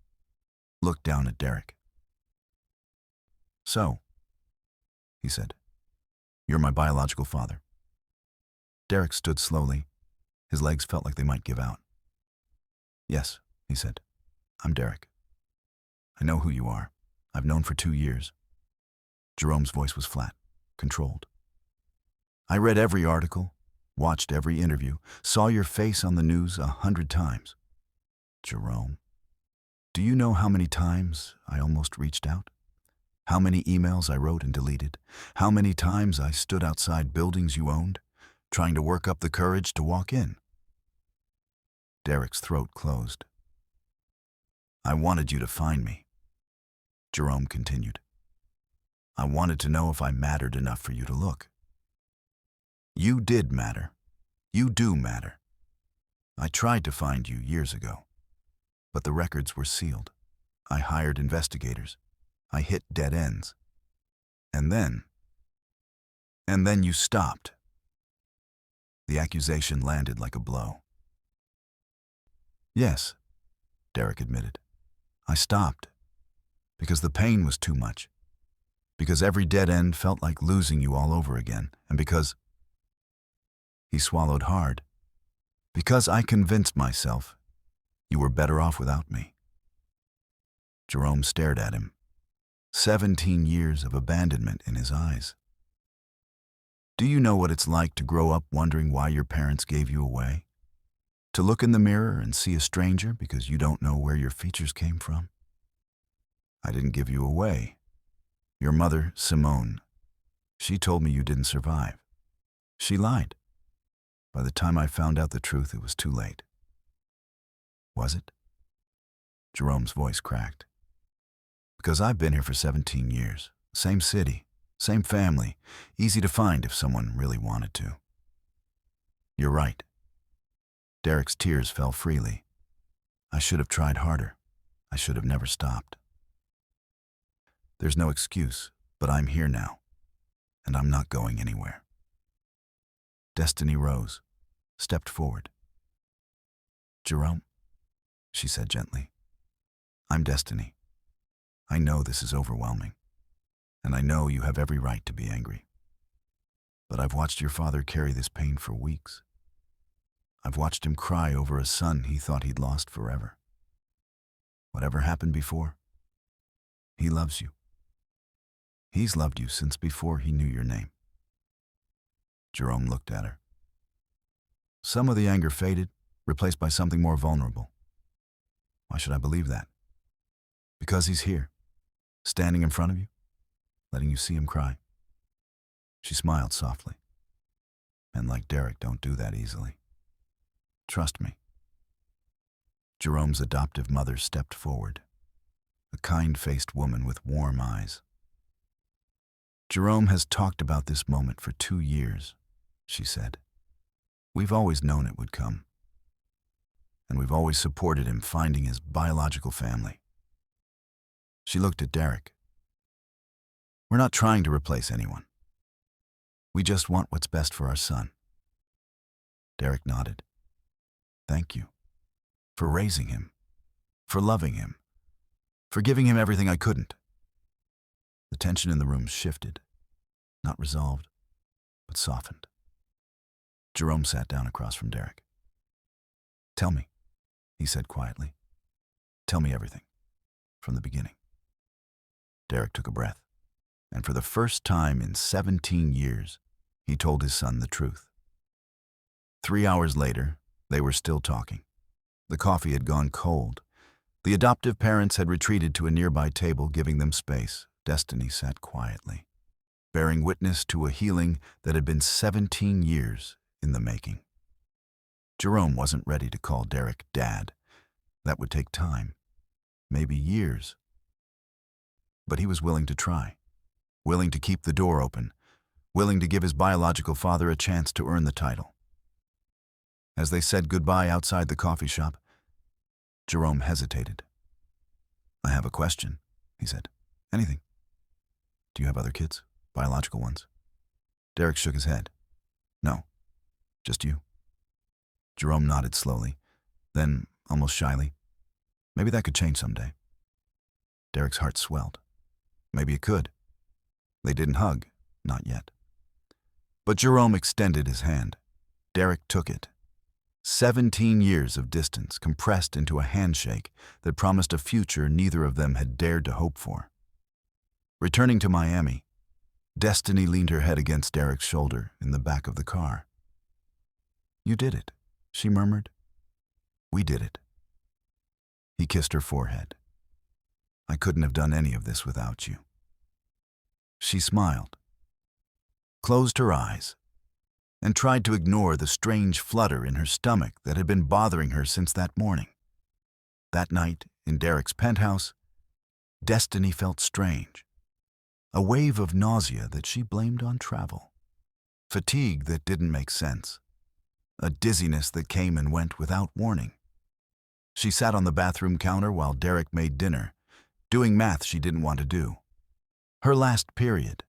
looked down at Derek. So, he said, you're my biological father. Derek stood slowly. His legs felt like they might give out. Yes, he said, I'm Derek. I know who you are. I've known for 2 years. Jerome's voice was flat, controlled. I read every article, watched every interview, saw your face on the news 100 times. Jerome, do you know how many times I almost reached out? How many emails I wrote and deleted? How many times I stood outside buildings you owned, trying to work up the courage to walk in? Derek's throat closed. I wanted you to find me. Jerome continued. I wanted to know if I mattered enough for you to look. You did matter. You do matter. I tried to find you years ago, but the records were sealed. I hired investigators. I hit dead ends. And then you stopped. The accusation landed like a blow. Yes, Derek admitted. I stopped because the pain was too much, because every dead end felt like losing you all over again, and because, he swallowed hard, because I convinced myself you were better off without me. Jerome stared at him, 17 years of abandonment in his eyes. Do you know what it's like to grow up wondering why your parents gave you away? To look in the mirror and see a stranger because you don't know where your features came from? I didn't give you away. Your mother, Simone, she told me you didn't survive. She lied. By the time I found out the truth, it was too late. Was it? Jerome's voice cracked. Because I've been here for 17 years. Same city, same family, easy to find if someone really wanted to. You're right. Derek's tears fell freely. I should have tried harder. I should have never stopped. There's no excuse, but I'm here now, and I'm not going anywhere. Destiny rose, stepped forward. Jerome, she said gently, I'm Destiny. I know this is overwhelming, and I know you have every right to be angry. But I've watched your father carry this pain for weeks. I've watched him cry over a son he thought he'd lost forever. Whatever happened before, he loves you. He's loved you since before he knew your name. Jerome looked at her. Some of the anger faded, replaced by something more vulnerable. Why should I believe that? Because he's here, standing in front of you, letting you see him cry. She smiled softly. Men like Derek don't do that easily. Trust me. Jerome's adoptive mother stepped forward, a kind-faced woman with warm eyes. Jerome has talked about this moment for 2 years, she said. We've always known it would come, and we've always supported him finding his biological family. She looked at Derek. We're not trying to replace anyone. We just want what's best for our son. Derek nodded. Thank you for raising him, for loving him, for giving him everything I couldn't. The tension in the room shifted, not resolved, but softened. Jerome sat down across from Derek. Tell me, he said quietly. Tell me everything, from the beginning. Derek took a breath, and for the first time in 17 years, he told his son the truth. 3 hours later, they were still talking. The coffee had gone cold. The adoptive parents had retreated to a nearby table, giving them space. Destiny sat quietly, bearing witness to a healing that had been 17 years in the making. Jerome wasn't ready to call Derek Dad. That would take time, maybe years. But he was willing to try, willing to keep the door open, willing to give his biological father a chance to earn the title. As they said goodbye outside the coffee shop, Jerome hesitated. I have a question, he said. Anything. Do you have other kids? Biological ones? Derek shook his head. No, just you. Jerome nodded slowly, then, almost shyly, maybe that could change someday. Derek's heart swelled. Maybe it could. They didn't hug, not yet. But Jerome extended his hand. Derek took it. 17 years of distance compressed into a handshake that promised a future neither of them had dared to hope for. Returning to Miami, Destiny leaned her head against Derek's shoulder in the back of the car. "You did it," she murmured. "We did it." He kissed her forehead. "I couldn't have done any of this without you." She smiled, closed her eyes, and tried to ignore the strange flutter in her stomach that had been bothering her since that morning. That night, in Derek's penthouse, Destiny felt strange. A wave of nausea that she blamed on travel. Fatigue that didn't make sense. A dizziness that came and went without warning. She sat on the bathroom counter while Derek made dinner, doing math she didn't want to do. Her last period,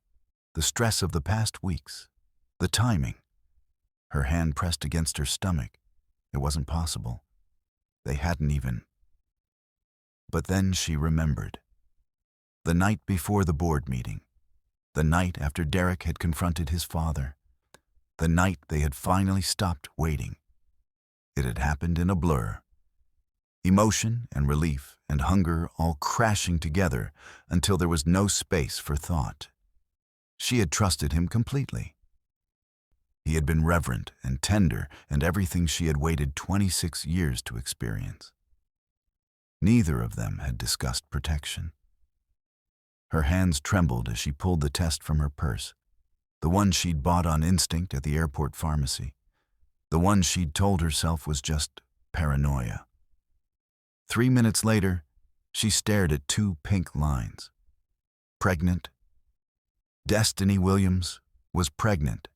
the stress of the past weeks, the timing. Her hand pressed against her stomach. It wasn't possible. They hadn't even. But then she remembered. The night before the board meeting. The night after Derek had confronted his father. The night they had finally stopped waiting. It had happened in a blur. Emotion and relief and hunger all crashing together until there was no space for thought. She had trusted him completely. He had been reverent and tender and everything she had waited 26 years to experience. Neither of them had discussed protection. Her hands trembled as she pulled the test from her purse, the one she'd bought on instinct at the airport pharmacy, the one she'd told herself was just paranoia. 3 minutes later, she stared at 2 pink lines. Pregnant. Destiny Williams was pregnant,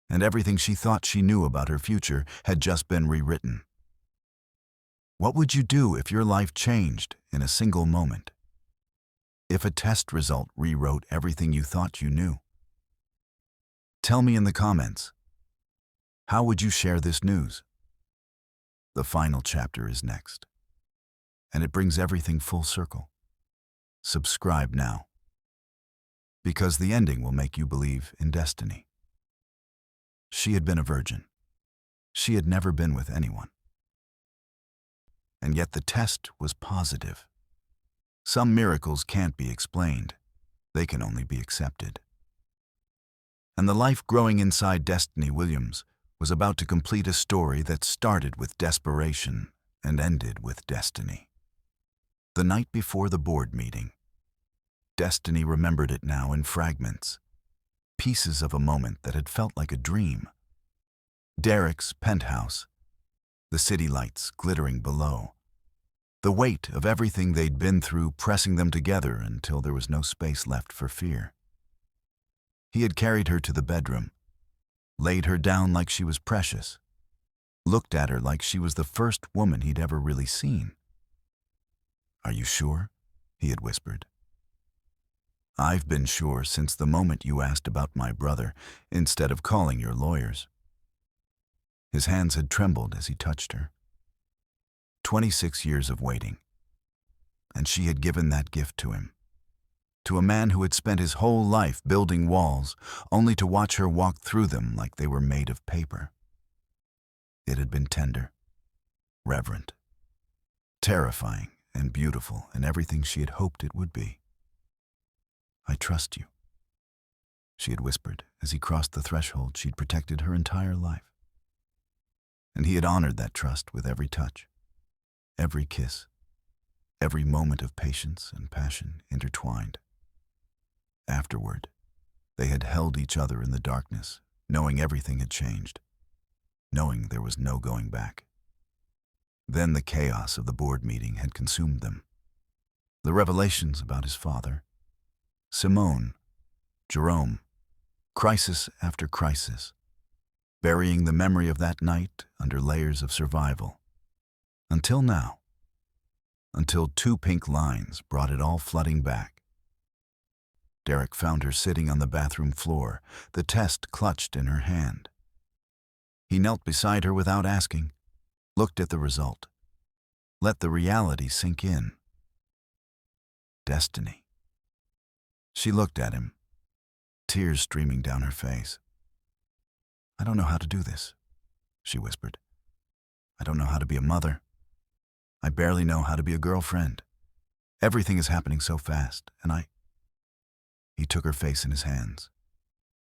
and everything she thought she knew about her future had just been rewritten. What would you do if your life changed in a single moment? If a test result rewrote everything you thought you knew? Tell me in the comments. How would you share this news? The final chapter is next, and it brings everything full circle. Subscribe now, because the ending will make you believe in destiny. She had been a virgin. She had never been with anyone. And yet the test was positive. Some miracles can't be explained. They can only be accepted. And the life growing inside Destiny Williams was about to complete a story that started with desperation and ended with destiny. The night before the board meeting. Destiny remembered it now in fragments, pieces of a moment that had felt like a dream. Derek's penthouse, the city lights glittering below, the weight of everything they'd been through pressing them together until there was no space left for fear. He had carried her to the bedroom, laid her down like she was precious, looked at her like she was the first woman he'd ever really seen. "Are you sure?" he had whispered. "I've been sure since the moment you asked about my brother instead of calling your lawyers." His hands had trembled as he touched her. 26 years of waiting. And she had given that gift to him. To a man who had spent his whole life building walls, only to watch her walk through them like they were made of paper. It had been tender, reverent, terrifying and beautiful, and everything she had hoped it would be. "I trust you," she had whispered as he crossed the threshold she'd protected her entire life. And he had honored that trust with every touch, every kiss, every moment of patience and passion intertwined. Afterward, they had held each other in the darkness, knowing everything had changed, knowing there was no going back. Then the chaos of the board meeting had consumed them. The revelations about his father, Simone, Jerome, crisis after crisis, burying the memory of that night under layers of survival. Until now. Until 2 pink lines brought it all flooding back. Derek found her sitting on the bathroom floor, the test clutched in her hand. He knelt beside her without asking, looked at the result, let the reality sink in. Destiny. She looked at him, tears streaming down her face. "I don't know how to do this," she whispered. I don't know how to be a mother. I barely know how to be a girlfriend. Everything is happening so fast, and I... He took her face in his hands,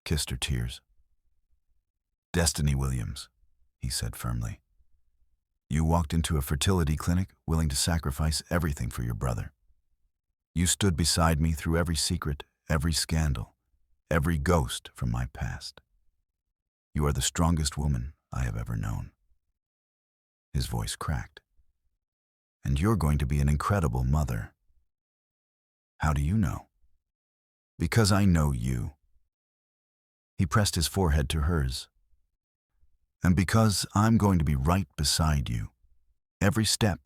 kissed her tears. Destiny Williams, he said firmly. You walked into a fertility clinic willing to sacrifice everything for your brother. You stood beside me through every secret, every scandal, every ghost from my past. You are the strongest woman I have ever known. His voice cracked. And you're going to be an incredible mother. How do you know? Because I know you. He pressed his forehead to hers. And because I'm going to be right beside you. Every step,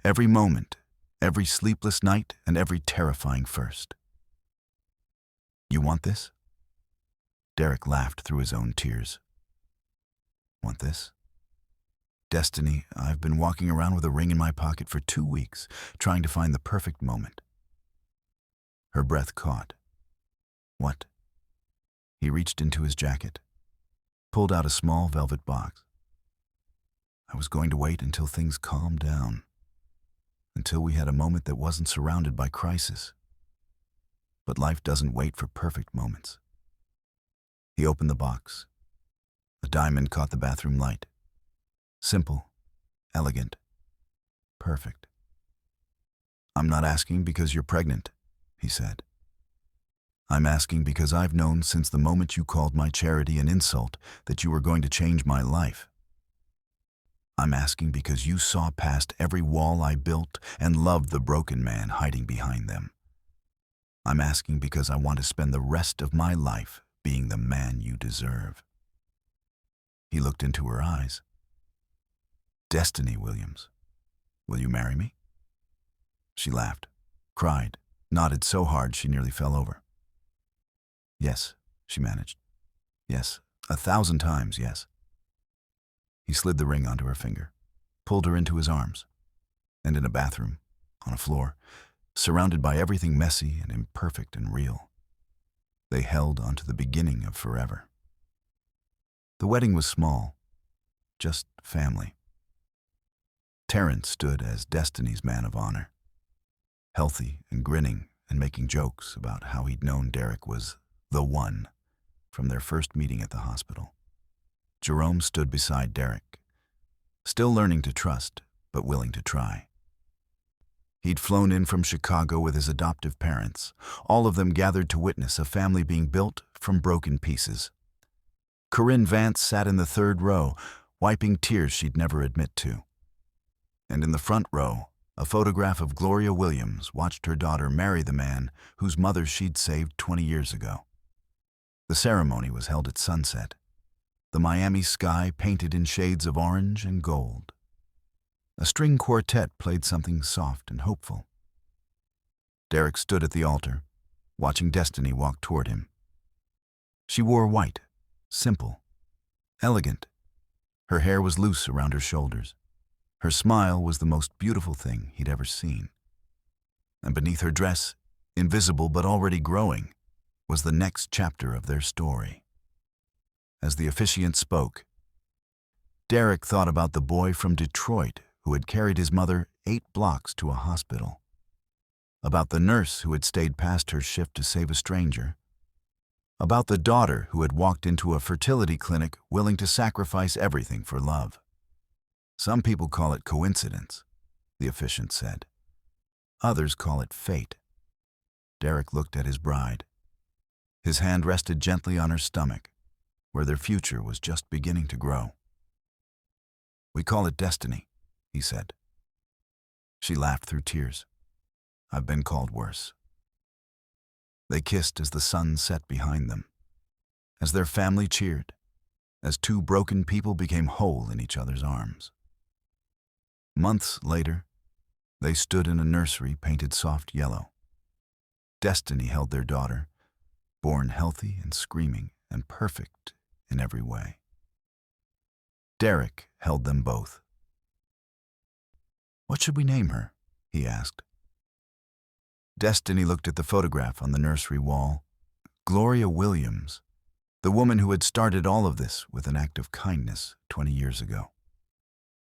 every moment, every sleepless night, and every terrifying first. You want this? Derek laughed through his own tears. Want this? Destiny, I've been walking around with a ring in my pocket for 2 weeks, trying to find the perfect moment. Her breath caught. What? He reached into his jacket, pulled out a small velvet box. I was going to wait until things calmed down, until we had a moment that wasn't surrounded by crisis. But life doesn't wait for perfect moments. He opened the box. A diamond caught the bathroom light. Simple, elegant, perfect. I'm not asking because you're pregnant, he said. I'm asking because I've known since the moment you called my charity an insult that you were going to change my life. I'm asking because you saw past every wall I built and loved the broken man hiding behind them. I'm asking because I want to spend the rest of my life being the man you deserve. He looked into her eyes. Destiny Williams, will you marry me? She laughed, cried, nodded so hard she nearly fell over. Yes, she managed. Yes, 1,000 times, yes. He slid the ring onto her finger, pulled her into his arms, and in a bathroom, on a floor, surrounded by everything messy and imperfect and real, they held onto the beginning of forever. The wedding was small, just family. Terrence stood as Destiny's man of honor, healthy and grinning and making jokes about how he'd known Derek was the one from their first meeting at the hospital. Jerome stood beside Derek, still learning to trust, but willing to try. He'd flown in from Chicago with his adoptive parents, all of them gathered to witness a family being built from broken pieces. Corinne Vance sat in the 3rd row, wiping tears she'd never admit to. And in the front row, a photograph of Gloria Williams watched her daughter marry the man whose mother she'd saved 20 years ago. The ceremony was held at sunset, the Miami sky painted in shades of orange and gold. A string quartet played something soft and hopeful. Derek stood at the altar, watching Destiny walk toward him. She wore white, simple, elegant. Her hair was loose around her shoulders. Her smile was the most beautiful thing he'd ever seen. And beneath her dress, invisible but already growing, was the next chapter of their story. As the officiant spoke, Derek thought about the boy from Detroit who had carried his mother 8 blocks to a hospital, about the nurse who had stayed past her shift to save a stranger, about the daughter who had walked into a fertility clinic willing to sacrifice everything for love. Some people call it coincidence, the officiant said. Others call it fate. Derek looked at his bride. His hand rested gently on her stomach, where their future was just beginning to grow. We call it destiny, he said. She laughed through tears. I've been called worse. They kissed as the sun set behind them, as their family cheered, as 2 broken people became whole in each other's arms. Months later, they stood in a nursery painted soft yellow. Destiny held their daughter, born healthy and screaming and perfect in every way. Derek held them both. What should we name her? He asked. Destiny looked at the photograph on the nursery wall. Gloria Williams, the woman who had started all of this with an act of kindness 20 years ago.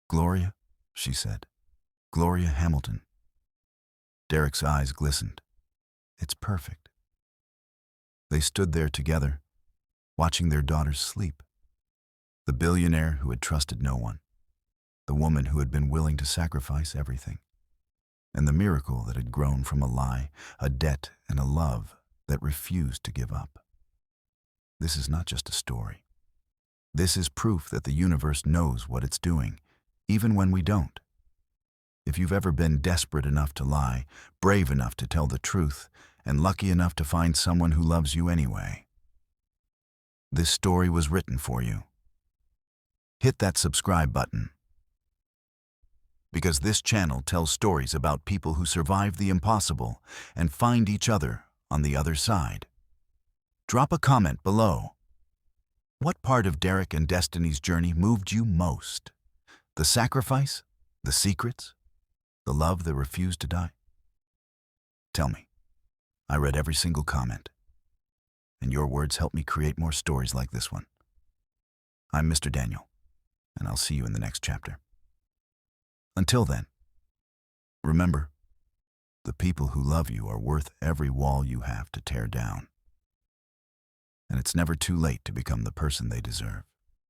Gloria, she said. Gloria Hamilton. Derek's eyes glistened. It's perfect. They stood there together, watching their daughters sleep. The billionaire who had trusted no one, the woman who had been willing to sacrifice everything, and the miracle that had grown from a lie, a debt, and a love that refused to give up. This is not just a story. This is proof that the universe knows what it's doing, even when we don't. If you've ever been desperate enough to lie, brave enough to tell the truth, and lucky enough to find someone who loves you anyway, this story was written for you. Hit that subscribe button, because this channel tells stories about people who survive the impossible and find each other on the other side. Drop a comment below. What part of Derek and Destiny's journey moved you most? The sacrifice? The secrets? The love that refused to die? Tell me. I read every single comment, and your words help me create more stories like this one. I'm Mr. Daniel, and I'll see you in the next chapter. Until then, remember, the people who love you are worth every wall you have to tear down. And it's never too late to become the person they deserve.